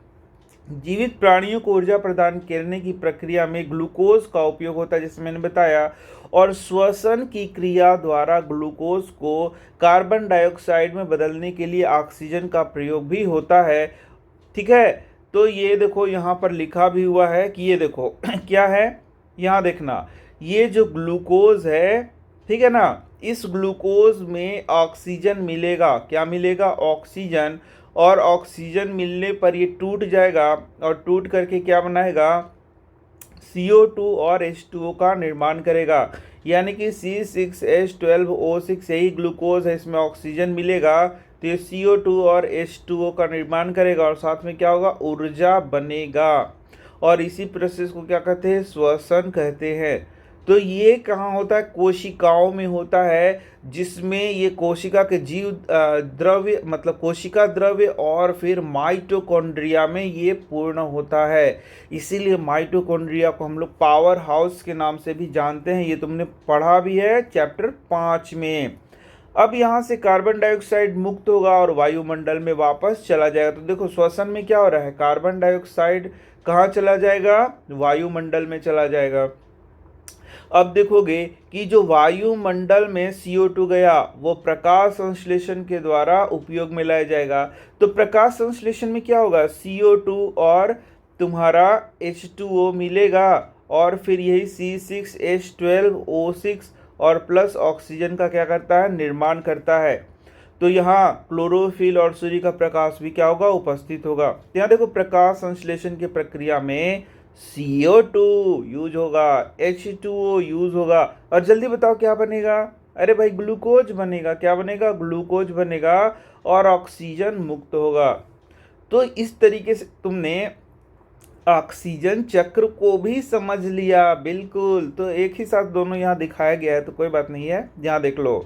जीवित प्राणियों को ऊर्जा प्रदान करने की प्रक्रिया में ग्लूकोज का उपयोग होता है, जैसे मैंने बताया। और श्वसन की क्रिया द्वारा ग्लूकोज को कार्बन डाइऑक्साइड में बदलने के लिए ऑक्सीजन का प्रयोग भी होता है। ठीक है, तो ये देखो यहाँ पर लिखा भी हुआ है कि ये देखो क्या है, यहाँ देखना, ये जो ग्लूकोज है, ठीक है ना, इस ग्लूकोज में ऑक्सीजन मिलेगा। क्या मिलेगा, ऑक्सीजन। और ऑक्सीजन मिलने पर ये टूट जाएगा और टूट करके क्या बनाएगा, CO2 और H2O का निर्माण करेगा। यानी कि C6H12O6 यही ग्लूकोज है, इसमें ऑक्सीजन मिलेगा तो ये CO2 और H2O का निर्माण करेगा और साथ में क्या होगा, ऊर्जा बनेगा। और इसी प्रोसेस को क्या कहते हैं, श्वसन कहते हैं। तो ये कहाँ होता है, कोशिकाओं में होता है, जिसमें ये कोशिका के जीव द्रव्य मतलब कोशिका द्रव्य और फिर माइटोकॉन्ड्रिया में ये पूर्ण होता है। इसीलिए माइटोकॉन्ड्रिया को हम लोग पावर हाउस के नाम से भी जानते हैं। ये तुमने पढ़ा भी है चैप्टर 5 में। अब यहाँ से कार्बन डाइऑक्साइड मुक्त होगा और वायुमंडल में वापस चला जाएगा। तो देखो श्वसन में क्या हो रहा है, कार्बन डाइऑक्साइड कहाँ चला जाएगा, वायुमंडल में चला जाएगा। अब देखोगे कि जो वायुमंडल में CO2 गया वो प्रकाश संश्लेषण के द्वारा उपयोग में लाया जाएगा। तो प्रकाश संश्लेषण में क्या होगा, CO2 और तुम्हारा H2O मिलेगा और फिर यही C6H12O6 और प्लस ऑक्सीजन का क्या करता है, निर्माण करता है। तो यहाँ क्लोरोफिल और सूर्य का प्रकाश भी क्या होगा, उपस्थित होगा। यहाँ देखो प्रकाश संश्लेषण की प्रक्रिया में CO2 यूज होगा, H2O यूज होगा और जल्दी बताओ क्या बनेगा, अरे भाई ग्लूकोज बनेगा। क्या बनेगा, ग्लूकोज बनेगा और ऑक्सीजन मुक्त होगा। तो इस तरीके से तुमने ऑक्सीजन चक्र को भी समझ लिया। बिल्कुल, तो एक ही साथ दोनों यहाँ दिखाया गया है तो कोई बात नहीं है, यहाँ देख लो।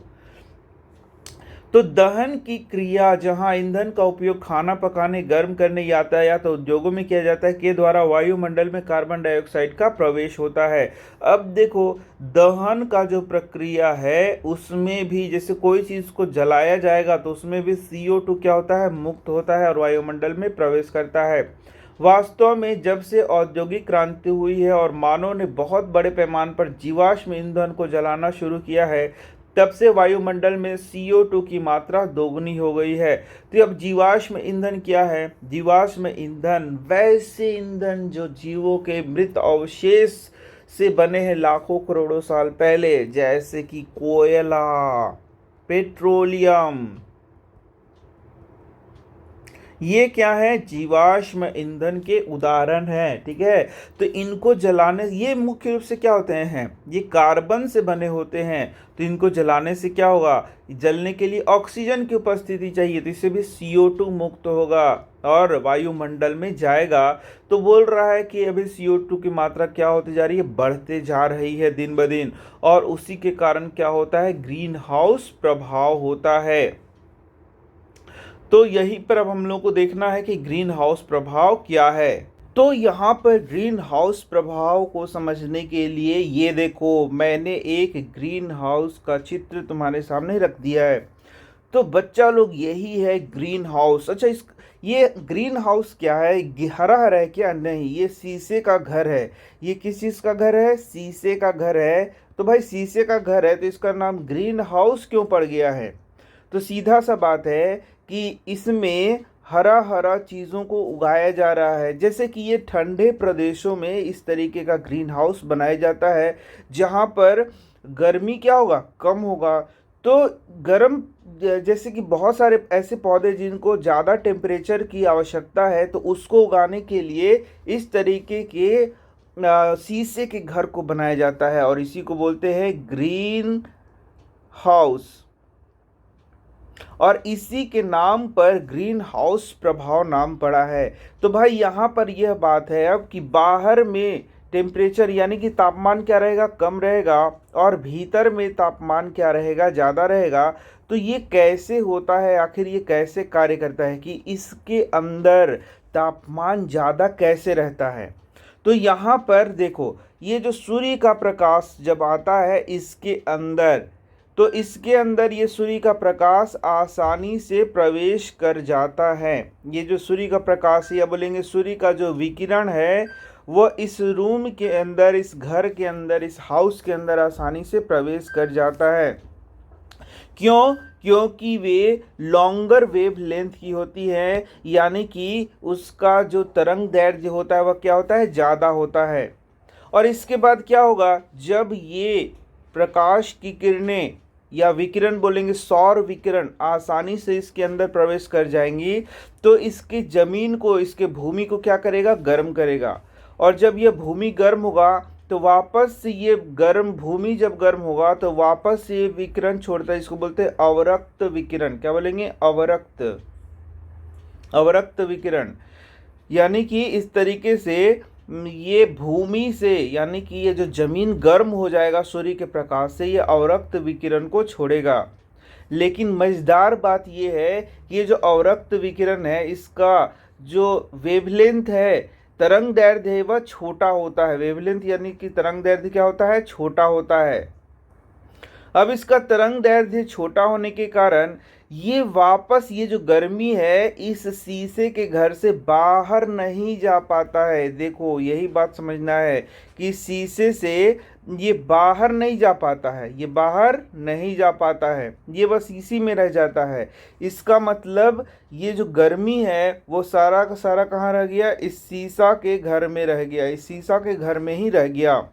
तो दहन की क्रिया जहाँ ईंधन का उपयोग खाना पकाने, गर्म करने, यातायात तो उद्योगों में किया जाता है के द्वारा वायुमंडल में कार्बन डाइऑक्साइड का प्रवेश होता है। अब देखो दहन का जो प्रक्रिया है उसमें भी जैसे कोई चीज़ को जलाया जाएगा तो उसमें भी CO2 क्या होता है, मुक्त होता है और वायुमंडल में प्रवेश करता है। वास्तव में जब से औद्योगिक क्रांति हुई है और मानव ने बहुत बड़े पैमाने पर जीवाश्म ईंधन को जलाना शुरू किया है, तब से वायुमंडल में CO2 की मात्रा दोगुनी हो गई है। तो अब जीवाश्म ईंधन क्या है, जीवाश्म ईंधन वैसे ईंधन जो जीवों के मृत अवशेष से बने हैं लाखों करोड़ों साल पहले, जैसे कि कोयला, पेट्रोलियम, ये क्या है, जीवाश्म ईंधन के उदाहरण है। ठीक है, तो इनको जलाने, ये मुख्य रूप से क्या होते हैं, ये कार्बन से बने होते हैं। तो इनको जलाने से क्या होगा, जलने के लिए ऑक्सीजन की उपस्थिति चाहिए, तो इससे भी CO2 मुक्त होगा और वायुमंडल में जाएगा। तो बोल रहा है कि अभी CO2 की मात्रा क्या होती जा रही है, बढ़ते जा रही है दिन ब दिन, और उसी के कारण क्या होता है, ग्रीन हाउस प्रभाव होता है। तो यहीं पर अब हम लोग को देखना है कि ग्रीन हाउस प्रभाव क्या है। तो यहाँ पर ग्रीन हाउस प्रभाव को समझने के लिए ये देखो, मैंने एक ग्रीन हाउस का चित्र तुम्हारे सामने रख दिया है। तो बच्चा लोग, यही है ग्रीन हाउस। अच्छा, इस ये ग्रीन हाउस क्या है, हरा हरा है क्या, नहीं, ये शीशे का घर है। ये किस चीज़ का घर है, शीशे का घर है। तो भाई शीशे का घर है तो इसका नाम ग्रीन हाउस क्यों पड़ गया है। तो सीधा सा बात है कि इसमें हरा हरा चीज़ों को उगाया जा रहा है। जैसे कि ये ठंडे प्रदेशों में इस तरीके का ग्रीन हाउस बनाया जाता है, जहाँ पर गर्मी क्या होगा, कम होगा। तो गर्म, जैसे कि बहुत सारे ऐसे पौधे जिनको ज़्यादा टेम्परेचर की आवश्यकता है, तो उसको उगाने के लिए इस तरीके के शीशे के घर को बनाया जाता है, और इसी को बोलते हैं ग्रीन हाउस। और इसी के नाम पर ग्रीन हाउस प्रभाव नाम पड़ा है। तो भाई यहाँ पर यह बात है अब कि बाहर में टेम्परेचर यानी कि तापमान क्या रहेगा, कम रहेगा, और भीतर में तापमान क्या रहेगा, ज़्यादा रहेगा। तो ये कैसे होता है, आखिर ये कैसे कार्य करता है कि इसके अंदर तापमान ज़्यादा कैसे रहता है। तो यहाँ पर देखो, ये जो सूर्य का प्रकाश जब आता है इसके अंदर, तो इसके अंदर ये सूर्य का प्रकाश आसानी से प्रवेश कर जाता है। ये जो सूर्य का प्रकाश है, या बोलेंगे सूर्य का जो विकिरण है, वो इस रूम के अंदर, इस घर के अंदर, इस हाउस के अंदर आसानी से प्रवेश कर जाता है। क्यों, क्योंकि वे लॉन्गर वेव लेंथ की होती है, यानी कि उसका जो तरंग दैर्ध्य होता है वह क्या होता है, ज़्यादा होता है। और इसके बाद क्या होगा, जब ये प्रकाश की किरणें या विकिरण बोलेंगे, सौर विकिरण आसानी से इसके अंदर प्रवेश कर जाएंगी, तो इसकी जमीन को, इसके भूमि को क्या करेगा, गर्म करेगा। और जब यह भूमि गर्म होगा तो वापस से ये गर्म भूमि जब गर्म होगा तो वापस से ये विकिरण छोड़ता है, इसको बोलते हैं अवरक्त विकिरण। क्या बोलेंगे, अवरक्त, अवरक्त विकिरण। यानी कि इस तरीके से ये भूमि से, यानी कि ये जो जमीन गर्म हो जाएगा सूर्य के प्रकाश से, ये अवरक्त विकिरण को छोड़ेगा। लेकिन मजेदार बात ये है कि ये जो अवरक्त विकिरण है, इसका जो वेवलेंथ है, तरंग दैर्ध्य है, वह छोटा होता है। वेवलेंथ यानी कि तरंग दैर्ध्य क्या होता है, छोटा होता है। अब इसका तरंग दैर्ध्य छोटा होने के कारण ये वापस, ये जो गर्मी है, इस शीशे के घर से बाहर नहीं जा पाता है। देखो, यही बात समझना है कि शीशे से ये बाहर नहीं जा पाता है, ये बाहर नहीं जा पाता है, ये बस इसी में रह जाता है। इसका मतलब ये जो गर्मी है वो सारा का सारा कहाँ रह गया, इस शीशा के घर में रह गया, इस शीशा के घर में ही रह गया।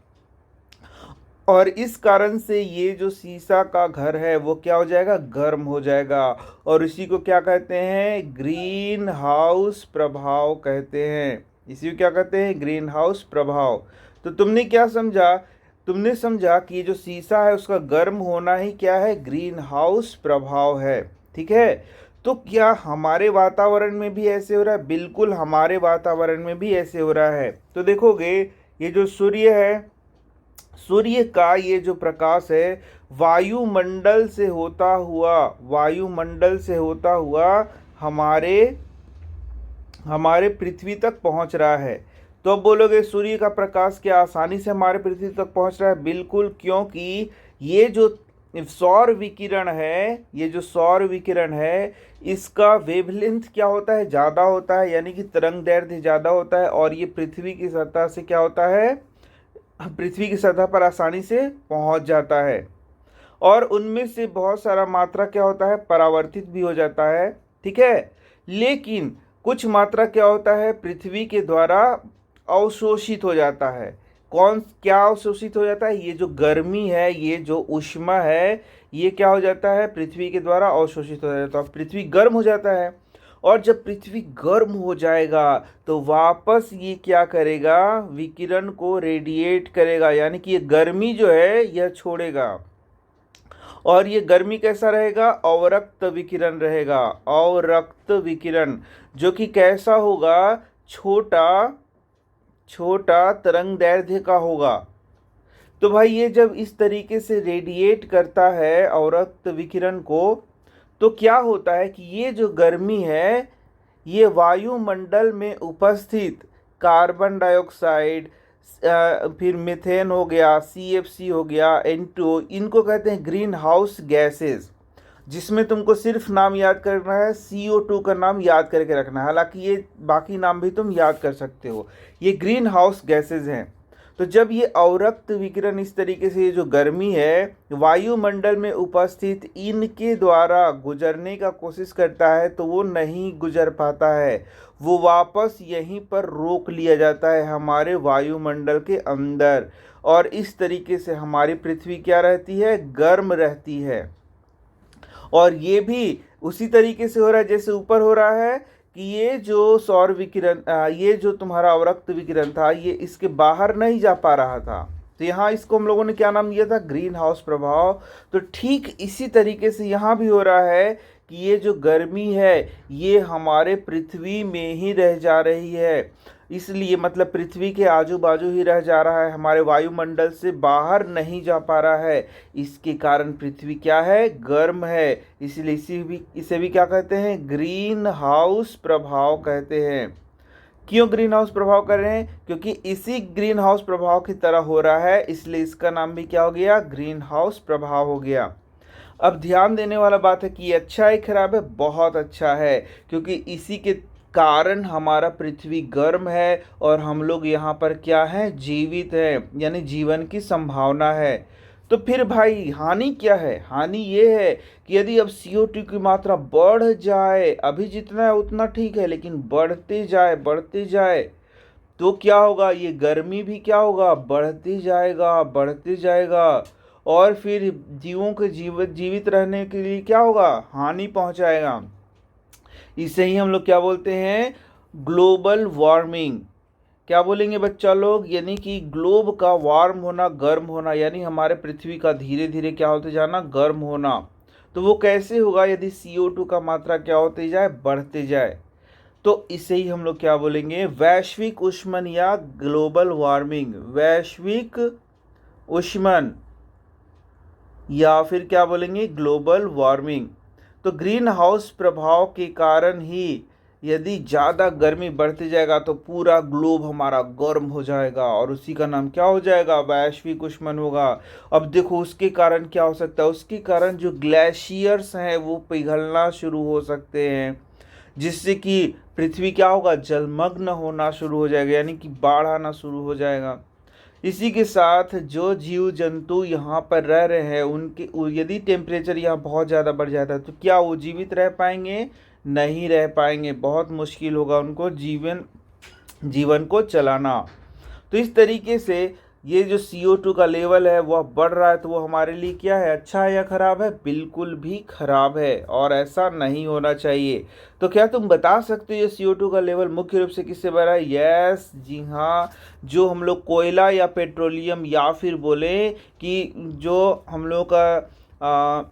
और इस कारण से ये जो शीशा का घर है वो क्या हो जाएगा, गर्म हो जाएगा। और इसी को क्या कहते हैं, ग्रीन हाउस प्रभाव कहते हैं। इसी को क्या कहते हैं, ग्रीन हाउस प्रभाव। तो तुमने क्या समझा, तुमने समझा कि ये जो शीशा है उसका गर्म होना ही क्या है, ग्रीन हाउस प्रभाव है। ठीक है, तो क्या हमारे वातावरण में भी ऐसे हो रहा है, बिल्कुल हमारे वातावरण में भी ऐसे हो रहा है। तो देखोगे, ये जो सूर्य है, सूर्य का ये जो प्रकाश है वायुमंडल से होता हुआ, वायुमंडल से होता हुआ हमारे हमारे पृथ्वी तक पहुंच रहा है। तो अब बोलोगे सूर्य का प्रकाश क्या आसानी से हमारे पृथ्वी तक पहुंच रहा है, बिल्कुल, क्योंकि ये जो सौर विकिरण है, ये जो सौर विकिरण है, इसका वेवलेंथ क्या होता है, ज़्यादा होता है, यानी कि तरंग दैर्ध्य ज़्यादा होता है। और ये पृथ्वी की सतह से क्या होता है, पृथ्वी की सतह पर आसानी से पहुंच जाता है। और उनमें से बहुत सारा मात्रा क्या होता है, परावर्तित भी हो जाता है। ठीक है, लेकिन कुछ मात्रा क्या होता है, पृथ्वी के द्वारा अवशोषित हो जाता है। कौन क्या अवशोषित हो जाता है, ये जो गर्मी है, ये जो ऊष्मा है, ये क्या हो जाता है, पृथ्वी के द्वारा अवशोषित हो जाता है, तो पृथ्वी गर्म हो जाता है। और जब पृथ्वी गर्म हो जाएगा तो वापस ये क्या करेगा, विकिरण को रेडिएट करेगा, यानी कि ये गर्मी जो है यह छोड़ेगा। और ये गर्मी कैसा रहेगा, अवरक्त विकिरण रहेगा, अवरक्त विकिरण, जो कि कैसा होगा, छोटा छोटा तरंग दैर्ध्य का होगा। तो भाई ये जब इस तरीके से रेडिएट करता है अवरक्त विकिरण को, तो क्या होता है कि ये जो गर्मी है ये वायुमंडल में उपस्थित कार्बन डाइऑक्साइड, फिर मीथेन हो गया, CFC हो गया, N2, इनको कहते हैं ग्रीन हाउस गैसेस, जिसमें तुमको सिर्फ नाम याद करना है, CO2 का नाम याद करके रखना है, हालांकि ये बाकी नाम भी तुम याद कर सकते हो। ये ग्रीन हाउस गैसेज हैं। तो जब ये अवरक्त विकिरण इस तरीके से, ये जो गर्मी है वायुमंडल में उपस्थित इनके द्वारा गुजरने का कोशिश करता है तो वो नहीं गुजर पाता है, वो वापस यहीं पर रोक लिया जाता है हमारे वायुमंडल के अंदर, और इस तरीके से हमारी पृथ्वी क्या रहती है, गर्म रहती है। और ये भी उसी तरीके से हो रहा है जैसे ऊपर हो रहा है कि ये जो सौर विकिरण, ये जो तुम्हारा अवरक्त विकिरण था ये इसके बाहर नहीं जा पा रहा था, तो यहाँ इसको हम लोगों ने क्या नाम दिया था, ग्रीन हाउस प्रभाव। तो ठीक इसी तरीके से यहाँ भी हो रहा है कि ये जो गर्मी है ये हमारे पृथ्वी में ही रह जा रही है, इसलिए मतलब पृथ्वी के आजू बाजू ही रह जा रहा है, हमारे वायुमंडल से बाहर नहीं जा पा रहा है। इसके कारण पृथ्वी क्या है, गर्म है। इसलिए इसे भी क्या कहते हैं, ग्रीन हाउस प्रभाव कहते हैं। क्यों ग्रीन हाउस प्रभाव कर रहे हैं, क्योंकि इसी ग्रीन हाउस प्रभाव की तरह हो रहा है, इसलिए इसका नाम भी क्या हो गया, ग्रीन हाउस प्रभाव हो गया। अब ध्यान देने वाला बात है कि ये अच्छा है खराब है, बहुत अच्छा है, क्योंकि इसी के कारण हमारा पृथ्वी गर्म है और हम लोग यहाँ पर क्या हैं, जीवित हैं, यानी जीवन की संभावना है। तो फिर भाई हानि क्या है, हानि ये है कि यदि अब CO2 की मात्रा बढ़ जाए, अभी जितना है उतना ठीक है, लेकिन बढ़ते जाए तो क्या होगा, ये गर्मी भी क्या होगा, बढ़ते जाएगा, और फिर जीवों के जीवित रहने के लिए क्या होगा, हानि पहुंचाएगा। इसे ही हम लोग क्या बोलते हैं, ग्लोबल वार्मिंग। क्या बोलेंगे बच्चा लोग, यानी कि ग्लोब का वार्म होना, गर्म होना, यानी हमारे पृथ्वी का धीरे धीरे क्या होते जाना, गर्म होना। तो वो कैसे होगा, यदि CO2 का मात्रा क्या होते जाए, बढ़ते जाए। तो इसे ही हम लोग क्या बोलेंगे, वैश्विक ऊष्मन या ग्लोबल वार्मिंग, वैश्विक ऊष्मन या फिर क्या बोलेंगे, ग्लोबल वार्मिंग। तो ग्रीन हाउस प्रभाव के कारण ही यदि ज़्यादा गर्मी बढ़ती जाएगा तो पूरा ग्लोब हमारा गर्म हो जाएगा, और उसी का नाम क्या हो जाएगा, वैश्विक ऊष्मन होगा। अब देखो उसके कारण क्या हो सकता है, उसके कारण जो ग्लेशियर्स हैं वो पिघलना शुरू हो सकते हैं, जिससे कि पृथ्वी क्या होगा, जलमग्न होना शुरू हो जाएगा, यानी कि बाढ़ आना शुरू हो जाएगा। इसी के साथ जो जीव जंतु यहाँ पर रह रहे हैं उनके, यदि टेम्परेचर यहाँ बहुत ज़्यादा बढ़ जाता है तो क्या वो जीवित रह पाएंगे, नहीं रह पाएंगे, बहुत मुश्किल होगा उनको जीवन को चलाना। तो इस तरीके से ये जो CO2 का लेवल है वह बढ़ रहा है, तो वो हमारे लिए क्या है, अच्छा है या खराब है, बिल्कुल भी खराब है, और ऐसा नहीं होना चाहिए। तो क्या तुम बता सकते हो ये CO2 का लेवल मुख्य रूप से किससे बढ़ रहा है, यस जी हाँ, जो हम लोग कोयला या पेट्रोलियम या फिर बोले कि जो हम लोग का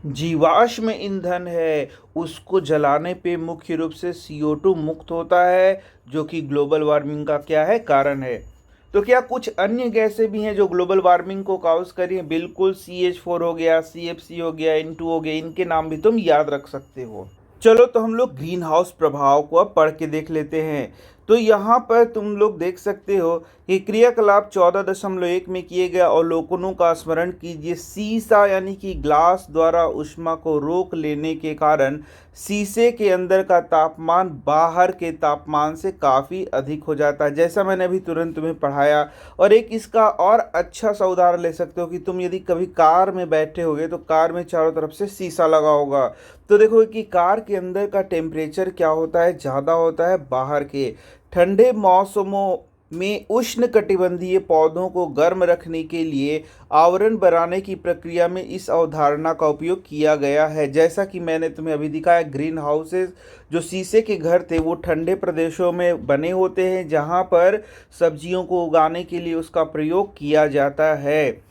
जीवाश्म ईंधन है उसको जलाने पे मुख्य रूप से CO2 मुक्त होता है, जो कि ग्लोबल वार्मिंग का क्या है, कारण है। तो क्या कुछ अन्य गैसें भी हैं जो ग्लोबल वार्मिंग को काउज कर रही हैं, बिल्कुल, CH4 हो गया, CFC हो गया, N2 हो गया, इनके नाम भी तुम याद रख सकते हो। चलो तो हम लोग ग्रीन हाउस प्रभाव को अब पढ़ के देख लेते हैं। तो यहाँ पर तुम लोग देख सकते हो कि क्रियाकलाप 14.1 में किए गए अवलोकनों का स्मरण कीजिए। शीशा यानी कि ग्लास द्वारा ऊष्मा को रोक लेने के कारण शीशे के अंदर का तापमान बाहर के तापमान से काफ़ी अधिक हो जाता है, जैसा मैंने अभी तुरंत तुम्हें पढ़ाया। और एक इसका और अच्छा सा उदाहरण ले सकते हो कि तुम यदि कभी कार में बैठे होगे तो कार में चारों तरफ से शीशा लगा होगा, तो देखो कि कार के अंदर का टेम्परेचर क्या होता है, ज़्यादा होता है बाहर के। ठंडे मौसमों में उष्णकटिबंधीय पौधों को गर्म रखने के लिए आवरण बनाने की प्रक्रिया में इस अवधारणा का उपयोग किया गया है। जैसा कि मैंने तुम्हें अभी दिखाया, ग्रीन हाउसेस जो शीशे के घर थे वो ठंडे प्रदेशों में बने होते हैं जहाँ पर सब्जियों को उगाने के लिए उसका प्रयोग किया जाता है।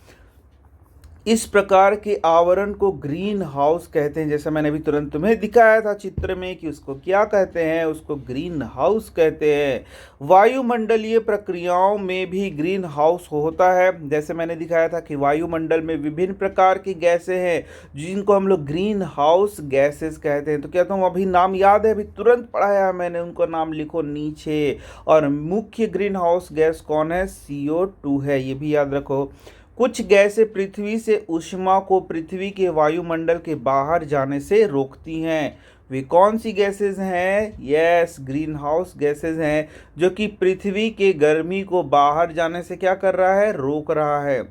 इस प्रकार के आवरण को ग्रीन हाउस कहते हैं। जैसा मैंने अभी तुरंत तुम्हें दिखाया था चित्र में कि उसको क्या कहते हैं, उसको ग्रीन हाउस कहते हैं। वायुमंडलीय प्रक्रियाओं में भी ग्रीन हाउस होता है। जैसे मैंने दिखाया था कि वायुमंडल में विभिन्न प्रकार की गैसें हैं जिनको हम लोग ग्रीन हाउस गैसेस कहते हैं। तो क्या तुम अभी नाम याद है? अभी तुरंत पढ़ाया है मैंने, उनको नाम लिखो नीचे। और मुख्य ग्रीन हाउस गैस कौन है? CO2 है, ये भी याद रखो। कुछ गैसें पृथ्वी से ऊष्मा को पृथ्वी के वायुमंडल के बाहर जाने से रोकती हैं। वे कौन सी गैसेस हैं? यस, ग्रीन हाउस गैसेस हैं, जो कि पृथ्वी के गर्मी को बाहर जाने से क्या कर रहा है? रोक रहा है।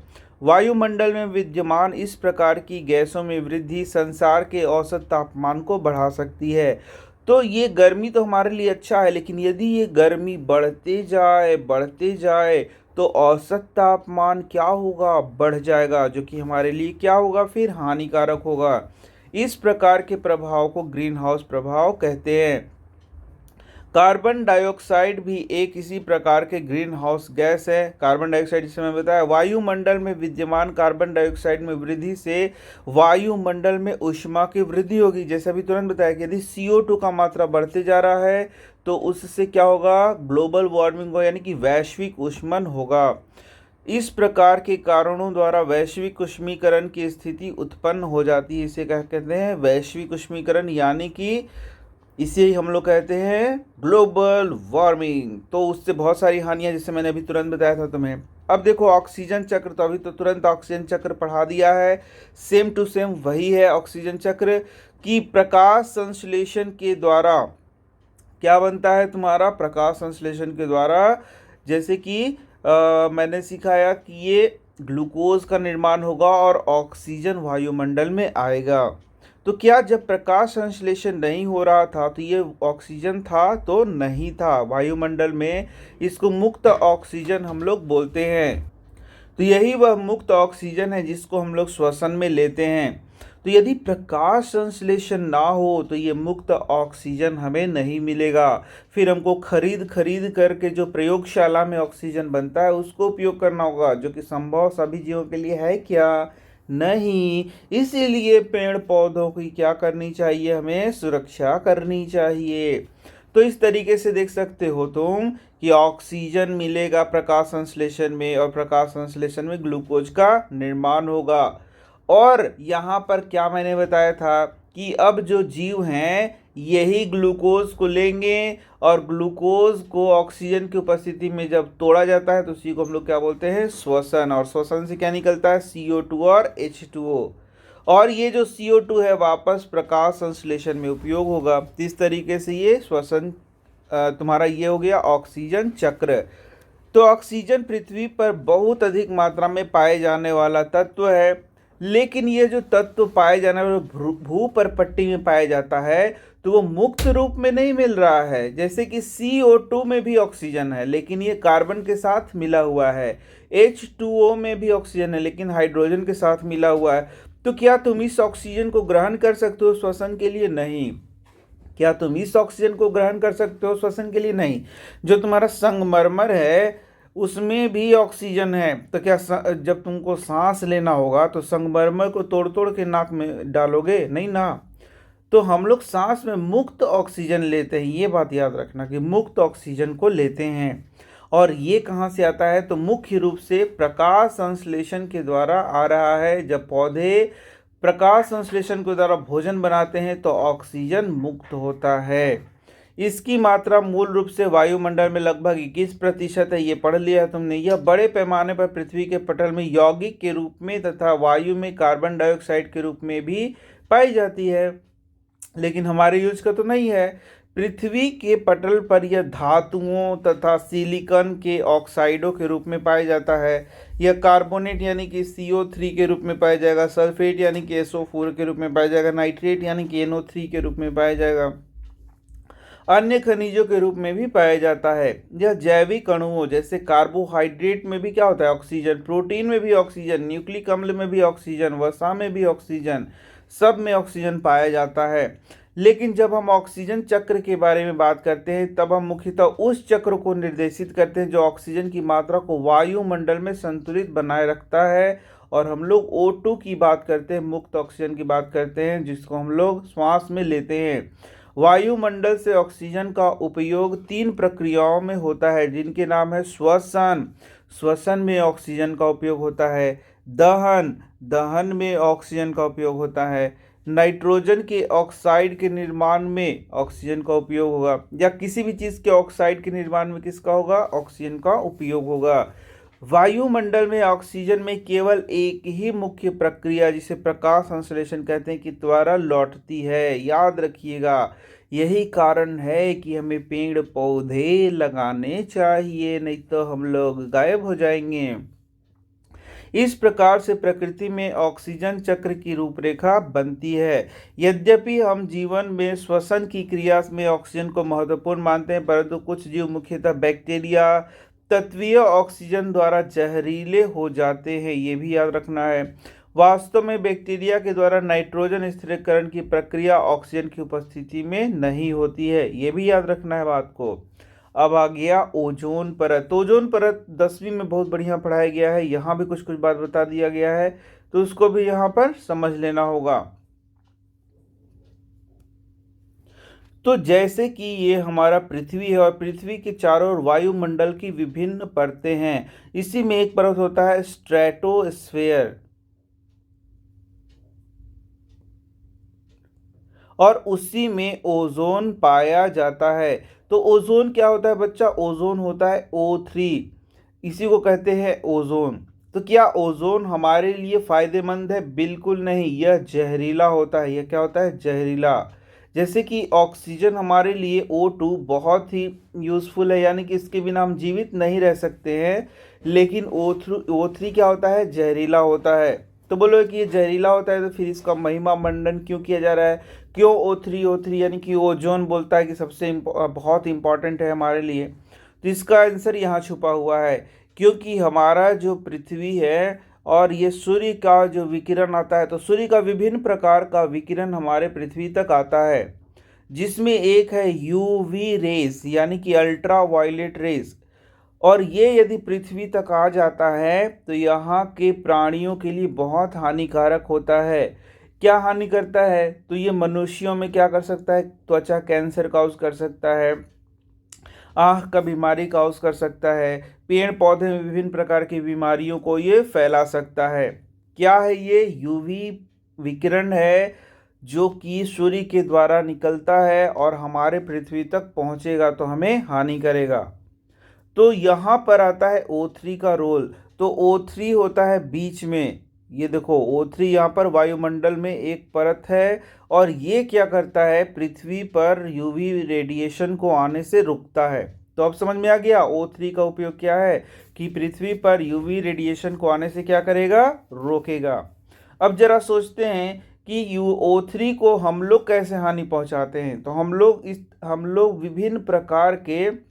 वायुमंडल में विद्यमान इस प्रकार की गैसों में वृद्धि संसार के औसत तापमान को बढ़ा सकती है। तो ये गर्मी तो हमारे लिए अच्छा है, लेकिन यदि ये गर्मी बढ़ते जाए तो औसत तापमान क्या होगा? बढ़ जाएगा, जो कि हमारे लिए क्या होगा? फिर हानिकारक होगा। इस प्रकार के प्रभाव को ग्रीन हाउस प्रभाव कहते हैं। कार्बन डाइऑक्साइड भी एक इसी प्रकार के ग्रीन हाउस गैस है। कार्बन डाइऑक्साइड, जिसे मैं बताया, वायुमंडल में विद्यमान कार्बन डाइऑक्साइड में वृद्धि से वायुमंडल में ऊष्मा की वृद्धि होगी। जैसे अभी तुरंत बताया कि यदि CO2 का मात्रा बढ़ते जा रहा है तो उससे क्या होगा? ग्लोबल वार्मिंग हो, यानी कि वैश्विक ऊष्मन होगा। इस प्रकार के कारणों द्वारा वैश्विक उष्मीकरण की स्थिति उत्पन्न हो जाती है। इसे क्या कहते हैं? वैश्विक उष्मीकरण, यानी कि इसे ही हम लोग कहते हैं ग्लोबल वार्मिंग। तो उससे बहुत सारी हानियां, जैसे मैंने अभी तुरंत बताया था तुम्हें। अब देखो ऑक्सीजन चक्र, तो अभी तो तुरंत ऑक्सीजन चक्र पढ़ा दिया है। सेम टू सेम वही है ऑक्सीजन चक्र की प्रकाश संश्लेषण के द्वारा क्या बनता है तुम्हारा? प्रकाश संश्लेषण के द्वारा, जैसे कि मैंने सिखाया कि ये ग्लूकोज का निर्माण होगा और ऑक्सीजन वायुमंडल में आएगा। तो क्या जब प्रकाश संश्लेषण नहीं हो रहा था तो ये ऑक्सीजन था? तो नहीं था वायुमंडल में। इसको मुक्त ऑक्सीजन हम लोग बोलते हैं। तो यही वह मुक्त ऑक्सीजन है जिसको हम लोग श्वसन में लेते हैं। तो यदि प्रकाश संश्लेषण ना हो तो ये मुक्त ऑक्सीजन हमें नहीं मिलेगा। फिर हमको खरीद करके जो प्रयोगशाला में ऑक्सीजन बनता है उसको उपयोग करना होगा, जो कि संभव सभी जीवों के लिए है क्या? नहीं। इसीलिए पेड़ पौधों की क्या करनी चाहिए? हमें सुरक्षा करनी चाहिए। तो इस तरीके से देख सकते हो तुम कि ऑक्सीजन मिलेगा प्रकाश संश्लेषण में, और प्रकाश संश्लेषण में ग्लूकोज का निर्माण होगा। और यहाँ पर क्या मैंने बताया था कि अब जो जीव हैं यही ग्लूकोज को लेंगे और ग्लूकोज को ऑक्सीजन की उपस्थिति में जब तोड़ा जाता है तो उसी को हम लोग क्या बोलते हैं? श्वसन। और श्वसन से क्या निकलता है? CO2 और H2O। और ये जो CO2 है वापस प्रकाश संश्लेषण में उपयोग होगा। इस तरीके से ये श्वसन तुम्हारा ये हो गया ऑक्सीजन चक्र। तो ऑक्सीजन पृथ्वी पर बहुत अधिक मात्रा में पाए जाने वाला तत्व है, लेकिन ये जो तत्व पाए जाने वाले भूपर्पट्टी में पाया जाता है तो वो मुक्त रूप में नहीं मिल रहा है। जैसे कि CO2 में भी ऑक्सीजन है लेकिन ये कार्बन के साथ मिला हुआ है। H2O में भी ऑक्सीजन है लेकिन हाइड्रोजन के साथ मिला हुआ है। तो क्या तुम इस ऑक्सीजन को ग्रहण कर सकते हो श्वसन के लिए? नहीं। क्या तुम इस ऑक्सीजन को ग्रहण कर सकते हो श्वसन के लिए? नहीं। जो तुम्हारा संगमरमर है उसमें भी ऑक्सीजन है, तो क्या जब तुमको सांस लेना होगा तो संगमरमर को तोड़ तोड़ के नाक में डालोगे? नहीं ना। तो हम लोग सांस में मुक्त ऑक्सीजन लेते हैं, ये बात याद रखना कि मुक्त ऑक्सीजन को लेते हैं। और ये कहाँ से आता है? तो मुख्य रूप से प्रकाश संश्लेषण के द्वारा आ रहा है। जब पौधे प्रकाश संश्लेषण के द्वारा भोजन बनाते हैं तो ऑक्सीजन मुक्त होता है। इसकी मात्रा मूल रूप से वायुमंडल में लगभग 21% है। ये पढ़ लिया है तुमने। यह बड़े पैमाने पर पृथ्वी के पटल में यौगिक के रूप में तथा वायु में कार्बन डाइऑक्साइड के रूप में भी पाई जाती है, लेकिन हमारे यूज का तो नहीं है। पृथ्वी के पटल पर यह धातुओं तथा सिलिकॉन के ऑक्साइडों के रूप में पाया जाता है। यह कार्बोनेट यानी कि CO3 के रूप में पाया जाएगा, सल्फेट यानी कि SO4 के रूप में पाया जाएगा, नाइट्रेट यानी कि NO3 के रूप में पाया जाएगा। अन्य खनिजों के रूप में भी पाया जाता है। यह जैविक अणुओं जैसे कार्बोहाइड्रेट में भी क्या होता है, ऑक्सीजन, प्रोटीन में भी ऑक्सीजन, न्यूक्लिक अम्ल में भी ऑक्सीजन, वसा में भी ऑक्सीजन, सब में ऑक्सीजन पाया जाता है। लेकिन जब हम ऑक्सीजन चक्र के बारे में बात करते हैं तब हम मुख्यतः उस चक्र को निर्देशित करते हैं जो ऑक्सीजन की मात्रा को वायुमंडल में संतुलित बनाए रखता है। और हम लोग O2 की बात करते हैं, मुक्त ऑक्सीजन की बात करते हैं, जिसको हम लोग श्वास में लेते हैं। वायुमंडल से ऑक्सीजन का उपयोग 3 प्रक्रियाओं में होता है, जिनके नाम है श्वसन, श्वसन में ऑक्सीजन का उपयोग होता है, दहन, दहन में ऑक्सीजन का उपयोग होता है, नाइट्रोजन के ऑक्साइड के निर्माण में ऑक्सीजन का उपयोग होगा, या किसी भी चीज़ के ऑक्साइड के निर्माण में किसका होगा, ऑक्सीजन का उपयोग होगा। वायुमंडल में ऑक्सीजन में केवल एक ही मुख्य प्रक्रिया जिसे प्रकाश संश्लेषण कहते हैं कि द्वारा लौटती है, याद रखिएगा। यही कारण है कि हमें पेड़ पौधे लगाने चाहिए, नहीं तो हम लोग गायब हो जाएंगे। इस प्रकार से प्रकृति में ऑक्सीजन चक्र की रूपरेखा बनती है। यद्यपि हम जीवन में श्वसन की क्रिया में ऑक्सीजन को महत्वपूर्ण मानते हैं, परंतु कुछ जीव मुख्यतः बैक्टीरिया तत्वीय ऑक्सीजन द्वारा जहरीले हो जाते हैं, ये भी याद रखना है। वास्तव में बैक्टीरिया के द्वारा नाइट्रोजन स्थिरीकरण की प्रक्रिया ऑक्सीजन की उपस्थिति में नहीं होती है, ये भी याद रखना है बात को। अब आ गया ओजोन परत। ओजोन परत 10वीं में बहुत बढ़िया पढ़ाया गया है, यहाँ भी कुछ कुछ बात बता दिया गया है, तो उसको भी यहाँ पर समझ लेना होगा। तो जैसे कि ये हमारा पृथ्वी है और पृथ्वी के चारों ओर वायुमंडल की विभिन्न परतें हैं, इसी में एक परत होता है स्ट्रेटोस्फेयर, और उसी में ओजोन पाया जाता है। तो ओजोन क्या होता है बच्चा, ओजोन होता है O3, इसी को कहते हैं ओजोन। तो क्या ओजोन हमारे लिए फायदेमंद है? बिल्कुल नहीं, यह जहरीला होता है। यह क्या होता है, जहरीला। जैसे कि ऑक्सीजन हमारे लिए O2 बहुत ही यूज़फुल है, यानी कि इसके बिना हम जीवित नहीं रह सकते हैं, लेकिन O3 क्या होता है, जहरीला होता है। तो बोलो कि ये जहरीला होता है तो फिर इसका महिमा मंडन क्यों किया जा रहा है, क्यों O3 यानी कि ओजोन बोलता है कि सबसे बहुत इंपॉर्टेंट है हमारे लिए? तो इसका आंसर यहाँ छुपा हुआ है, क्योंकि हमारा जो पृथ्वी है और ये सूर्य का जो विकिरण आता है, तो सूर्य का विभिन्न प्रकार का विकिरण हमारे पृथ्वी तक आता है, जिसमें एक है यूवी रेस यानी कि अल्ट्रा वायलेट रेस। और ये यदि पृथ्वी तक आ जाता है तो यहाँ के प्राणियों के लिए बहुत हानिकारक होता है। क्या हानि करता है? तो ये मनुष्यों में क्या कर सकता है, त्वचा कैंसर काउज कर सकता है, आँख का बीमारी काउज कर सकता है, पेड़ पौधे में विभिन्न प्रकार की बीमारियों को ये फैला सकता है। क्या है ये? यूवी विकिरण है जो कि सूर्य के द्वारा निकलता है और हमारे पृथ्वी तक पहुँचेगा तो हमें हानि करेगा। तो यहाँ पर आता है O3 का रोल। तो O3 होता है बीच में, ये देखो O3 यहाँ पर वायुमंडल में एक परत है, और ये क्या करता है, पृथ्वी पर यूवी रेडिएशन को आने से रुकता है। तो अब समझ में आ गया O3 का उपयोग क्या है, कि पृथ्वी पर यूवी रेडिएशन को आने से क्या करेगा, रोकेगा। अब जरा सोचते हैं कि O3 को हम लोग कैसे हानि पहुंचाते हैं। तो हम लोग विभिन्न प्रकार के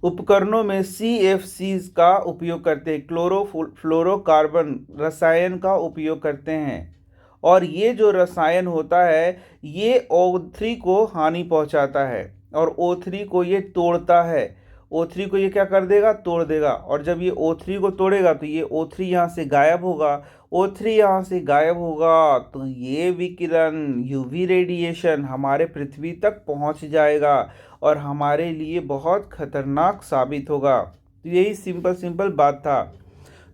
उपकरणों में CFCs का उपयोग करते हैं, क्लोरोफ्लोरोकार्बन रसायन का उपयोग करते हैं, और ये जो रसायन होता है ये O3 को हानि पहुंचाता है, और O3 को ये तोड़ता है। O3 को ये क्या कर देगा, तोड़ देगा, और जब ये O3 को तोड़ेगा तो ये O3 यहाँ से गायब होगा। O3 यहाँ से गायब होगा तो ये विकिरण यूवी रेडिएशन हमारे पृथ्वी तक पहुँच जाएगा और हमारे लिए बहुत खतरनाक साबित होगा। तो यही सिंपल बात था।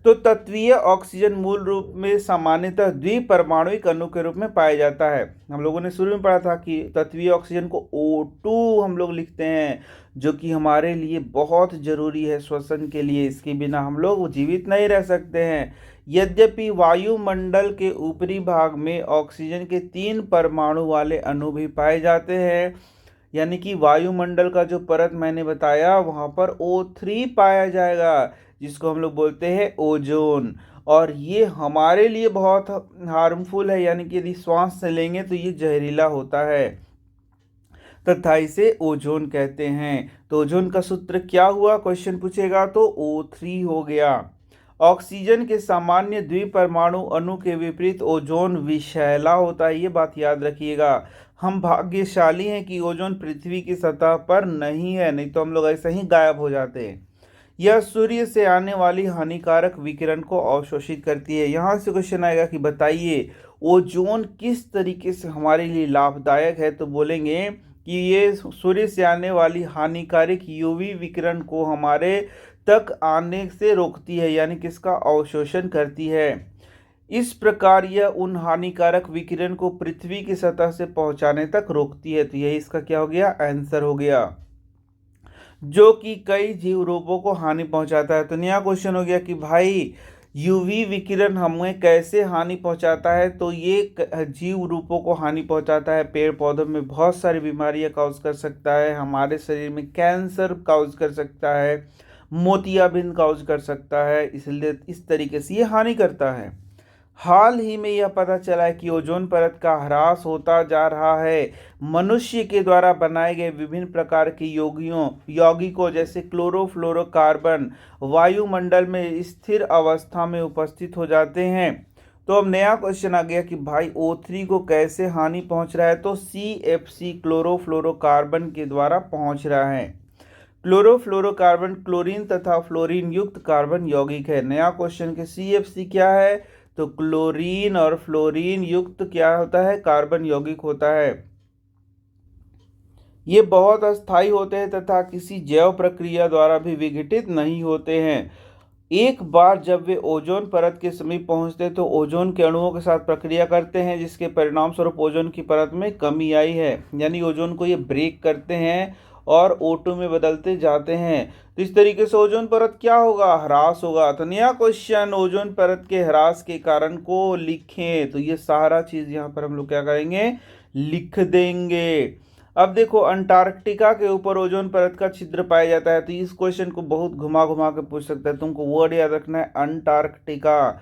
तो तत्वीय ऑक्सीजन मूल रूप में सामान्यतः द्विपरमाणुक अणु के रूप में पाया जाता है। हम लोगों ने शुरू में पढ़ा था कि तत्वीय ऑक्सीजन को O2 हम लोग लिखते हैं, जो कि हमारे लिए बहुत जरूरी है श्वसन के लिए, इसके बिना हम लोग जीवित नहीं रह सकते हैं। यद्यपि वायुमंडल के ऊपरी भाग में ऑक्सीजन के 3 परमाणु वाले अणु भी पाए जाते हैं, यानी कि वायुमंडल का जो परत मैंने बताया वहाँ पर O3 पाया जाएगा, जिसको हम लोग बोलते हैं ओजोन, और ये हमारे लिए बहुत हार्मफुल है, यानी कि यदि श्वास से लेंगे तो ये जहरीला होता है। तथा इसे ओजोन कहते हैं। तो ओजोन का सूत्र क्या हुआ, क्वेश्चन पूछेगा तो O3 हो गया। ऑक्सीजन के सामान्य द्विपरमाणु अणु के विपरीत ओजोन विषैला होता है, ये बात याद रखिएगा। हम भाग्यशाली हैं कि ओजोन पृथ्वी की सतह पर नहीं है, नहीं तो हम लोग ऐसे ही गायब हो जाते हैं। यह सूर्य से आने वाली हानिकारक विकिरण को अवशोषित करती है। यहाँ से क्वेश्चन आएगा कि बताइए ओजोन किस तरीके से हमारे लिए लाभदायक है, तो बोलेंगे कि ये सूर्य से आने वाली हानिकारक यूवी विकिरण को हमारे तक आने से रोकती है, यानी कि इसका अवशोषण करती है। इस प्रकार यह उन हानिकारक विकिरण को पृथ्वी की सतह से पहुंचाने तक रोकती है। तो यही इसका क्या हो गया, आंसर हो गया, जो कि कई जीव रूपों को हानि पहुंचाता है। तो नया क्वेश्चन हो गया कि भाई यूवी विकिरण हमें कैसे हानि पहुंचाता है, तो ये जीव रूपों को हानि पहुंचाता है। पेड़ पौधों में बहुत सारी बीमारियां काउज कर सकता है, हमारे शरीर में कैंसर काउज कर सकता है, मोतियाबिंद काउज कर सकता है, इसलिए इस तरीके से ये हानि करता है। हाल ही में यह पता चला है कि ओजोन परत का ह्रास होता जा रहा है। मनुष्य के द्वारा बनाए गए विभिन्न प्रकार के यौगिकों जैसे क्लोरोफ्लोरोकार्बन वायुमंडल में स्थिर अवस्था में उपस्थित हो जाते हैं। तो अब नया क्वेश्चन आ गया कि भाई O3 को कैसे हानि पहुंच रहा है, तो CFC क्लोरोफ्लोरोकार्बन के द्वारा पहुंच रहा है। क्लोरोफ्लोरोकार्बन क्लोरीन तथा फ्लोरीन युक्त कार्बन यौगिक है। नया क्वेश्चन के CFC क्या है, तो क्लोरीन और फ्लोरीन युक्त क्या होता है, कार्बन यौगिक होता है। ये बहुत अस्थायी होते हैं तथा किसी जैव प्रक्रिया द्वारा भी विघटित नहीं होते हैं। एक बार जब वे ओजोन परत के समीप पहुंचते हैं तो ओजोन के अणुओं के साथ प्रक्रिया करते हैं, जिसके परिणाम स्वरूप ओजोन की परत में कमी आई है, यानी ओजोन को ये ब्रेक करते हैं और O2 में बदलते जाते हैं। तो इस तरीके से ओजोन परत क्या होगा, ह्रास होगा। तो नया क्वेश्चन, ओजोन परत के ह्रास के कारण को लिखें। तो ये सारा चीज यहाँ पर हम लोग क्या करेंगे, लिख देंगे। अब देखो अंटार्कटिका के ऊपर ओजोन परत का छिद्र पाया जाता है। तो इस क्वेश्चन को बहुत घुमा घुमा के पूछ सकता है, तुमको वर्ड याद रखना है अंटार्कटिका।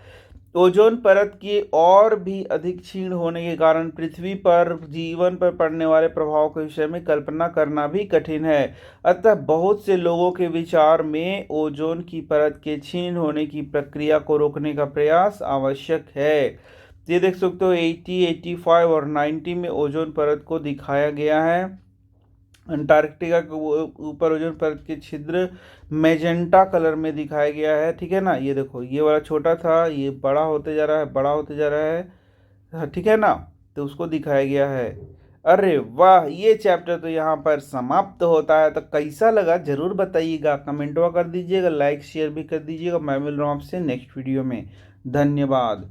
ओजोन परत की और भी अधिक क्षीण होने के कारण पृथ्वी पर जीवन पर पड़ने वाले प्रभाव के विषय में कल्पना करना भी कठिन है। अतः बहुत से लोगों के विचार में ओजोन की परत के क्षीण होने की प्रक्रिया को रोकने का प्रयास आवश्यक है। ये देख सकते हो 80, 85 और 90 में ओजोन परत को दिखाया गया है। अंटार्कटिका के ऊपर ओजोन परत के छिद्र मैजेंटा कलर में दिखाया गया है, ठीक है ना। ये देखो ये वाला छोटा था, ये बड़ा होते जा रहा है, बड़ा होते जा रहा है, हाँ, ठीक है ना। तो उसको दिखाया गया है। अरे वाह, ये चैप्टर तो यहाँ पर समाप्त होता है। तो कैसा लगा जरूर बताइएगा, कमेंटवा कर दीजिएगा, लाइक शेयर भी कर दीजिएगा। मैं मिल रहा हूँ आपसे नेक्स्ट वीडियो में। धन्यवाद।